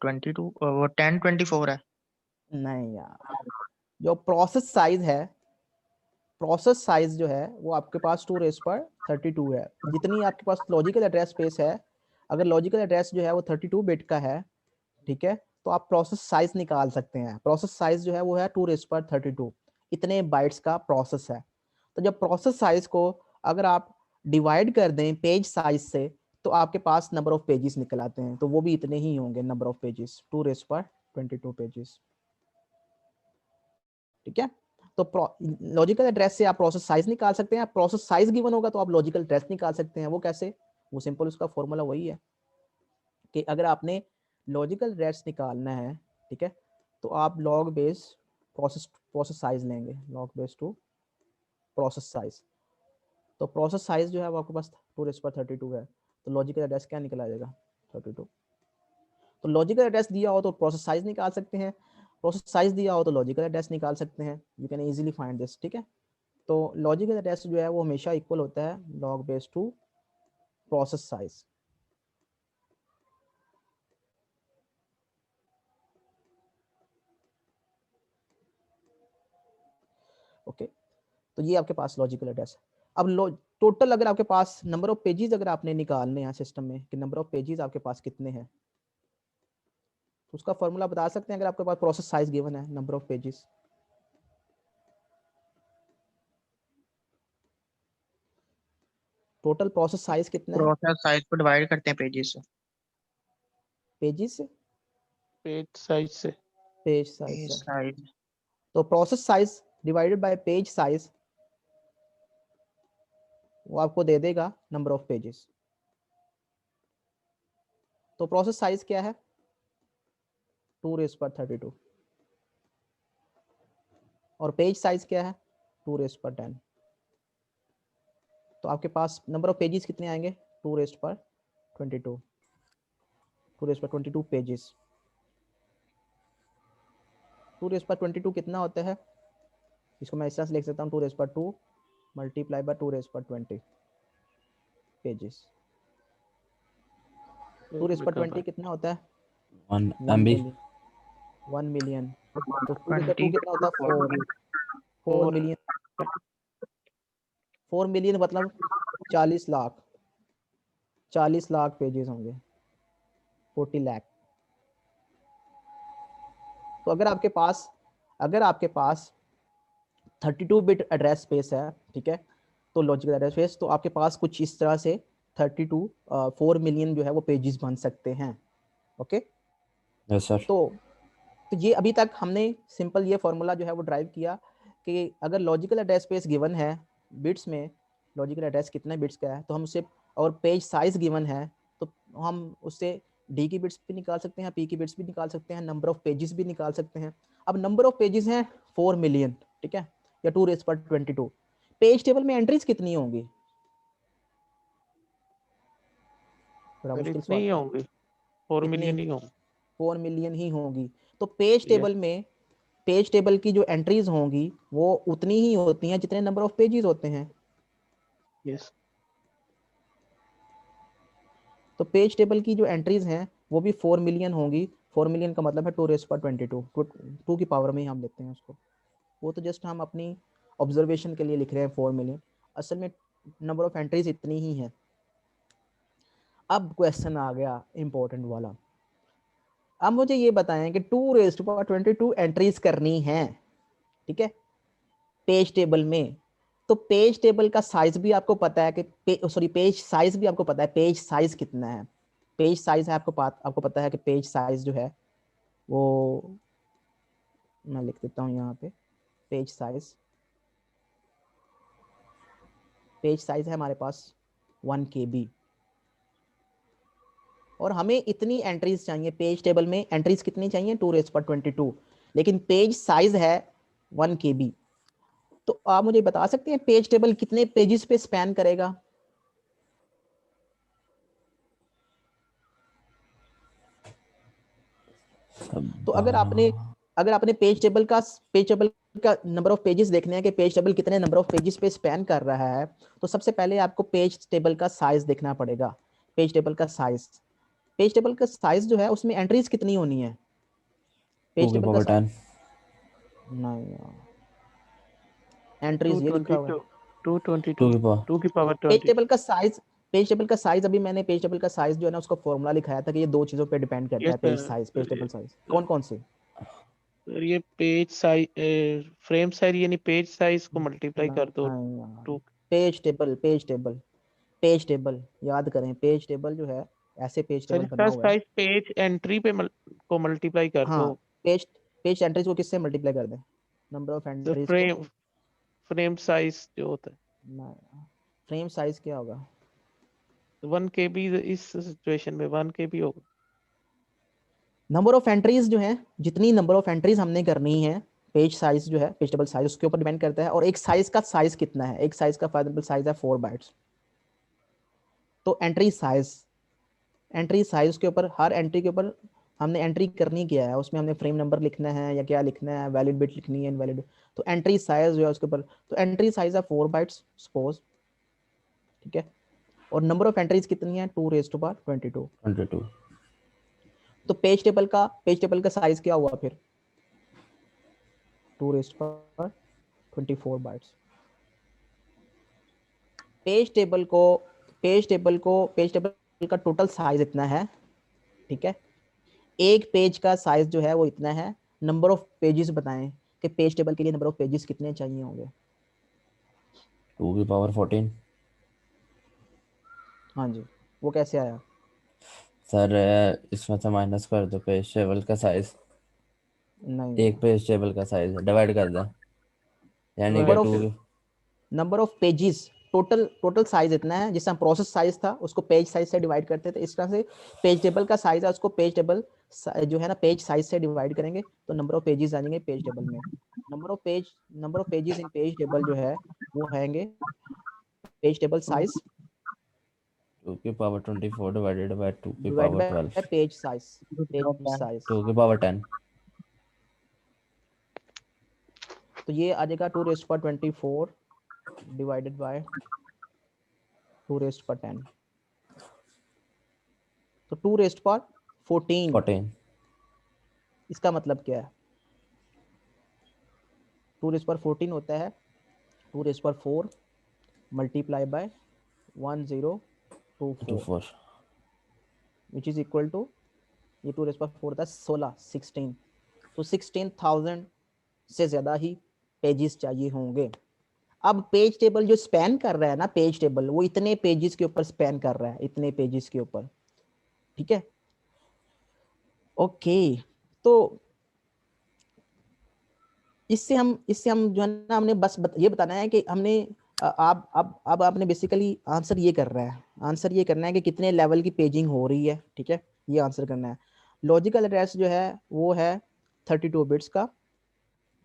22 वो 10 24 है। नहीं यार, जो प्रोसेस साइज है, प्रोसेस साइज जो है वो आपके पास 2⁻32 है। जितनी आपके पास लॉजिकल एड्रेस स्पेस है, अगर लॉजिकल एड्रेस जो है वो 32 बिट का है, ठीक है, तो आप प्रोसेस साइज निकाल सकते हैं। प्रोसेस साइज जो है वो है 2⁻32, इतने बाइट्स का प्रोसेस है। तो जब प्रोसेस साइज को अगर आप डिवाइड कर दें पेज साइज से, तो आपके पास नंबर ऑफ पेजेस निकल आते हैं, तो वो भी इतने ही होंगे नंबर ऑफ पेजेस, 2⁻22 पेजेस, ठीक है। तो लॉजिकल एड्रेस से आप प्रोसेस साइज निकाल सकते हैं। प्रोसेस साइज गिवन होगा तो आप लॉजिकल एड्रेस निकाल सकते हैं। वो कैसे? वो सिंपल, उसका फॉर्मूला वही है कि अगर आपने लॉजिकल एड्रेस निकालना है, ठीक है, तो आप लॉग बेस प्रोसेस साइज लेंगे, log base two process size. तो प्रोसेस साइज जो है वो आपके पास 2⁻32 है, तो लॉजिकल एड्रेस क्या निकल आ जाएगा? 32। तो लॉजिकल एड्रेस दिया हो तो प्रोसेस साइज निकाल सकते हैं, प्रोसेस साइज दिया हो तो लॉजिकल एड्रेस निकाल सकते हैं। You can easily find this, ठीक है। तो लॉजिकल एड्रेस जो है वो हमेशा इक्वल होता है log base two process size. Okay, तो ये आपके पास लॉजिकल एड्रेस है। अब टोटल अगर आपके पास नंबर ऑफ पेजेस अगर आपने निकालने हैं सिस्टम में कि नंबर ऑफ पेजेस आपके पास कितने हैं, तो उसका फॉर्मूला बता सकते हैं अगर आपके पास प्रोसेस साइज गिवन है, number of pages. Total process size कितना है प्रोसेस साइज को डिवाइड करते हैं पेजेस से। पेजेस से? पेज साइज से। पेज साइज पेज से। साइज तो process size divided by page size, वो आपको दे देगा नंबर ऑफ पेजेस। तो प्रोसेस साइज क्या है? 2⁻32। और पेज साइज क्या है? 2⁻10। तो आपके पास नंबर ऑफ पेजेस कितने आएंगे? 2⁻22। 2⁻22 पेजेस। 2⁻22 कितना होता है? इसको मैं इस तरह से लिख सकता हूँ, 2⁻2 मल्टीप्लाई बाय 2⁻20 पेजेस। 2⁻20 कितना होता है? 1 1 MB। मिलियन। 1 मिलियन। तो 2⁻2 कितना होता है? 4 मिलियन। 4 मिलियन मतलब 40 लाख। 40 लाख पेजेस होंगे, 40 लाख। तो अगर आपके पास 32 बिट एड्रेस स्पेस है, ठीक है, तो लॉजिकल एड्रेस स्पेस, तो आपके पास कुछ इस तरह से 4 मिलियन जो है वो पेजेस बन सकते हैं। Okay, yes sir. तो ये अभी तक हमने सिंपल ये फॉर्मूला जो है वो ड्राइव किया कि अगर लॉजिकल एड्रेस स्पेस गिवन है बिट्स में, लॉजिकल एड्रेस कितने बिट्स का है, तो हम उससे, और पेज साइज गिवन है, तो हम उससे डी की बिट्स भी निकाल सकते हैं, पी की बिट्स भी निकाल सकते हैं, नंबर ऑफ पेजेस भी निकाल सकते हैं। अब नंबर ऑफ पेजेस हैं 4 मिलियन, ठीक है, या 2^22। पेज टेबल में एंट्रीज कितनी होंगी? बड़ा फिर मुश्किल इतने ही सवाल। होंगे, 4 कितने? मिलियन ही होंगे। 4 मिलियन ही होंगी। तो पेज Yes. टेबल में, पेज टेबल की जो एंट्रीज होंगी वो उतनी ही होती हैं जितने नंबर ऑफ पेजेस होते हैं। Yes. तो पेज टेबल की जो एंट्रीज हैं वो भी 4 मिलियन होंगी। 4 मिलियन का मतलब है 2^22, 2 की पावर में ही हम लेते हैं उसको। वो तो जस्ट हम अपनी ऑब्जर्वेशन के लिए लिख रहे हैं 4 मिलियन, असल में नंबर ऑफ एंट्रीज इतनी ही है। अब क्वेश्चन आ गया इंपॉर्टेंट वाला। अब मुझे ये बताएं कि 2^22 एंट्रीज करनी है, ठीक है, पेज टेबल में। तो पेज टेबल का साइज भी आपको पता है कि पेज साइज भी आपको पता है, पेज साइज कितना है। पेज साइज है आपको पता है कि पेज साइज जो है वो, मैं लिख देता हूँ यहाँ पे, पेज साइज है हमारे पास 1 KB। और हमें इतनी एंट्रीज चाहिए पेज टेबल में। एंट्रीज कितनी चाहिए? 2^22, लेकिन पेज साइज है 1 KB। तो आप मुझे बता सकते हैं पेज टेबल कितने पेजेस पे स्पैन करेगा? तो अगर आपने पेज टेबल का नंबर ऑफ पेजेस देखने हैं कि पेज टेबल कितने नंबर ऑफ पेजेस पे स्पैन कर रहा है, तो सबसे पहले आपको पेज टेबल का साइज देखना पड़ेगा। पेज टेबल का साइज जो है उसमें एंट्रीज कितनी होनी है? पेज टेबल का 10। नहीं, एंट्रीज ये लिखा हुआ है 222, 2 की पावर पेज 20। टेबल का साइज अभी मैंने पेज टेबल का साइज जो है ना उसका फॉर्मूला लिखाया था कि ये 2 चीजों पे डिपेंड करता है। पेज टेबल साइज कौन से? सर ये पेज साइज, फ्रेम साइज यानी पेज साइज को मल्टीप्लाई कर दो नहीं यार, 2। पेज टेबल याद करें। पेज टेबल जो है ऐसे पेज सर टेबल बना इसका हुआ है। साइज पेज एंट्री पे को मल्टीप्लाई कर हाँ, दो। पेज एंट्रीज को किससे मल्टीप्लाई कर दें? नंबर ऑफ सर एंट्रीज को। फ्रेम साइज जो होता है फ्रेम साइज क्या होगा? 1 KB, इस सिचुएशन में 1 KB होगा। नंबर ऑफ एंट्रीज जो है, जितनी नंबर ऑफ एंट्रीज हमने करनी है, पेज साइज जो है, पेज टेबल साइज उसके ऊपर डिपेंड करता है। और एक साइज का साइज कितना है? एक साइज का फॉर एग्जांपल साइज है 4 बाइट्स। तो एंट्री साइज के ऊपर, हर एंट्री के ऊपर हमने एंट्री करनी क्या है, उसमें हमने फ्रेम नंबर लिखना है या क्या लिखना है, वैलिड बिट लिखनी है, इनवैलिड। तो एंट्री साइज जो है उसके ऊपर, तो एंट्री साइज है 4 बाइट्स सपोज, ठीक है। और नंबर ऑफ एंट्रीज कितनी है? 2^22। 22। तो पेज टेबल का साइज क्या हुआ फिर? 2^24 बाइट्स। पेज टेबल का टोटल साइज इतना है, ठीक है। एक पेज का साइज जो है वो इतना है। नंबर ऑफ पेजेस बताएं कि पेज टेबल के लिए नंबर ऑफ पेजेस कितने चाहिए होंगे? 2 की पावर 14। हाँ जी, वो कैसे आया? सर इसमें से माइनस कर दो पेज टेबल का साइज। नहीं, एक पेज टेबल का साइज डिवाइड कर दो, यानी कि number of 2। Pages, total size इतना है। जिससे हम प्रोसेस साइज था उसको पेज साइज से डिवाइड करते थे, इस तरह से पेज टेबल का साइज है उसको पेज टेबल जो है ना पेज साइज से डिवाइड करेंगे तो नंबर ऑफ पेजेस आ जाएंगे पेज टेबल में। Number of pages in page table जो है वो आएंगे पेज टेबल साइज 2 की पावर 24 डिवाइडेड बाय 2 की divide power 12। Bye page size. 2 की पावर 10। तो ये आ जाएगा 2^24 डिवाइडेड बाय 2^10। तो 2^14। इसका मतलब क्या है? 2^14 होता है 2^4 multiply by 1024 which is equal to, ये 2^4 था 16। तो 16,000 से ज्यादा ही पेजेस चाहिए होंगे। अब पेज टेबल जो स्पैन कर रहा है ना, पेज टेबल वो इतने पेजेस के ऊपर स्पैन कर रहा है, इतने पेजेस के ऊपर, ठीक है। ओके, तो इससे हम जो है ना, हमने बस ये बताना है कि हमने आप अब आपने बेसिकली आंसर ये कर रहा है, आंसर ये करना है कि कितने लेवल की पेजिंग हो रही है, ठीक है, ये आंसर करना है। लॉजिकल एड्रेस जो है वो है 32 बिट्स का,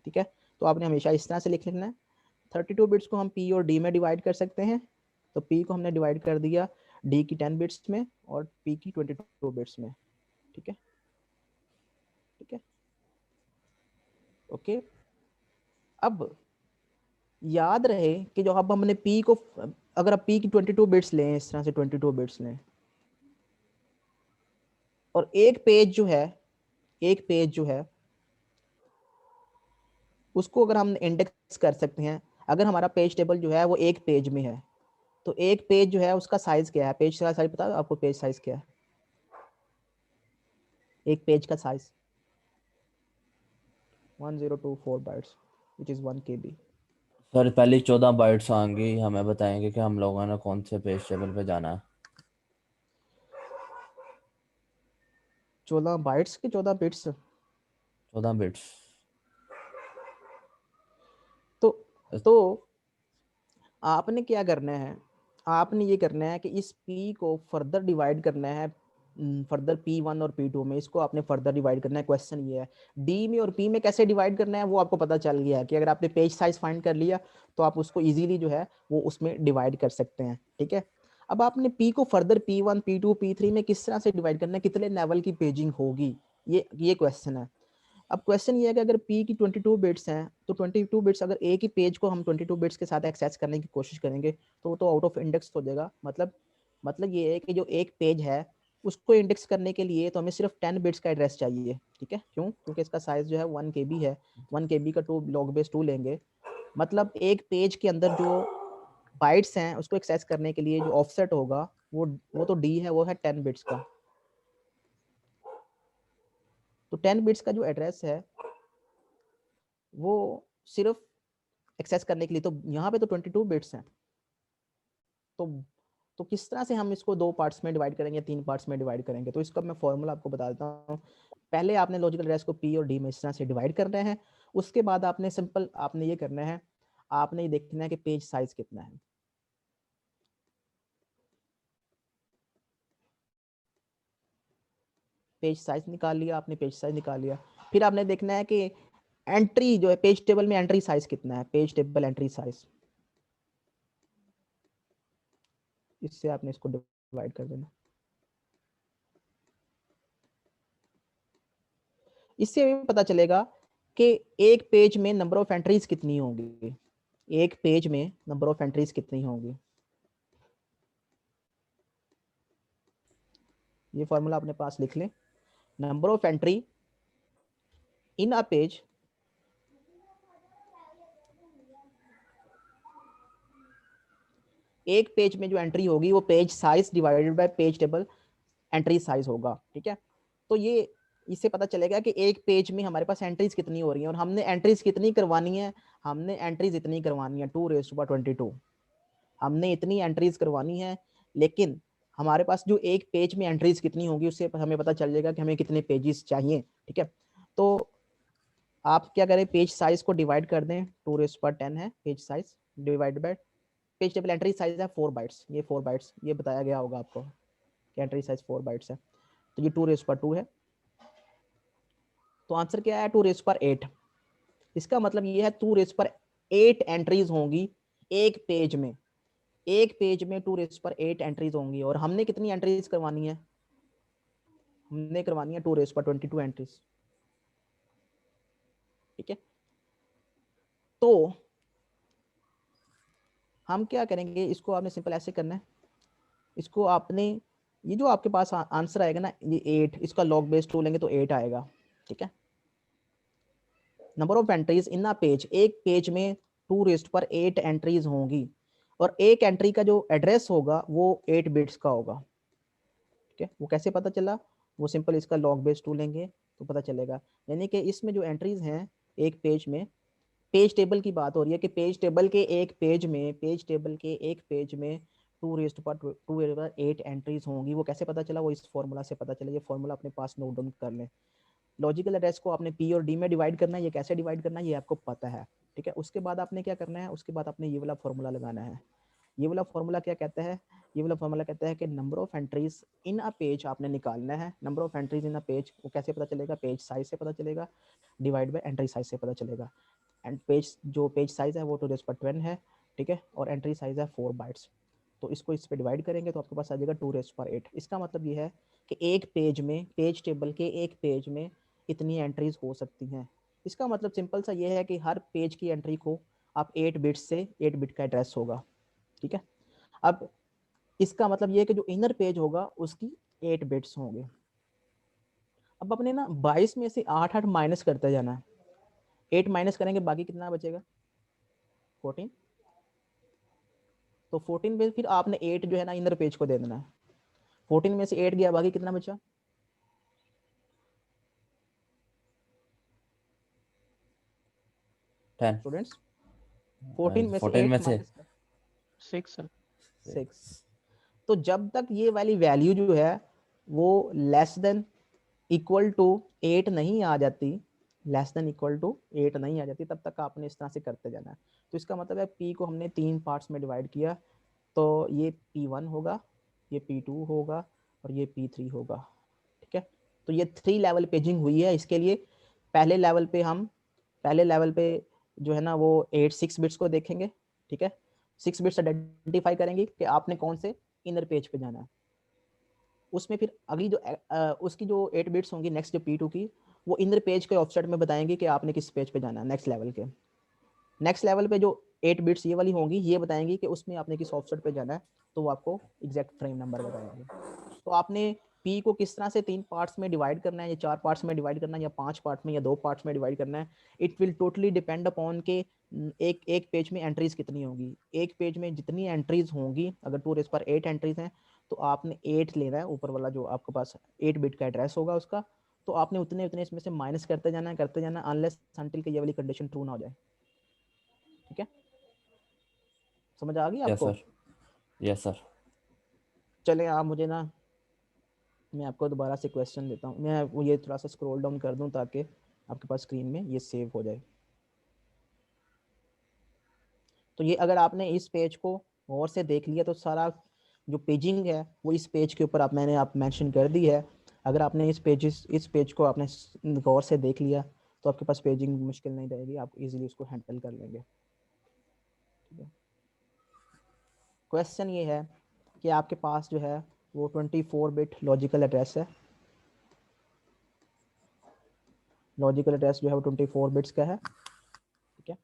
ठीक है, तो आपने हमेशा इस तरह से लिख लेना है। 32 बिट्स को हम पी और डी में डिवाइड कर सकते हैं, तो पी को हमने डिवाइड कर दिया डी की 10 बिट्स में और पी की 22 बिट्स में, ठीक है, ठीक है, ओके। अब याद रहे कि जो अब हमने पी को, अगर आप पी की 22 बिट्स लें, इस तरह से 22 बिट्स लें, और एक पेज जो है उसको अगर हम इंडेक्स कर सकते हैं, अगर हमारा पेज टेबल जो है वो एक पेज में है, तो एक पेज जो है उसका साइज क्या है, पेज का साइज पता है आपको, पेज साइज क्या है, एक पेज का size 1024 bytes which is 1 KB। Sir पहले 14 बाइट्स आएंगी, हमें बताएंगे कि हम लोगों ने कौन से पेज टेबल पे जाना है। 14 बाइट्स के 14 बिट्स, 14 बिट्स। तो आपने क्या करना है, आपने ये करना है कि इस P को फर्दर डिवाइड करना है, फर्दर P1 और P2 में, इसको आपने फर्दर डिवाइड करना है। क्वेश्चन ये है D में और P में कैसे डिवाइड करना है, वो आपको पता चल गया है कि अगर आपने पेज साइज फाइंड कर लिया तो आप उसको इजीली जो है वो उसमें डिवाइड कर सकते हैं, ठीक है। अब आपने P को फर्दर P1 P2 P3 में किस तरह से डिवाइड करना है, कितने लेवल की पेजिंग होगी, ये क्वेश्चन है। अब क्वेश्चन ये है कि अगर P की 22 बिट्स हैं तो 22 बिट्स, अगर एक ही पेज को हम 22 बिट्स के साथ एक्सेस करने की कोशिश करेंगे तो वो तो आउट ऑफ इंडेक्स हो जाएगा। मतलब ये है कि जो एक पेज है उसको इंडेक्स करने के लिए तो हमें सिर्फ 10 बिट्स का एड्रेस चाहिए, ठीक है। क्यों? क्योंकि इसका साइज जो है 1 KB है, 1 KB का 2 log base 2 लेंगे, मतलब एक पेज के अंदर जो बाइट्स हैं उसको एक्सेस करने के लिए जो ऑफसेट होगा वो तो D है, वो है 10 बिट्स का। तो 10 बिट्स का जो एड्रेस है वो सिर्फ एक्सेस करने के लिए, तो यहाँ पे तो 22 बिट्स हैं, तो किस तरह से हम इसको 2 पार्ट्स में डिवाइड करेंगे, 3 पार्ट्स में डिवाइड करेंगे, तो इसका मैं फॉर्मूला आपको बता देता हूँ। पहले आपने लॉजिकल एड्रेस को P और D में इस तरह से डिवाइड करना है, उसके बाद आपने सिंपल आपने ये करना है, आपने ये देखना है कि पेज साइज कितना है। पेज साइज निकाल लिया आपने, पेज साइज निकाल लिया, फिर आपने देखना है कि एंट्री जो है पेज टेबल में एंट्री साइज कितना है, पेज टेबल एंट्री साइज, इससे आपने इसको डिवाइड कर देना। इससे हमें पता चलेगा कि एक पेज में नंबर ऑफ एंट्रीज कितनी होंगी, एक पेज में नंबर ऑफ एंट्रीज कितनी होंगी। ये फॉर्मूला अपने पास लिख लें, number of entry in a page एक पेज में जो एंट्री होगी वो page size divided by page table entry size होगा, ठीक है। तो ये इससे पता चलेगा कि एक पेज में हमारे पास एंट्रीज कितनी हो रही हैं और हमने एंट्रीज कितनी करवानी है, हमने एंट्रीज इतनी करवानी है 2⁻22, हमने इतनी एंट्रीज करवानी है, लेकिन हमारे पास जो एक पेज में एंट्रीज कितनी होंगी उससे हमें पता चल जाएगा कि हमें कितने पेजेस चाहिए, ठीक है। तो आप क्या करें, पेज साइज को डिवाइड कर दें, 2⁻10 है page size, divide by page table entry size है 4 बाइट्स, ये 4 बाइट्स ये बताया गया होगा आपको कि एंट्री साइज 4 बाइट्स है, तो ये 2⁻2 है। तो आंसर क्या है 2⁻8। इसका मतलब ये है 2⁻8 एंट्रीज होंगी एक पेज में, एक पेज में 2⁻8 एंट्रीज होंगी, और हमने कितनी एंट्रीज करवानी है, हमने करवानी है 2⁻22 एंट्रीज, ठीक है। तो हम क्या करेंगे, इसको आपने सिंपल ऐसे करना है, इसको आपने ये जो आपके पास आंसर आएगा ना ये 8, इसका log base 2 लेंगे तो 8 आएगा, ठीक है। Number of entries in a page, एक पेज में 2⁻8 एंट्रीज होंगी, और एक एंट्री का जो एड्रेस होगा वो 8 बिट्स का होगा, ठीक है। वो कैसे पता चला, वो सिंपल इसका log base 2 लेंगे तो पता चलेगा। यानी कि इसमें जो एंट्रीज हैं एक पेज में, पेज टेबल की बात हो रही है कि पेज टेबल के एक पेज में 2⁻8 एंट्रीज होंगी। वो कैसे पता चला, वो इस फॉर्मूला से पता चला, ये फॉर्मूला अपने पास नोट डाउन कर लें। लॉजिकल एड्रेस को आपने P और D में डिवाइड करना है, ये कैसे डिवाइड करना है ये आपको पता है, ठीक है। उसके बाद आपने क्या करना है, उसके बाद आपने ये वाला फॉर्मूला लगाना है। ये वाला फॉर्मूला क्या कहता है, ये वाला फॉर्मूला कहता है कि number of entries in a page आपने निकालना है। Number of entries in a page वो कैसे पता चलेगा, पेज साइज से पता चलेगा, डिवाइड बाय एंट्री साइज से पता चलेगा। एंड पेज जो पेज साइज है वो 2^10 है, ठीक है, और एंट्री साइज है 4 बाइट्स। तो इसको इस पे डिवाइड करेंगे तो आपके पास आ जाएगा 2^8। इसका मतलब ये है कि एक पेज में, पेज टेबल के एक पेज में इतनी एंट्रीज हो सकती हैं। इसका मतलब सिंपल सा ये है कि हर पेज की एंट्री को आप 8 बिट्स से 8 बिट का एड्रेस होगा, ठीक है। अब इसका मतलब ये है कि जो इनर पेज होगा उसकी 8 बिट्स होंगे। अब अपने ना 22 में से 8 माइनस करते जाना है। 8 माइनस करेंगे बाकी कितना बचेगा, 14। तो 14 में फिर आपने 8 जो है ना इनर पेज को दे देना है। 14 में से 8 गया, बाकी कितना बचा, 10 स्टूडेंट्स 14 में से 14 में 8 से माइनस 6 है। 6। तो जब तक ये वाली वैल्यू जो है वो लेस देन इक्वल टू 8 नहीं आ जाती, लेस देन इक्वल टू 8 नहीं आ जाती, तब तक आपने इस तरह से करते जाना है। तो इसका मतलब है P को हमने 3 पार्ट्स में डिवाइड किया, तो ये P1 होगा, ये P2 होगा और ये P3 होगा, ठीक है। तो ये 3 लेवल पेजिंग हुई है। इसके लिए पहले लेवल पे जो है ना वो 6 बिट्स को देखेंगे, ठीक है। 6 बिट्स आइडेंटिफाई करेंगे कि आपने कौन से इनर पेज पे जाना है। उसमें फिर अगली जो उसकी जो 8 बिट्स होंगी नेक्स्ट जो P2 की, वो इनर पेज के ऑफसेट में बताएंगे कि आपने किस पेज पे जाना है। नेक्स्ट लेवल पे जो 8 बिट्स ये वाली होंगी, ये बताएंगी कि उसमें आपने किस ऑफसेट पे जाना है, तो वो आपको एग्जैक्ट फ्रेम नंबर बताएंगे। तो आपने P को किस तरह से 3 पार्ट्स में डिवाइड करना है, या 4 पार्ट्स में डिवाइड करना है, या 5 पार्ट में, या 2 पार्ट्स में डिवाइड करना है, it will totally depend upon के एक पेज में एंट्रीज कितनी होंगी। एक पेज में जितनी एंट्रीज होंगी, अगर 2^8 एंट्रीज हैं तो आपने 8 लेना है, ऊपर वाला जो आपके पास 8 बिट का एड्रेस होगा उसका, तो आपने उतने इसमें से माइनस करते जाना है अनलेस अनटिल के ये वाली कंडीशन ट्रू ना हो जाए, ठीक है। समझ आ गई आपको? Yes sir. चलें आप मुझे ना, मैं आपको दोबारा से क्वेश्चन देता हूँ। मैं वो ये थोड़ा सा स्क्रॉल डाउन कर दूँ ताकि आपके पास स्क्रीन में ये सेव हो जाए। तो ये अगर आपने इस पेज को गौर से देख लिया तो सारा जो पेजिंग है वो इस पेज के ऊपर आप मेंशन कर दी है। अगर आपने इस पेज को आपने गौर से देख लिया तो आपके पास पेजिंग मुश्किल नहीं रहेगी, आप इजीली उसको हैंडल कर लेंगे, ठीक है। क्वेश्चन ये है कि आपके पास जो है वो 24 बिट लॉजिकल एड्रेस है। लॉजिकल एड्रेस जो है वो 24 बिट्स का है, ठीक है।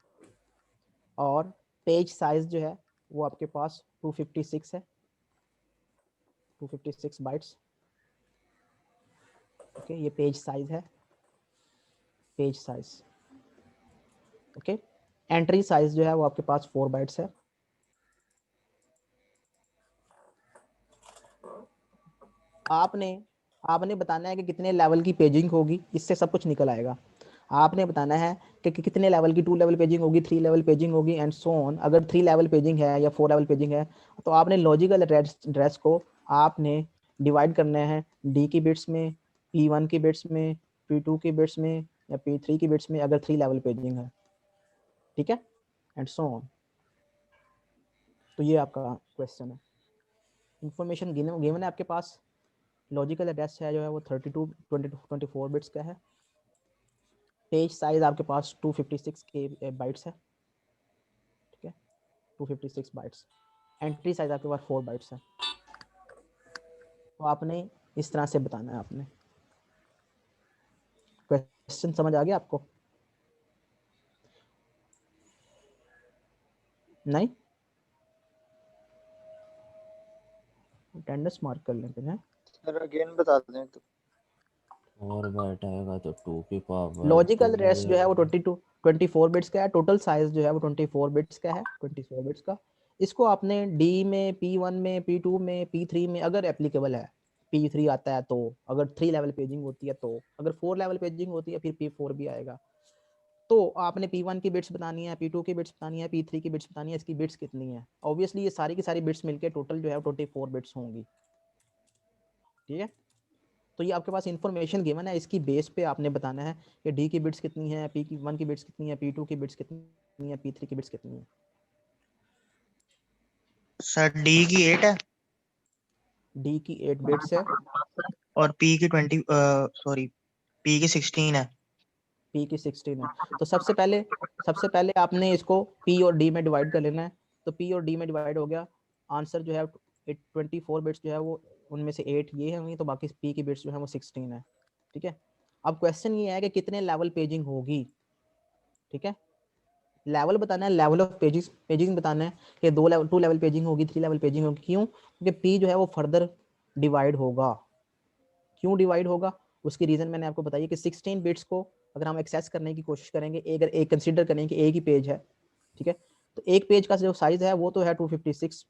और पेज साइज जो है वो आपके पास 256 है, 256 बाइट्स, ओके। ये पेज साइज है, page size, okay. Entry size जो है वो आपके पास 4 बाइट्स है। आपने बताना है कि कितने लेवल की पेजिंग होगी, इससे सब कुछ निकल आएगा। आपने बताना है कि कितने लेवल की 2 लेवल पेजिंग होगी, 3 लेवल पेजिंग होगी एंड सो ऑन। अगर 3 लेवल पेजिंग है या 4 लेवल पेजिंग है तो आपने लॉजिकल एड्रेस को आपने डिवाइड करना है D की बिट्स में, P1 की बिट्स में, P2 की बिट्स में या P3 की बिट्स में, अगर 3 लेवल पेजिंग है, ठीक है, एंड सो ऑन। तो ये आपका क्वेश्चन है। इंफॉर्मेशन गिवन है आपके पास। लॉजिकल एड्रेस है जो है वो 24 बिट्स का है। पेज साइज आपके पास 256 के बाइट्स है, ठीक है, 256 बाइट्स। एंट्री साइज आपके पास 4 बाइट्स है। तो आपने इस तरह से बताना है। आपने क्वेश्चन समझ आ गया आपको? नहीं, अटेंडेंस मार्क कर लेते हैं। सर अगेन बता दें तो। और बाइट आएगा तो 2 की पावर लॉजिकल एड्रेस जो है वो 24 बिट्स का है। टोटल साइज जो है वो 24 बिट्स का है, 24 बिट्स का। इसको आपने D में, P1 में, P2 में, P3 में अगर एप्लीकेबल है, P3 आता है तो, अगर 3 लेवल पेजिंग होती है तो, अगर 4 लेवल पेजिंग होती है फिर P4 भी आएगा। तो आपने P1 की बिट्स बतानी है, P2 की बिट्स बतानी है, P3 की बिट्स बतानी है, इसकी बिट्स कितनी है। ऑब्वियसली ये सारी की सारी बिट्स मिलके टोटल जो है 24 बिट्स होंगी, ठीक है। तो ये आपके पास इंफॉर्मेशन गिवन है, इसकी बेस पे आपने बताना है कि डी की बिट्स कितनी है, पी की 1 की बिट्स कितनी है, पी 2 की बिट्स कितनी है, पी 3 की बिट्स कितनी है। सर डी की 8 है डी की 8 बिट्स है और पी की 20 सॉरी पी की 16 है। पी की 16 है। तो सबसे पहले आपने इसको पी और डी में डिवाइड कर लेना है। तो पी और डी में डिवाइड हो गया, आंसर जो है 24 बिट्स जो है वो उनमें से 8 ये होंगी, तो बाकी पी की बिट्स जो है वो 16 है। ठीक है, अब क्वेश्चन ये है कि कितने लेवल पेजिंग होगी। ठीक है, लेवल बताना है, लेवल ऑफ पेजिंग बताना है कि 2 लेवल पेजिंग होगी, 3 लेवल पेजिंग होगी। क्यों? क्योंकि पी जो है वो फर्दर डिवाइड होगा। क्यों डिवाइड होगा? उसकी रीजन मैंने आपको बताई कि 16 बिट्स को अगर हम एक्सेस करने की कोशिश करेंगे, अगर एक कंसीडर करें कि एक ही पेज है, ठीक है, तो एक पेज का जो साइज है वो तो है 256।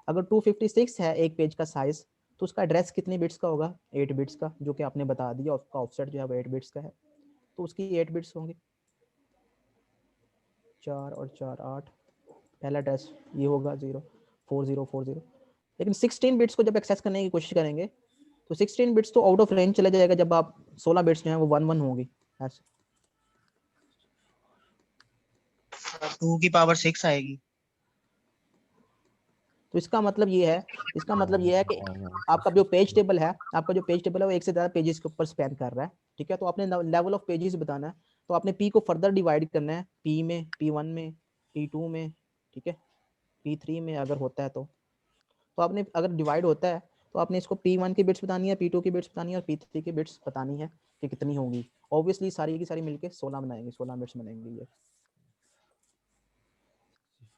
अगर 256 है एक पेज का साइज, तो उसका एड्रेस कितने बिट्स का होगा? 8 बिट्स का, जो कि आपने बता दिया। उसका ऑफसेट जो है वो 8 बिट्स का है, तो उसकी 8 बिट्स होंगे। 4 और 4 8, पहला एड्रेस ये होगा 04040। लेकिन 16 बिट्स को जब एक्सेस करने की कोशिश करेंगे तो 16 बिट्स तो आउट ऑफ रेंज चला जाएगा, जब आप 16 बिट्स जो है वो 1 1 होंगी ऐसे। 2 की पावर 6 आएगी। तो इसका मतलब ये है कि आपका जो पेज टेबल है वो एक से ज्यादा पेजेस के ऊपर स्पैन कर रहा है। ठीक है, तो आपने लेवल ऑफ पेजेस बताना है, तो आपने पी को फर्दर डिवाइड करना है, पी में, P1 में, P2 में, ठीक है, P3 में अगर होता है तो आपने, अगर डिवाइड होता है तो आपने इसको P1 की बिट्स बतानी है, P2 की बिट्स बतानी है और P3 की बिट्स बतानी है कि कितनी होंगी। ऑब्वियसली सारी की सारी मिलके 16 बनाएंगे, 16 बिट्स बनेंगे ये।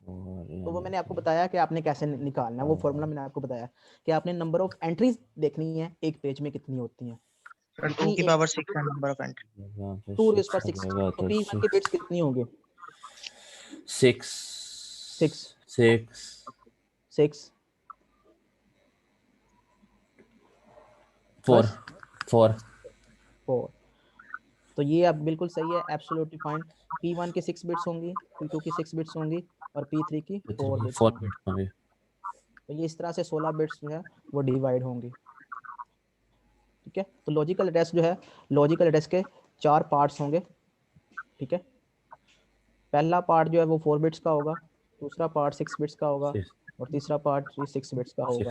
तो वो मैंने आपको बताया कि आपने कैसे निकालना है, वो फॉर्मूला मैंने आपको बताया कि आपने नंबर ऑफ एंट्रीज देखनी है एक पेज में कितनी होती हैं। 2 की पावर 6 है नंबर ऑफ एंट्री। 2 रेज़ पर 6, तो P1 की बिट्स कितनी होंगी? 6 4 तो ये अब बिल्कुल सही है, एब्सोल्युटली फाइन। P1 की 6 बिट्स होंगी, P2 की 6 बिट्स होंगी और P3 की 4 बिट्स होंगी। तो ये इस तरह से 16 बिट्स जो है वो डिवाइड होंगी। ठीक है, तो लॉजिकल एड्रेस जो है, लॉजिकल एड्रेस के 4 पार्ट्स होंगे। ठीक है, पहला पार्ट जो है वो 4 बिट्स का होगा, दूसरा पार्ट 6 बिट्स का होगा और तीसरा पार्ट 6 बिट्स का होगा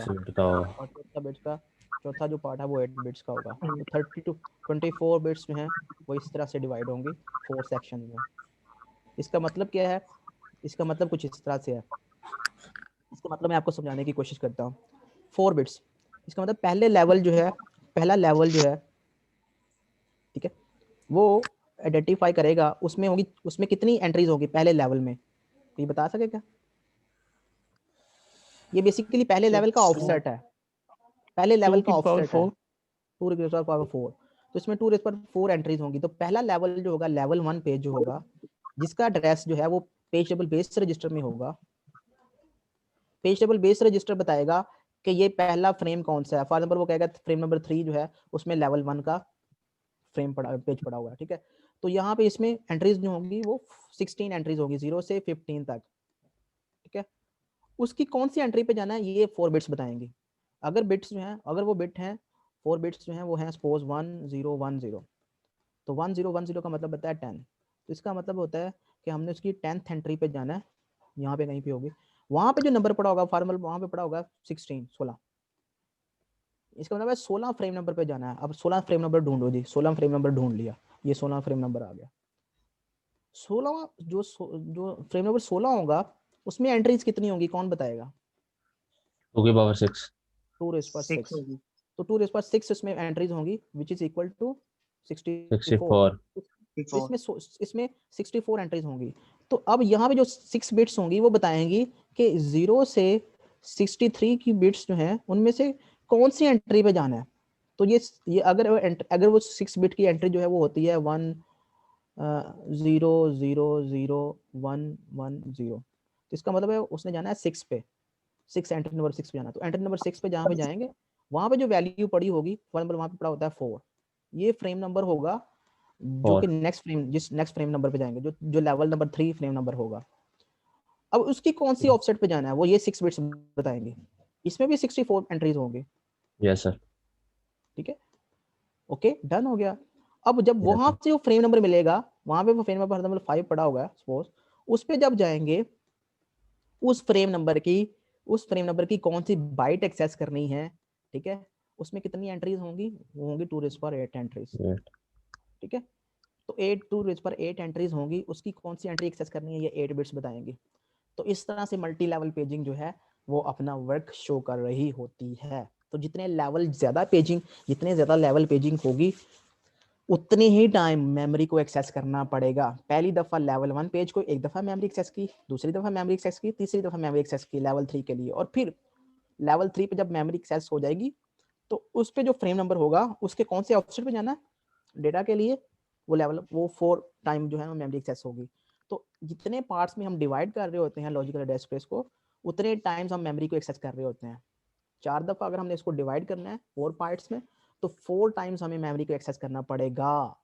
और चौथा जो पार्ट है वो 8 बिट्स का होगा। तो 24 बिट्स जो हैं वो इस तरह से डिवाइड होंगी 4 सेक्शन में। इसका मतलब क्या है? इसका मतलब कुछ इस तरह से है। इसका मतलब मैं आपको समझाने की कोशिश करता हूँ। 4 बिट्स, इसका मतलब पहला लेवल जो है, ठीक है, वो आइडेंटिफाई करेगा, उसमें कितनी एंट्रीज होगी पहले लेवल में, ये बता सके क्या? ये बेसिकली पहले लेवल का ऑफसेट है, पहले लेवल का ऑफसेट है 2 रेज़ टू पावर 4। तो इसमें 2 रेज़ टू पावर 4 एंट्रीज होंगी। तो पहला लेवल जो होगा, लेवल 1 पेज जो होगा, जिसका एड्रेस जो है वो पेज टेबल बेस्ड रजिस्टर में होगा। पेज टेबल बेस्ड रजिस्टर बताएगा कि ये पहला फ्रेम कौन सा है। फॉर एग्जांपल वो कहेगा फ्रेम नंबर 3 जो है उसमें लेवल 1 का पेज पड़ा हुआ है। ठीक है, तो यहाँ पे इसमें एंट्रीज जो होंगी वो 16 एंट्रीज होगी 0 से 15 तक। ठीक है, उसकी कौन सी एंट्री पे जाना है ये 4 बिट्स बताएंगे। अगर बिट्स जो हैं, अगर वो बिट हैं 4 बिट्स जो हैं वो हैं सपोज 1010, तो 1010 का मतलब होता है 10। तो इसका मतलब होता है कि हमने उसकी 10th एंट्री पे जाना है, यहाँ पे कहीं पे होगी, वहाँ पे जो नंबर पड़ा होगा फॉर्मल वहाँ पे पड़ा होगा 16। इसका मतलब है 16 फ्रेम नंबर पे जाना है। अब 16 फ्रेम नंबर ढूंढो जी, 16 फ्रेम नंबर ढूंढ लिया, ये 16 फ्रेम नंबर आ गया। 16 जो फ्रेम नंबर 16 होगा उसमें एंट्रीज कितनी होंगी कौन बताएगा? 2 की पावर 6 2 रेज़ टू पावर 6। तो 2 रेज़ टू पावर 6 इसमें एंट्रीज होंगी विच इज इक्वल टू 64। तो इसमें 64 एंट्रीज होंगी। तो अब यहाँ पे जो 6 बिट्स होंगी वो बताएंगी कि 0 से 63 की बिट्स जो हैं उनमें से कौन सी एंट्री पे जाना है। तो ये अगर वो 6 बिट की एंट्री जो है वो होती है 1 0 0 0 1 1 0, तो इसका मतलब है उसने जाना है 6 पे, 6 एंट्री नंबर 6 पे जाना। तो एंट्री नंबर 6 पे जहाँ पे जाएंगे वहाँ पे जो वैल्यू पड़ी होगी वहाँ पे पड़ा होता है 4। ये फ्रेम नंबर होगा जो कि नेक्स्ट फ्रेम नंबर पे जाएंगे, जो लेवल नंबर 3 फ्रेम नंबर होगा। अब उसकी कौन सी ऑफसेट पे जाना है वो ये 6 बिट्स बताएंगे। इसमें भी 64 एंट्रीज होंगे। Yes sir. ठीक है, ओके डन हो गया। अब जब वहां से वो फ्रेम नंबर मिलेगा, वहां पे वो फ्रेम नंबर 5 पड़ा हुआ है सपोज, उस पे जब जाएंगे, उस फ्रेम नंबर की कौन सी बाइट एक्सेस करनी है, ठीक है, उसमें कितनी एंट्रीज होंगी, वो होंगी 2⁸ एंट्रीज, ठीक है। तो 2⁸ एंट्रीज होंगी, उसकी कौन सी एंट्री एक्सेस करनी है ये 8 बिट्स बताएंगे। तो इस तरह से मल्टी लेवल पेजिंग जो है वो अपना वर्क शो कर रही होती है। तो जितने ज्यादा लेवल पेजिंग होगी, उतनी ही टाइम मेमोरी को एक्सेस करना पड़ेगा। पहली दफा लेवल 1 पेज को एक दफा मेमोरी एक्सेस की, दूसरी दफा मेमोरी एक्सेस की, तीसरी दफा मेमोरी एक्सेस की लेवल 3 के लिए, और फिर लेवल 3 पे जब मेमोरी एक्सेस हो जाएगी तो उस पे जो फ्रेम नंबर होगा उसके कौन से ऑफसेट पे जाना है डेटा के लिए, वो 4 टाइम जो है मेमोरी एक्सेस होगी। तो जितने पार्ट्स में हम डिवाइड कर रहे होते हैं लॉजिकल एड्रेस स्पेस को, उतने टाइम्स हम मेमोरी को एक्सेस कर रहे होते हैं। 4 दफा अगर हमने इसको डिवाइड करना है 4 पार्ट्स में, तो 4 टाइम्स हमें मेमोरी को एक्सेस करना पड़ेगा।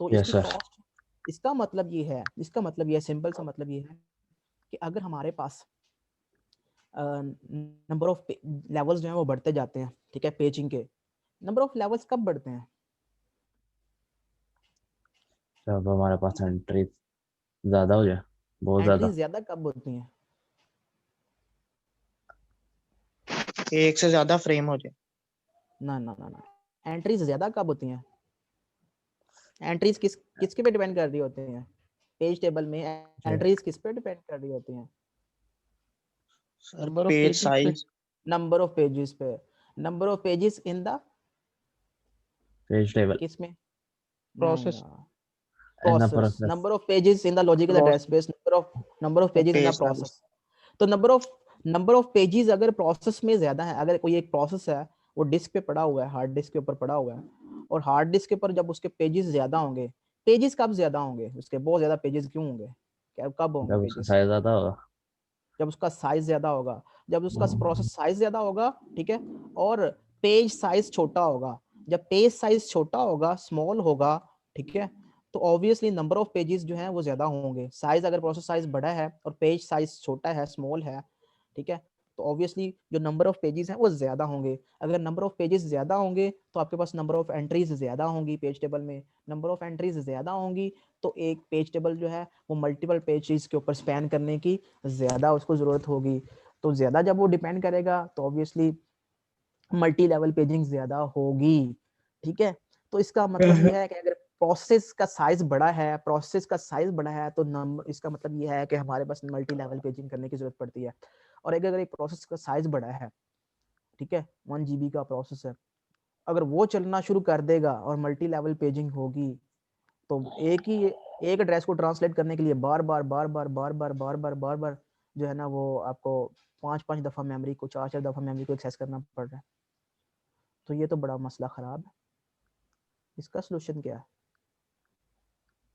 तो यस इसकी सर। कॉस्ट, इसका मतलब ये है सिंपल सा मतलब ये है कि अगर हमारे पास नंबर ऑफ लेवल्स जो हैं वो बढ़ते जाते हैं, ठीक है, पेजिंग के नंबर ऑफ लेवल्स कब बढ़ते हैं, जब हमारे पास एंट्री ज्यादा हो जाए, बहुत एंट्री ज्यादा। ज्यादा कब होती हैं, एक से ज्यादा फ्रेम हो जाए। ना ना ना ना, एंट्रीज ज्यादा कब होती हैं, एंट्रीज किसके पे डिपेंड कर रही होती हैं, पेज टेबल में एंट्रीज किस पे डिपेंड कर रही होती हैं, sir number of page pages पे। साइज, नंबर ऑफ पेजेस पे, number of pages in the page table किस में, नहीं प्रोसेस। यार, and the process, process. Number of pages in the logical address space, number of pages in the page size. Process. तो नंबर ऑफ पेजेस अगर प्रोसेस में ज्यादा है, अगर कोई एक प्रोसेस है वो डिस्क पे पड़ा हुआ है, हार्ड डिस्क के ऊपर पड़ा हुआ है, और हार्ड डिस्क के ऊपर जब उसके पेजेस ज्यादा होंगे, पेजेस कब ज्यादा होंगे, उसके बहुत ज्यादा पेजेस क्यों होंगे, क्या कब होंगे जब उसका पेजेस, साइज ज्यादा होगा। जब उसका साइज ज्यादा होगा, जब उसका प्रोसेस साइज ज्यादा होगा, ठीक है, और पेज साइज छोटा होगा। जब पेज साइज छोटा होगा, स्मॉल होगा, ठीक है, तो ऑब्वियसली नंबर ऑफ पेजेस जो है वो ज्यादा होंगे। साइज अगर प्रोसेस साइज बड़ा है और पेज साइज छोटा है, स्मॉल है, ठीक है, तो ऑब्वियसली जो नंबर ऑफ पेजेस हैं वो ज्यादा होंगे। अगर नंबर ऑफ पेजेस ज्यादा होंगे तो आपके पास नंबर ऑफ एंट्रीज ज्यादा होंगी पेज टेबल में। नंबर ऑफ एंट्रीज ज्यादा होंगी तो एक पेज टेबल जो है वो मल्टीपल पेजेस के ऊपर स्पैन करने की ज्यादा उसको जरूरत होगी। तो ज्यादा जब वो डिपेंड करेगा तो ऑब्वियसली मल्टी लेवल पेजिंग ज्यादा होगी, ठीक है। तो इसका मतलब ये है कि अगर प्रोसेस का साइज बड़ा है तो नंबर, इसका मतलब ये है कि हमारे पास मल्टी लेवल पेजिंग करने की जरूरत पड़ती है। और अगर एक प्रोसेस का साइज बड़ा है, ठीक है, 1 GB का प्रोसेस है, अगर वो चलना शुरू कर देगा और मल्टी लेवल पेजिंग होगी तो एक एड्रेस को ट्रांसलेट करने के लिए बार बार जो है ना वो आपको 5 दफा मेमोरी को, 4 दफा मेमोरी को एक्सेस करना पड़ रहा है। तो ये तो बड़ा मसला खराब है। इसका सोल्यूशन क्या है,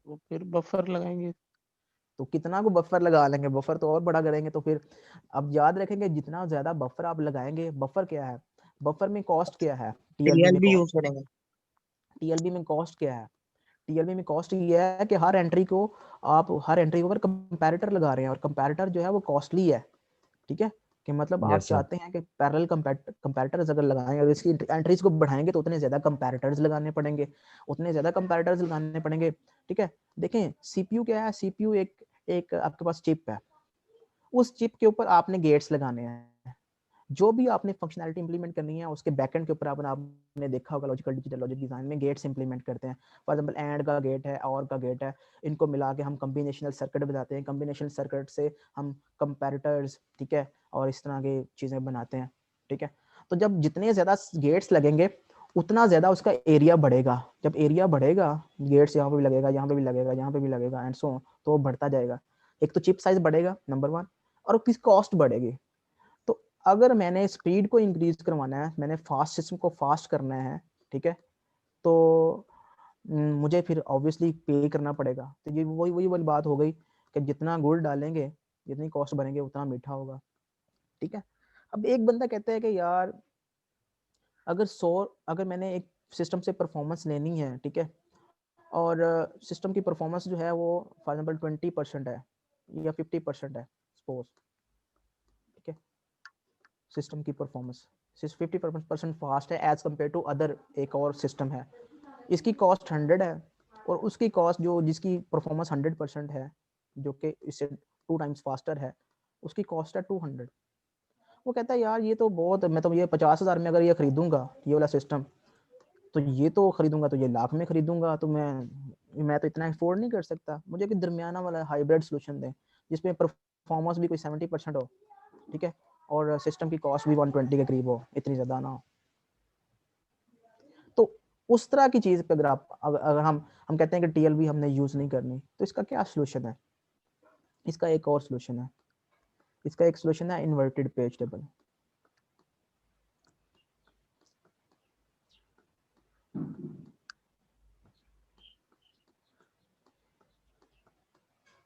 तो फिर बफर लगाएंगे। तो कितना को बफर लगा लेंगे, बफर तो और बड़ा करेंगे। तो फिर अब याद रखेंगे जितना ज्यादा बफर आप लगाएंगे, बफर क्या है, बफर में कॉस्ट क्या है, टीएलबी यूज करेंगे। टीएलबी में कॉस्ट क्या है, टीएलबी में कॉस्ट ये है कि हर एंट्री को ऊपर कंपैरेटर लगा रहे हैं, और कंपैरेटर जो है वो कॉस्टली है, ठीक है, कि मतलब आप यस सर। चाहते हैं कि पैरेलल कंपैरेटर्स अगर लगाएं और इसकी एंट्रीज को बढ़ाएंगे तो उतने ज्यादा कंपैरेटर्स लगाने पड़ेंगे, ठीक है। देखें सीपीयू क्या है, सीपीयू एक एक आपके पास चिप है, उस चिप के ऊपर आपने गेट्स लगाने हैं। जो भी आपने फंक्शनैलिटी इंप्लीमेंट करनी है उसके बैकएंड के ऊपर आपने देखा होगा लॉजिकल डिजिटल लॉजिक डिजाइन में गेट्स इंप्लीमेंट करते हैं। फॉर एग्जांपल एंड का गेट है, और का गेट है, इनको मिला के हम कॉम्बिनेशनल सर्किट बनाते हैं, कॉम्बिनेशनल सर्किट से हम कंपैरेटर्स, ठीक है, और इस तरह की चीजें बनाते हैं, ठीक है। तो जब जितने ज्यादा गेट्स लगेंगे उतना ज्यादा उसका एरिया बढ़ेगा। जब एरिया बढ़ेगा, गेट्स यहाँ पे भी लगेगा, यहाँ पे भी लगेगा, यहाँ पे भी लगेगा, एंड सो तो वो बढ़ता जाएगा। एक तो चिप साइज बढ़ेगा नंबर 1, और उसकी कॉस्ट बढ़ेगी। तो अगर मैंने स्पीड को इंक्रीज करवाना है, मैंने फास्ट सिस्टम को फास्ट करना है, ठीक है, तो मुझे फिर ऑब्वियसली पे करना पड़ेगा। तो ये वही वाली बात हो गई कि जितना गुड़ डालेंगे, जितनी कॉस्ट बढ़ेंगे उतना मीठा होगा, ठीक है। अब एक बंदा कहता है कि यार अगर मैंने एक सिस्टम से परफॉर्मेंस लेनी है, ठीक है, और सिस्टम की परफॉर्मेंस जो है वो फॉर एग्जाम्पल 20% है या 50% है सपोज, ठीक है, सिस्टम की परफॉर्मेंस 50% फास्ट है एज कम्पेयर टू अदर एक और सिस्टम है, इसकी कॉस्ट 100 है और उसकी कॉस्ट जो जिसकी परफॉर्मेंस 100% है जो कि इससे 2 टाइम्स फास्टर है, उसकी कॉस्ट है 200। वो कहता है यार ये तो बहुत, मैं तो ये 50,000 में अगर ये खरीदूंगा ये वाला सिस्टम, तो ये तो खरीदूंगा तो ये लाख में खरीदूंगा, तो मैं तो इतना अफोर्ड नहीं कर सकता, मुझे कि दरमियाना वाला हाइब्रिड सोल्यूशन दें जिसमें परफॉर्मेंस भी कोई 70% हो, ठीक है, और सिस्टम की कॉस्ट भी 120 के करीब हो, इतनी ज़्यादा ना हो। तो उस तरह की चीज़ पे अगर हम कहते हैं कि टीएलबी हमने यूज़ नहीं करनी, तो इसका क्या सोल्यूशन है? इसका एक और सोल्यूशन है, इसका एक सोल्यूशन है inverted page table.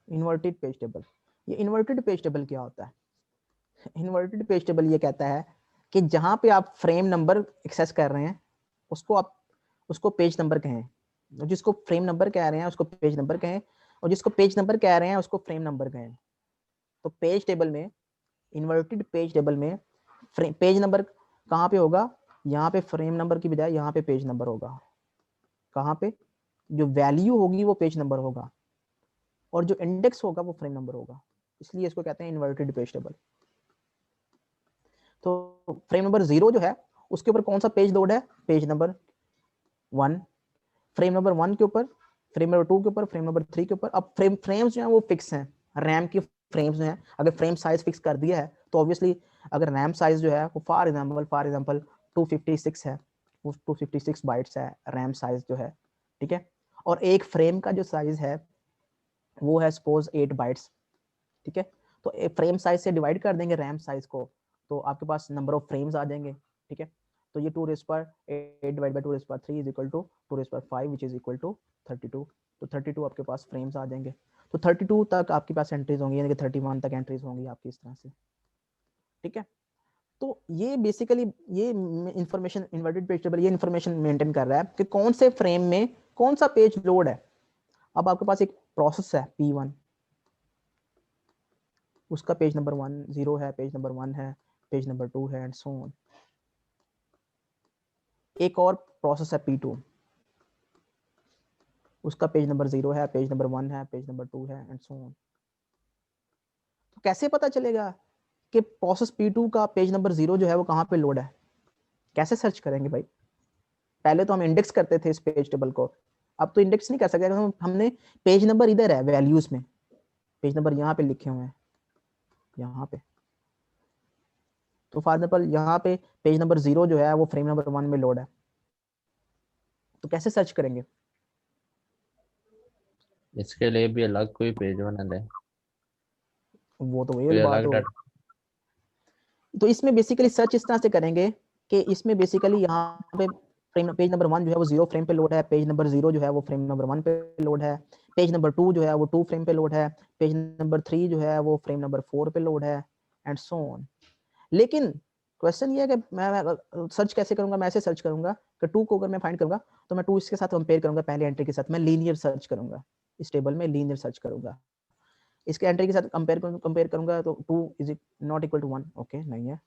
Inverted page table, ये इन्वर्टेड पेज टेबल क्या होता है? इन्वर्टेड पेज टेबल ये कहता है कि जहां पे आप फ्रेम नंबर एक्सेस कर रहे हैं उसको पेज नंबर कहें, जिसको फ्रेम नंबर कह रहे हैं उसको पेज नंबर कहें, और जिसको पेज नंबर कह रहे हैं उसको फ्रेम नंबर कहें। तो पेज टेबल में, इन्वर्टेड पेज टेबल में पेज नंबर कहाँ पे होगा? यहाँ पे फ्रेम नंबर की बजाय यहाँ पे पेज नंबर होगा। कहाँ पे? जो वैल्यू होगी वो पेज नंबर होगा और जो इंडेक्स होगा वो फ्रेम नंबर होगा, इसलिए इसको कहते हैं इन्वर्टेड पेज टेबल। तो फ्रेम नंबर 0 जो है उसके ऊपर कौन सा पेज लोड है? Page number 1। फ्रेम नंबर 1 के ऊपर, फ्रेम नंबर 2 के ऊपर, फ्रेम नंबर 3 के ऊपर। अब फ्रेम्स जो है वो फिक्स हैं, रैम की फ्रेम्स जो है, अगर फ्रेम साइज फिक्स कर दिया है तो ऑब्वियसली अगर रैम साइज जो है वो फॉर एग्जांपल 256 है, वो 256 बाइट्स है रैम साइज जो है, ठीक है, और एक फ्रेम का जो साइज है वो है सपोज 8 बाइट्स, ठीक है, तो फ्रेम साइज से डिवाइड कर देंगे रैम साइज को, तो आपके पास नंबर ऑफ फ्रेम्स आ जाएंगे, ठीक है। तो ये 2 रेज़ पर 8 डिवाइड बाय 2 रेज़ पर 3 इज इक्वल टू 2 रेज़ पर 5 विच इज इक्वल टू 32। तो 32 आपके पास फ्रेम्स आ जाएंगे। तो 32 तक आपके पास एंट्रीज होंगी, यानी कि 31 तक एंट्रीज होंगी आपकी इस तरह से, ठीक है। तो ये बेसिकली ये इंफॉर्मेशन, इन्वर्टेड पेज टेबल ये इंफॉर्मेशन मेंटेन कर रहा है कि कौन से फ्रेम में कौन सा पेज लोड है। अब आपके पास एक प्रोसेस है P1, उसका पेज नंबर 0 है, पेज नंबर 1 है, पेज नंबर 2 है एंड सो ऑन। एक और प्रोसेस है P2, उसका पेज नंबर 0 है, पेज नंबर 1 है, पेज नंबर 2 है एंड सो ऑन। तो कैसे पता चलेगा कि प्रोसेस P2 का पेज नंबर 0 जो है वो कहाँ पे लोड है? कैसे सर्च करेंगे भाई? पहले तो हम इंडेक्स करते थे इस पेज टेबल को, अब तो इंडेक्स नहीं कर सकते, हमने पेज नंबर इधर है वैल्यूज में, पेज नंबर यहाँ पे लिखे हुए हैं, यहाँ पे। तो फॉर एग्जाम्पल यहाँ पे पेज नंबर 0 जो है वो फ्रेम नंबर 1 में लोड है, तो कैसे सर्च करेंगे? इसके लिए भी अलग कोई पेज बना ले, वो तो वही कोई बात अलग हो। डाटा। तो इसमें बेसिकली सर्च इस तरह से करेंगे कि इसमें बेसिकली यहाँ पे फ्रेम पेज नंबर 1 जो है वो 0 फ्रेम पे लोड है, पेज नंबर 0 जो है वो फ्रेम नंबर 1 पे लोड है, पेज नंबर 2 जो है वो 2 फ्रेम पे लोड है, पेज नंबर 3 जो है वो फ्रेम नंबर 4 पे लोड है एंड सो ऑन। लेकिन क्वेश्चन ये है कि मैं सर्च कैसे करूंगा? मैं ऐसे सर्च करूंगा कि 2 को अगर मैं फाइंड करूंगा तो मैं 2 इसके साथ कंपेयर करूंगा, पहले एंट्री के साथ मैं लीनियर सर्च करूंगा, इस टेबल में लीनियर सर्च करूंगा, इसके एंट्री के साथ कंपेयर करूंगा तो 2 is not equal to 1, okay नहीं है।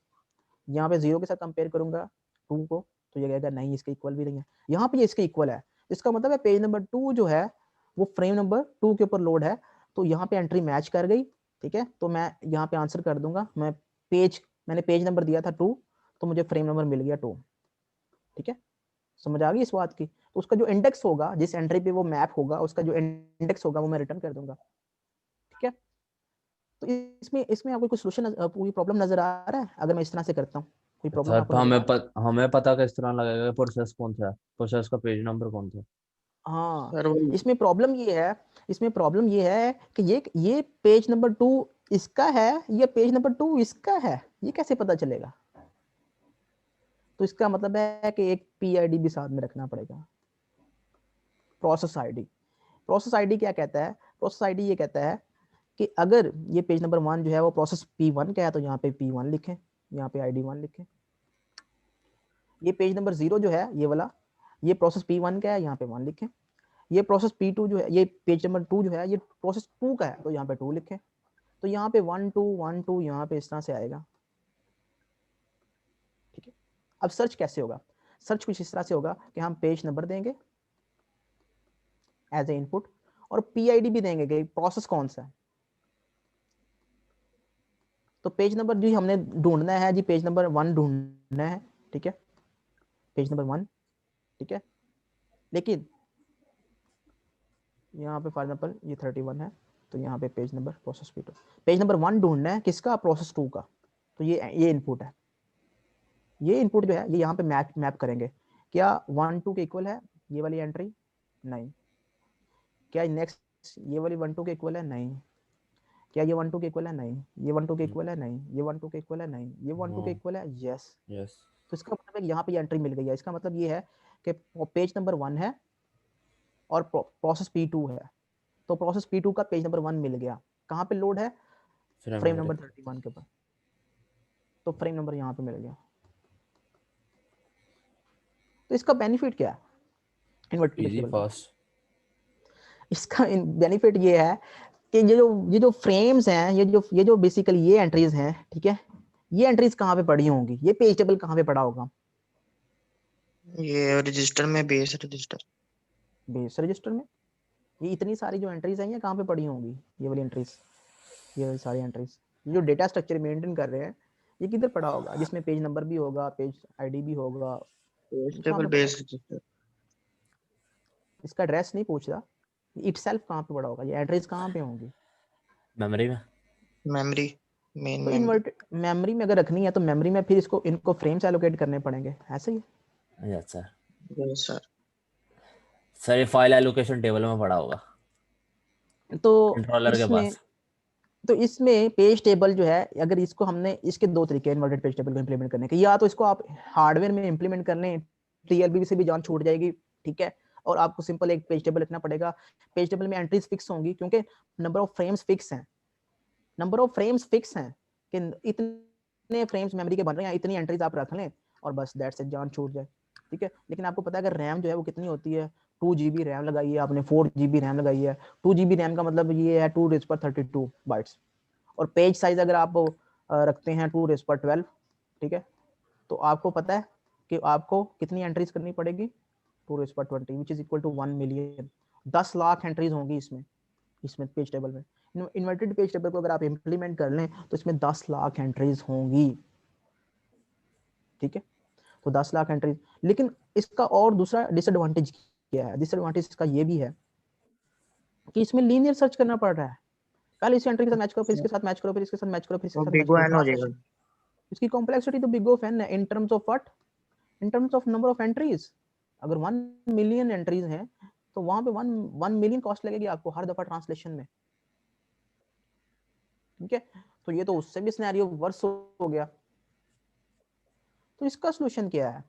यहाँ पे 0 के साथ कंपेयर करूंगा 2 को तो ये कहेगा नहीं इसके इक्वल भी नहीं है, यहाँ पे ये इसके इक्वल है, इसका मतलब है पेज नंबर 2 जो है वो फ्रेम नंबर 2 के ऊपर लोड है, तो यहाँ पे एंट्री मैच कर गई, ठीक है। तो मैं यहाँ पे आंसर कर दूंगा, मैंने पेज नंबर दिया था 2 तो मुझे फ्रेम नंबर मिल गया 2, ठीक है। समझ आ गई इस बात की? तो उसका जो इंडेक्स होगा, जिस एंट्री पे वो मैप होगा, उसका जो इंडेक्स होगा वो मैं रिटर्न कर दूंगा, ठीक है। तो इसमें इसमें आपको कोई सोल्यूशन कोई प्रॉब्लम नजर आ रहा है अगर मैं इस तरह से करता हूँ? कोई प्रॉब्लम सर आपको तो नजर आ रहा है? हमें पता किस तरह लगेगा प्रोसेस कौन सा है, प्रोसेस का पेज नंबर कौन सा है? हाँ, सर वो इसमें प्रॉब्लम ये है कि ये पेज नंबर 2 इसका है, ये पेज नंबर 2 इसका है, ये कैसे पता चलेगा? तो इसका मतलब है कि एक PID भी साथ में रखना पड़ेगा, प्रोसेस आईडी। प्रोसेस आईडी क्या कहता है? प्रोसेस आईडी ये कहता है कि अगर ये पेज नंबर 1 जो है वो प्रोसेस P1 का है तो यहाँ पे P1 लिखें, यहाँ पे ID 1 लिखें। ये पेज नंबर 0 जो है ये वाला, ये प्रोसेस P1 का है, यहाँ पे 1 लिखें। ये प्रोसेस P2 जो है, ये पेज नंबर 2 जो है ये प्रोसेस 2 का है तो यहाँ पे 2 लिखें। तो यहाँ पे 1 2 1 2 यहाँ पे इस तरह से आएगा, ठीक है। अब सर्च कैसे होगा? सर्च कुछ इस तरह से होगा कि हम पेज नंबर देंगे एज ए इनपुट और पीआईडी भी देंगे कि प्रोसेस कौन सा है। तो पेज नंबर जी हमने ढूंढना है जी, पेज नंबर 1 ढूंढना है, ठीक है, पेज नंबर 1, ठीक है। लेकिन यहाँ पे फॉर एग्जांपल ये 31 है, तो यहाँ पे page number process P2, page number 1 ढूंढना है किसका? प्रोसेस 2 का। तो ये इनपुट है, ये इनपुट जो है ये यहाँ पे मैप करेंगे। क्या 1 2 के इक्वल है ये वाली एंट्री? नहीं। क्या नेक्स्ट ये वाली 1 2 के इक्वल है? नहीं। क्या ये 1 2 के इक्वल है? नहीं। ये 1 2 के इक्वल है? नहीं। ये 1 2 के इक्वल है? नहीं। ये 1 2 के इक्वल है? यस। यस। तो इसका मतलब है यहाँ पे एंट्री मिल गई है। इसका मतलब ये है कि पेज नंबर 1 है और प्रोसेस P2 है, तो प्रोसेस P2 का पेज नंबर 1 मिल गया। कहाँ पे लोड है? फ्रेम नंबर 31 के ऊपर, तो फ्रेम नंबर यहाँ पे मिल गया। तो इसका बेनिफिट क्या है इन्वर्टेड पेज टेबल का? इसका बेनिफिट ये है कि ये जो फ्रेम्स हैं, ये जो बेसिकली ये एंट्रीज हैं, ठीक है, ये एंट्रीज कहाँ पे पड़ी होंगी? ये पेज टेबल कहाँ पे पड़ा होगा? ये रजिस्टर में, बेस रजिस्टर में। ये इतनी सारी जो एंट्रीज हैं ये कहाँ पे पड़ी होंगी? ये वाली एंट्रीज, ये वाली सारी एंट्रीज, ये जो डेटा स्ट्रक्चर मेंटेन कर रहे हैं ये किधर पड़ा होगा? जिसमें पेज नंबर भी होगा, पेज आईडी भी होगा, पेज टेबल बेस रजिस्टर। इसका एड्रेस नहीं पूछ रहा, इटसेल्फ कहाँ पे पड़ा होगा? ये एंट्रीज कहाँ पे होंगी? मेमोरी में। मेमोरी, मेन तो मेमोरी। इन्वर्टेड मेमोरी में अगर रखनी है तो मेमोरी में फिर इनको फ्रेम्स एलोकेट करने पड़ेंगे, ऐसे ही। Yes sir. Yes sir. Sir ये फाइल एलोकेशन टेबल में पड़ा होगा तो कंट्रोलर के इसमें पास। तो इसमें पेज टेबल जो है, अगर इसको हमने, इसके दो तरीके इन्वर्टेड पेज टेबल को इंप्लीमेंट करने के, या तो इसको आप हार्डवेयर में इंप्लीमेंट कर लें, टीएलबी से भी जान छूट जाएगी, ठीक है, और आपको सिंपल एक पेज टेबल लिखना पड़ेगा। पेज टेबल में एंट्रीज फिक्स होंगी क्योंकि नंबर ऑफ फ्रेम्स फिक्स हैं, नंबर ऑफ फ्रेम्स फिक्स हैं कि इतने फ्रेम्स मेमोरी के बन रहे हैं, इतनी एंट्रीज आप रख लें और बस दैट्स इट, जान छूट जाए, ठीक है। लेकिन आपको पता है अगर रैम जो है वो कितनी होती है? 2 GB रैम लगाई है आपने, 4 GB रैम लगाई है, 2 GB रैम का मतलब ये है 2^32 बाइट्स, और पेज साइज अगर आप रखते हैं 2^12, ठीक है, तो आपको पता है कि आपको कितनी एंट्रीज करनी पड़ेगी? 2^20 which is equal to 1 million. 10 lakh entries होंगी इसमें पेज टेबल में। इन्वर्टेड पेज टेबल को अगर आप इंप्लीमेंट कर लें तो इसमें 10 लाख एंट्रीज होंगी, ठीक है, तो 10 लाख एंट्रीज। लेकिन इसका और दूसरा डिसएडवांटेज क्या है? डिसएडवांटेज इसका ये भी है कि इसमें लीनियर सर्च करना पड़ रहा है। पहले इस एंट्री के साथ मैच करो, फिर इसके साथ मैच करो, फिर इसके साथ मैच करो, फिर इसके साथ मैच बिग एन हो करो। जाएगा। इसकी कॉम्प्लेक्सिटी तो बिग ऑफ एन है in terms of what? In terms of number of entries. अगर 1 मिलियन एंट्रीज हैं तो वहां पे 1 मिलियन कॉस्ट लगेगी आपको हर दफा ट्रांसलेशन में, ठीक है। तो ये तो उससे भी सिनेरियो वर्स हो गया। तो इसका सॉल्यूशन क्या है?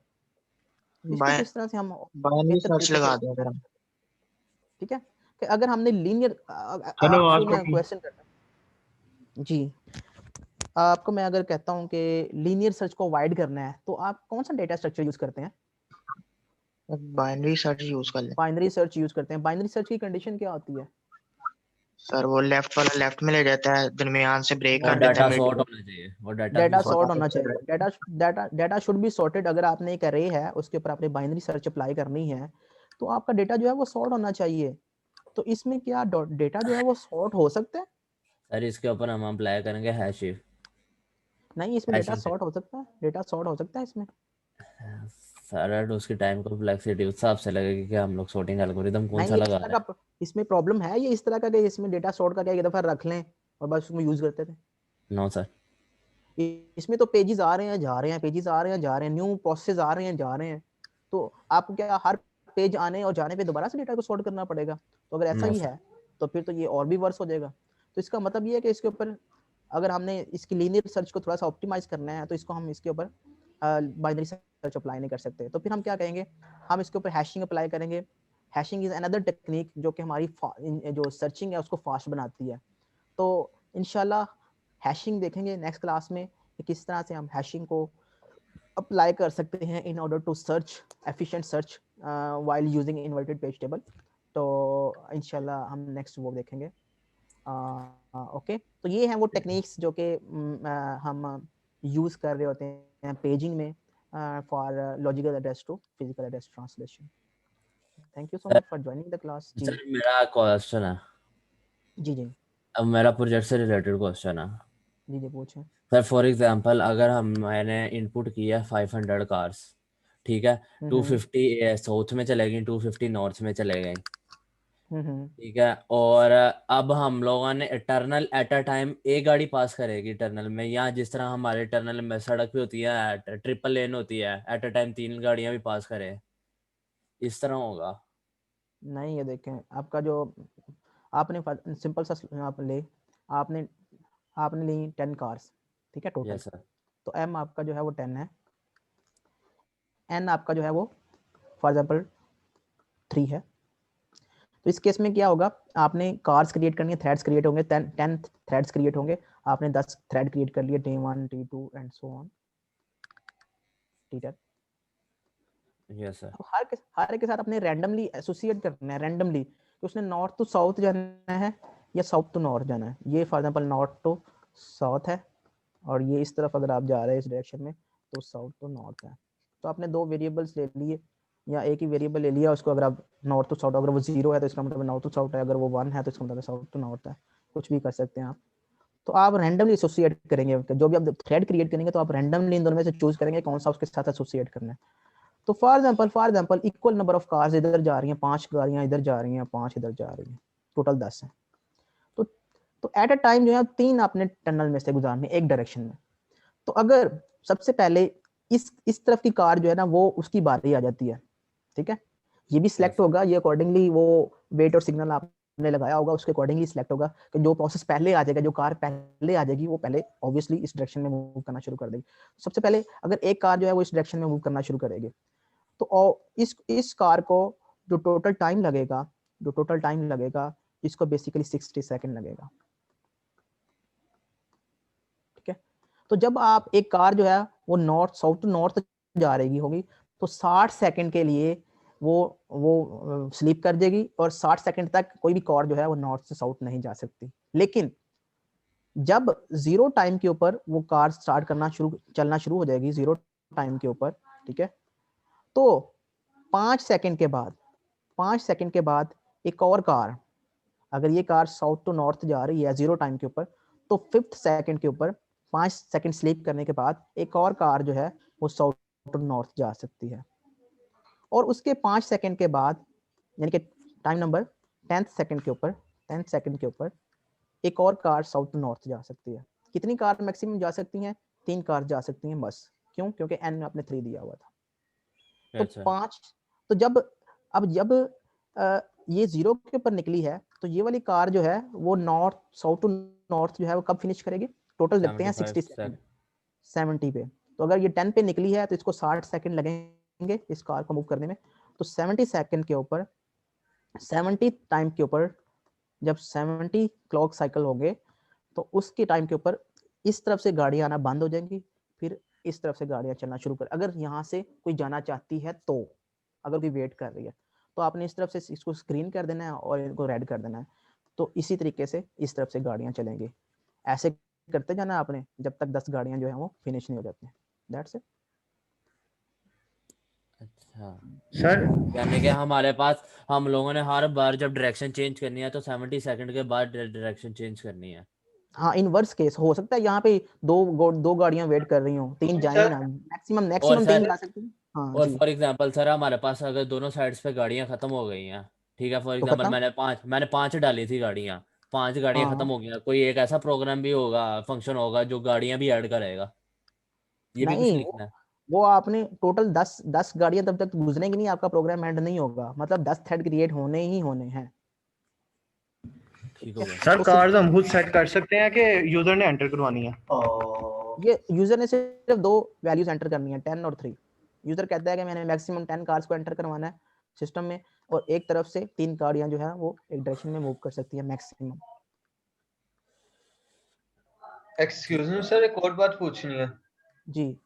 इसको किस तरह से हम बाइनरी सर्च लगा दें अगर हम, ठीक है, कि अगर हमने लीनियर, चलो आपको आज मैं क्वेश्चन करता हूं जी, आपको मैं अगर कहता हूं कि लीनियर सर्च को अवॉइड करना है तो आप कौन सा डेटा स्ट्रक्चर यूज करते हैं? बाइनरी सर्च यूज कर लें। बाइनरी सर्च यूज करते हैं। बाइनरी सर्च की कंडीशन क्या होती है? सर वो लेफ्ट वाला लेफ्ट में ले जाता है, दरमियान से ब्रेक और कर देता डाटा है, सॉर्ट मिड होना चाहिए, और डाटा सॉर्ट होना चाहिए, डाटा शुड बी सॉर्टेड। अगर आपने एक अरे है उसके ऊपर आपने बाइनरी सर्च अप्लाई करनी है तो आपका डेटा जो है वो सॉर्ट होना चाहिए। तो इसमें क्या डेटा जो है वो सॉर्ट हो सकता है? सर इसके ऊपर हम अप्लाई करेंगे हैश। नहीं, इसमें डेटा सॉर्ट हो सकता है, डेटा सॉर्ट हो सकता है इसमें। सर उसकी टाइम कॉम्प्लेक्सिटी उस हिसाब से लगेगी कि हम लोग सॉर्टिंग एल्गोरिदम कौन सा नहीं, लगा रहे हैं। इसमें प्रॉब्लम है ये इस तरह का कि इसमें डेटा सॉर्ट करके एक दफा रख लें और बस उसको यूज करते थे। No sir. इसमें तो पेजेस आ रहे हैं जा रहे हैं, पेजेस आ रहे हैं जा रहे हैं, न्यू प्रोसेस आ रहे हैं जा रहे हैं, तो आपको क्या हर पेज आने और जाने पे दोबारा से डेटा को सॉर्ट करना पड़ेगा? तो अगर ऐसा नो ही सर। है तो फिर तो ये और भी वर्स हो जाएगा। तो इसका मतलब ये है कि इसके ऊपर अगर हमने इसकी लीनियर सर्च को थोड़ा सा ऑप्टिमाइज करना है तो इसको हम इसके ऊपर बाइनरी सर्च अप्लाई नहीं कर सकते। तो फिर हम क्या करेंगे? हम इसके ऊपर हैशिंग अप्लाई करेंगे। हैशिंग इज अनदर टेक्निक जो कि हमारी जो सर्चिंग है उसको फास्ट बनाती है। तो इंशाल्लाह हैशिंग देखेंगे नेक्स्ट क्लास में कि किस तरह से हम हैशिंग को अप्लाई कर सकते हैं in order to search efficient search while using inverted page table. तो इंशाल्लाह हम नेक्स्ट वो देखेंगे। ओके, तो ये हैं वो टेक्निक्स जो कि हम यूज़ कर रहे होते हैं पेजिंग में, for logical address to physical address translation. Thank you so Sir- much for joining the class. जी सर मेरा क्वेश्चन है, जी जी अब मेरा प्रोजेक्ट से रिलेटेड क्वेश्चन है जी पूछें। सर। फॉर एग्जांपल अगर मैंने इनपुट किया 500 कार्स, ठीक है, 250 साउथ में चले गई, 250 नॉर्थ में चले गई, ठीक है, और अब हम लोगों ने टनल एट अ टाइम एक गाड़ी पास करेगी टनल में, या जिस तरह हमारे टनल में सड़क पे होती है ट्रिपल लेन होती है, एट अ टाइम 3 गाड़ियां भी पास करें, इस तरह होगा? नहीं, ये देखें आपका जो आपने सिंपल सा आपने आपने ली 10 कार्स, ठीक है टोटल। Yes sir. तो m आपका जो है वो 10 है, n आपका जो है वो फॉर एग्जांपल 3 है। तो इस केस में क्या होगा, आपने कार्स क्रिएट करनी है, थ्रेड्स क्रिएट होंगे, 10 थ्रेड्स क्रिएट होंगे, आपने 10 थ्रेड क्रिएट कर लिए, T1 T2 and so on, T10। Yes sir. अब हर एक के साथ अपने रैंडमली एसोसिएट करना है, रैंडमली कि उसने नॉर्थ टू साउथ जाना है या साउथ टू नॉर्थ जाना है। ये for example north to south है, और ये इस तरफ अगर आप जा रहे हैं इस डायरेक्शन में तो साउथ टू नॉर्थ है। तो आपने 2 वेरिएबल्स ले लिए या एक ही वेरिएबल ले लिया उसको, अगर आप नॉर्थ टू साउथ, अगर वो 0 है तो इसका मतलब नॉर्थ टू साउथ है, अगर वो 1 है तो इसका मतलब साउथ टू नॉर्थ है, कुछ भी कर सकते हैं आप। तो आप रैंडमली एसोसिएट करेंगे, जो भी आप थ्रेड क्रिएट करेंगे तो आप रैंडमली इन दोनों में से चूज करेंगे कौन सा उसके साथ एसोसिएट करना है। तो for example equal number of cars इधर जा रही हैं, 5 गाड़ियां इधर जा रही हैं, 5 इधर जा रही हैं, टोटल 10 है। तो एट अ टाइम जो है 3 आपने टनल में से गुजारने एक डायरेक्शन में। तो अगर सबसे पहले इस तरफ की कार जो है ना वो उसकी बारी आ जाती है, ठीक है, ये भी सिलेक्ट होगा, ये अकॉर्डिंगली वो वेट और सिग्नल आपने लगाया होगा उसके अकॉर्डिंगली सिलेक्ट होगा कि जो प्रोसेस पहले आ जाएगा, जो कार पहले आ जाएगी वो पहले ऑब्वियसली इस डायरेक्शन में मूव करना शुरू कर देगी। सबसे पहले अगर एक कार जो है वो इस डायरेक्शन में मूव करना शुरू करेगी तो इस कार को जो टोटल टाइम लगेगा इसको बेसिकली 60 सेकंड लगेगा, ठीक है। तो जब आप एक कार जो है वो साउथ टू नॉर्थ जा रही होगी तो 60 सेकंड के लिए वो स्लीप कर देगी, और 60 सेकंड तक कोई भी कार जो है वो नॉर्थ से साउथ नहीं जा सकती। लेकिन जब 0 टाइम के ऊपर वो कार चलना शुरू हो जाएगी 0 टाइम के ऊपर, ठीक है, तो 5 सेकंड के बाद एक और कार, अगर ये कार साउथ टू नॉर्थ जा रही है 0 टाइम के ऊपर, तो 5th सेकंड के ऊपर 5 सेकंड स्लीप करने के बाद एक और कार जो है वो साउथ टू नॉर्थ जा सकती है। और उसके 5 सेकंड के बाद यानी कि टाइम नंबर 10th सेकंड के ऊपर एक और कार साउथ टू नॉर्थ जा सकती है। कितनी कार मैक्सिमम जा सकती हैं? 3 कार जा सकती हैं बस। क्यों? क्योंकि n में आपने 3 दिया हुआ था। तो 5 तो जब ये 0 के ऊपर निकली है तो ये वाली कार जो है वो साउथ टू नॉर्थ जो है वो कब फिनिश करेगी? टोटल लगते हैं 60 सेकंड 70 पे। तो अगर ये 10 पे निकली है तो इसको 60 सेकंड लगेंगे इस कार को मूव करने में। तो 70 सेकंड के ऊपर 70 टाइम के ऊपर जब 70 क्लॉक साइकिल होंगे तो उसके टाइम के ऊपर इस तरफ से गाड़ियां आना बंद हो जाएंगी, फिर इस तरफ से गाड़ियां चलना शुरू कर। अगर यहाँ से कोई जाना चाहती है तो, अगर कोई वेट कर रही है तो आपने इस तरफ से इसको स्क्रीन कर देना है और इनको रेड कर देना है। तो इसी तरीके से इस तरफ से गाड़ियां चलेंगी। ऐसे करते जाना आपने जब तक 10 गाड़ियां जो है वो फिनिश नहीं हो जाती हैं। That's it. अच्छा सर यानी कि हमारे पास हम लोगों ने हर बार जब डायरेक्शन चेंज करनी है तो 70 सेकंड के बाद डायरेक्शन चेंज करनी है। हाँ, इनवर्स केस हो सकता है यहाँ पे दो गाड़ियां वेट कर रही हो, 3 जाएंगी ना, मैक्सिमम और 3 सर जा सकती हैं। हाँ और जी, फॉर एग्जांपल सर हमारे पास अगर दोनों साइड्स पे गाड़ियां खत्म हो गई हैं, ठीक है, फॉर तो एग्जांपल खत्म। मैंने पांच डाली थी गाड़ियां, 5 गाड़ियां खत्म हाँ हो गई, कोई एक ऐसा प्रोग्राम भी होगा, फंक्शन होगा जो गाड़ियां भी ऐड करेगा, ये भी कुछ नहीं, लिखना है? वो आपने टोटल 10 गाड़ियां तब तक गुजरेंगी नहीं, आपका प्रोग्राम एंड नहीं होगा। मतलब 10 थ्रेड क्रिएट होने ही होने हैं। ठीक हो गया सर तो कार्स हम खुद सेट कर सकते हैं कि यूजर ने एंटर करवानी है? ये यूजर ने सिर्फ 2 वैल्यूज एंटर करनी है, 10 और 3। यूजर कहता है कि मैंने मैक्सिमम 10 कार्स को एंटर करवाना है सिस्टम में, और एक तरफ से 3 गाड़ियां जो है वो एक डायरेक्शन में मूव कर सकती है मैक्सिमम। एक्सक्यूज मी सर, एक और बात पूछनी है। जी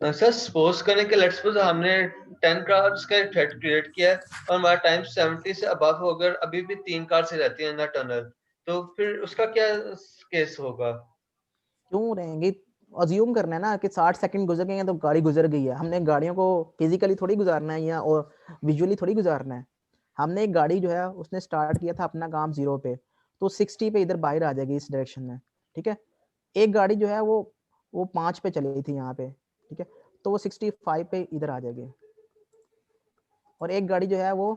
सर सपोज करें कि लेट्स सपोज हमने 10 कार्स का थ्रेड क्रिएट किया है और हमारा टाइम 70 से अबव हो, अगर अभी भी 3 कार्स रहती हैं ना टनल, तो फिर उसका क्या केस होगा? क्यों रहेंगी? अज्यूम करना है ना कि 60 सेकंड गुजर गए हैं तो गाड़ी गुजर गई है। हमने गाड़ियों को फिजिकली थोड़ी गुजारना है या और विजुअली थोड़ी गुजारना है। हमने एक गाड़ी जो है उसने स्टार्ट किया था अपना काम 0 पे, तो 60 पे इधर बाहर आ जाएगी इस डायरेक्शन में, ठीक है। एक गाड़ी जो है वो 5 पे चली थी यहाँ पे, ठीक है, तो वो 65 पे इधर आ जाएगी। और एक गाड़ी जो है वो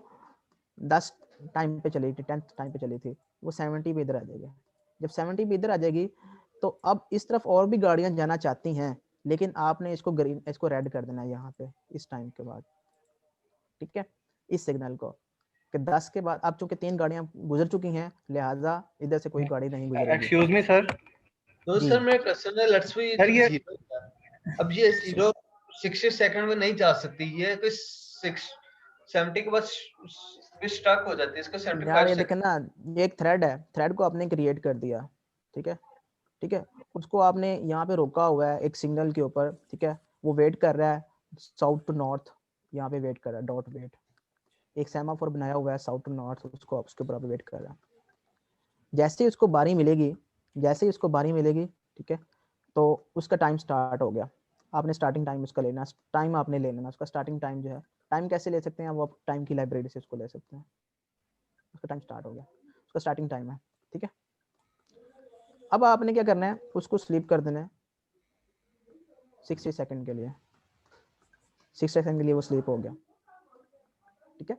10 टाइम पे चली थी, 10th टाइम पे चली थी, वो 70 पे इधर आ जाएगी। जब 70 पे इधर आ जाएगी तो अब इस तरफ और भी गाड़ियां जाना चाहती हैं, लेकिन आपने इसको ग्रीन, इसको रेड कर देना है यहाँ पे इस टाइम के बाद, ठीक है, इस सिग्नल को कि 10 के बाद अब चूंकि 3 गाड़ियां गुजर चुकी हैं, लिहाजा इधर से कोई गाड़ी नहीं गुजरेगी। Excuse me sir. तो जी। सर मेरा क्वेश्चन है, लेट्स वी सर ये 0 है। अब ये 0 60 सेकंड में नहीं जा सकती, ये तो 70 के बाद स्टक हो जाती है, इसका यार 75 ये देखें सेकंड। ना, ये एक थ्रेड है, थ्रेड को आपने क्रिएट कर दिया, ठीक है, ठीक है, उसको आपने यहाँ पे रोका हुआ है एक सिग्नल के ऊपर, ठीक है, वो वेट कर रहा है साउथ टू नॉर्थ, यहाँ पे वेट कर रहा है, डॉट वेट, एक सेमाफोर बनाया हुआ है साउथ टू नॉर्थ, उसको उसके ऊपर वेट कर रहा है। जैसे ही उसको बारी मिलेगी, जैसे ही उसको बारी मिलेगी, ठीक है, तो उसका टाइम स्टार्ट हो गया। आपने स्टार्टिंग टाइम उसका लेना, टाइम आपने ले लेना उसका स्टार्टिंग टाइम जो है। टाइम कैसे ले सकते हैं, वो आप टाइम की लाइब्रेरी से उसको ले सकते हैं। उसका टाइम स्टार्ट हो गया, उसका स्टार्टिंग टाइम है, ठीक है। अब आपने क्या करना है, उसको स्लीप कर देना है 60 सेकंड के लिए, 60 सेकंड के लिए वो स्लीप हो गया, ठीक है।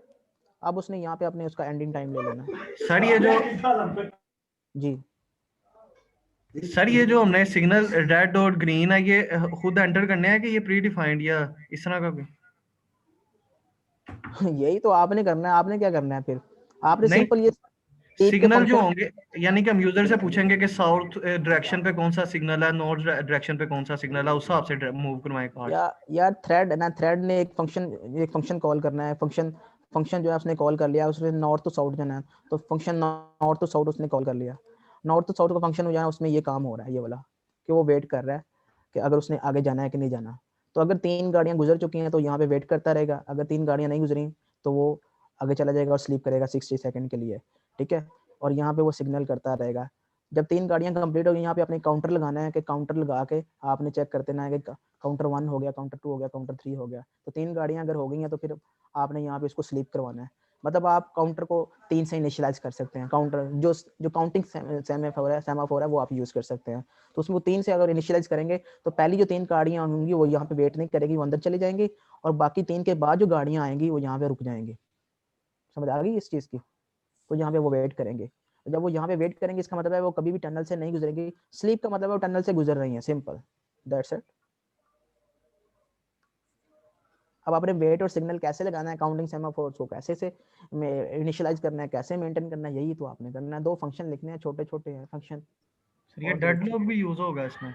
अब उसने यहाँ पे अपने उसका एंडिंग टाइम ले लेना। सर जी ये जो हमने सिग्नल रेड और ग्रीन है, ये खुद एंटर करने हैं कि ये प्री डिफाइंड या इस तरह का भी? यही तो आपने करना है। आपने क्या करना है फिर, आपने नहीं, सिंपल ये सिग्नल जो होंगे, यानी कि हम यूजर से पूछेंगे कि साउथ डायरेक्शन पे कौन सा सिग्नल है, नॉर्थ डायरेक्शन पे कौन सा सिग्नल है, उस हिसाब से मूव करवाएं कार्ड्स। यार थ्रेड है ना, थ्रेड ने एक फंक्शन कॉल करना है, फंक्शन जो है उसने कॉल कर लिया, उसने नॉर्थ टू साउथ जाना है, तो फंक्शन नॉर्थ टू साउथ उसने कॉल कर लिया। नॉर्थ टू साउथ का फंक्शन हो जाना, उसमें ये काम हो रहा है, ये वाला कि वो वेट कर रहा है कि अगर उसने आगे जाना है कि नहीं जाना। तो अगर 3 गाड़ियां गुजर चुकी हैं तो यहाँ पे वेट करता रहेगा, अगर 3 गाड़ियां नहीं गुजरी तो वो आगे चला जाएगा और स्लीप करेगा 60 सेकंड के लिए, ठीक है। और यहाँ पे वो सिग्नल करता रहेगा। जब 3 गाड़ियां कंप्लीट हो गई, यहाँ पे अपने काउंटर लगाना है कि काउंटर लगा के आपने चेक करते ना है कि काउंटर 1 हो गया, काउंटर 2 हो गया, काउंटर 3 हो गया। तो 3 गाड़ियां अगर हो गई हैं तो फिर आपने यहाँ पे इसको स्लीप करवाना है। मतलब आप काउंटर को 3 से इनिशियलाइज कर सकते हैं। काउंटर जो काउंटिंग सेमाफोर है वो आप यूज कर सकते हैं। तो उसमें 3 से अगर इनिशियलाइज करेंगे तो पहली जो 3 गाड़ियां होंगी वो यहाँ पे वेट नहीं करेगी, वो अंदर चली जाएंगी, और बाकी 3 के बाद जो गाड़ियां आएंगी वो यहाँ पे रुक जाएंगी। समझ आ गई इस चीज की? तो यहाँ पे वो वेट करेंगे। जब वो यहाँ पे वेट करेंगे, इसका मतलब है वो कभी भी टनल से नहीं गुजरेंगी। स्लीप का मतलब है वो टनल से गुजर रही है, सिंपल, दैट्स इट। अब आपने वेट और सिग्नल कैसे लगाना है, काउंटिंग सेमाफोर्स को कैसे से इनिशियलाइज करना है, कैसे मेंटेन करना है, यही तो आपने करना है। 2 फंक्शन लिखने हैं, छोटे छोटे हैं फंक्शन। सर ये डेडलॉक भी यूज होगा इसमें?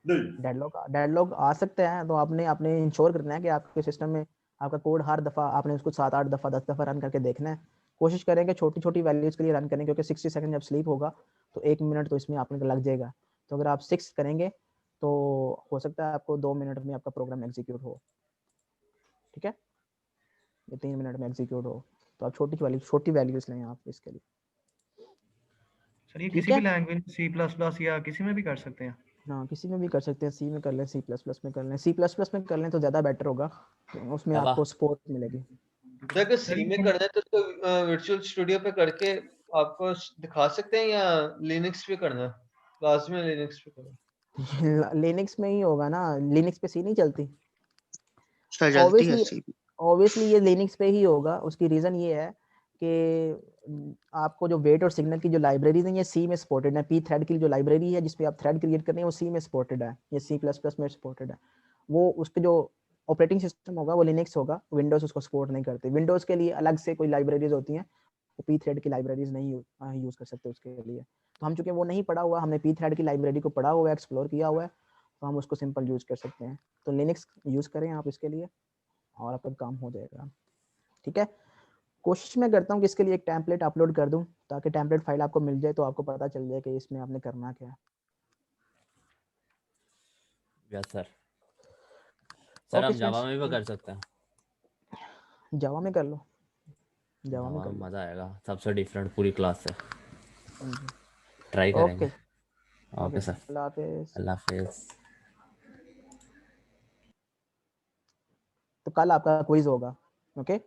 डेडलॉक आ सकते हैं, तो आपने अपने इंश्योर करना है कि आपके सिस्टम में आपका कोड हर दफ़ा आपने उसको 7-8 दफ़ा 10 दफ़ा रन करके देखना है। कोशिश करेंगे छोटी छोटी वैल्यूज़ के लिए रन करें, क्योंकि 60 सेकंड जब स्लीप होगा तो 1 मिनट तो इसमें आपने लग जाएगा। तो अगर आप 6 करेंगे तो हो सकता है आपको 2 मिनट में आपका प्रोग्राम एग्जीक्यूट हो, ठीक है, ये 3 मिनट में एग्जीक्यूट हो। तो आप छोटी वैल्यूज़ लें आप इसके लिए। सर ये ठीक किसी भी है, लैंग्वेज C++ या किसी में भी कर सकते हैं? हाँ किसी में भी कर सकते हैं, सी में कर लें, C++ में कर लें, C++ में कर लें तो ज़्यादा बेटर होगा, उसमें दबा आपको सपोर्ट मिलेगी। अगर सी में करना है तो वर्चुअल स्टूडियो पे करके आपको दिखा सकते हैं, या लिनक्स पे करना है? लाजमी लिनक्स पे करना? लिनक्स में ही होगा ना, लिनक्स पे सी नहीं चलती। सर जल्दी है ऑब्वियसली ये लिनक्स पे ही होगा। उसकी रीज़न ये है कि आपको जो वेट और सिग्नल की जो लाइब्रेरीज हैं ये सी में सपोर्टेड है। पी थ्रेड की जो लाइब्रेरी है जिसपे आप थ्रेड क्रिएट कर रहे हैं वो सी में सपोर्टेड है, ये C++ में सपोर्टेड है। वो उसके जो ऑपरेटिंग सिस्टम होगा वो लिनक्स होगा, विंडोज़ उसको सपोर्ट नहीं करती। विंडोज़ के लिए अलग से कोई लाइब्रेरीज होती हैं, वो पी थ्रेड की लाइब्रेरीज नहीं यूज़ कर सकते उसके लिए। तो हम चूँकि वो नहीं पढ़ा हुआ, हमने पी थ्रेड की लाइब्रेरी को पढ़ा हुआ है, एक्सप्लोर किया हुआ है, तो हम उसको सिंपल यूज़ कर सकते हैं। तो लिनक्स यूज़ करें आप इसके लिए और आपका काम हो जाएगा, ठीक है। कोशिश मैं करता हूँ कि इसके लिए एक टेम्पलेट अपलोड कर दूँ, ताकि टेम्पलेट फाइल आपको मिल जाए तो आपको पता चल जाए कि इसमें आपने करना क्या है। Yes sir. सर हम ओके जावा स्टूडेंट्स, में भी कर सकते हैं। जावा में कर लो, जावा में जावा कर में लो। मज़ा आएगा, सबसे डिफरेंट पूरी क्लास से हाँ जी, ट्राई ओके करेंगे। ओके सर, अल्लाह हाफिज़। अल्लाह हाफिज़। कल आपका क्विज होगा, ओके।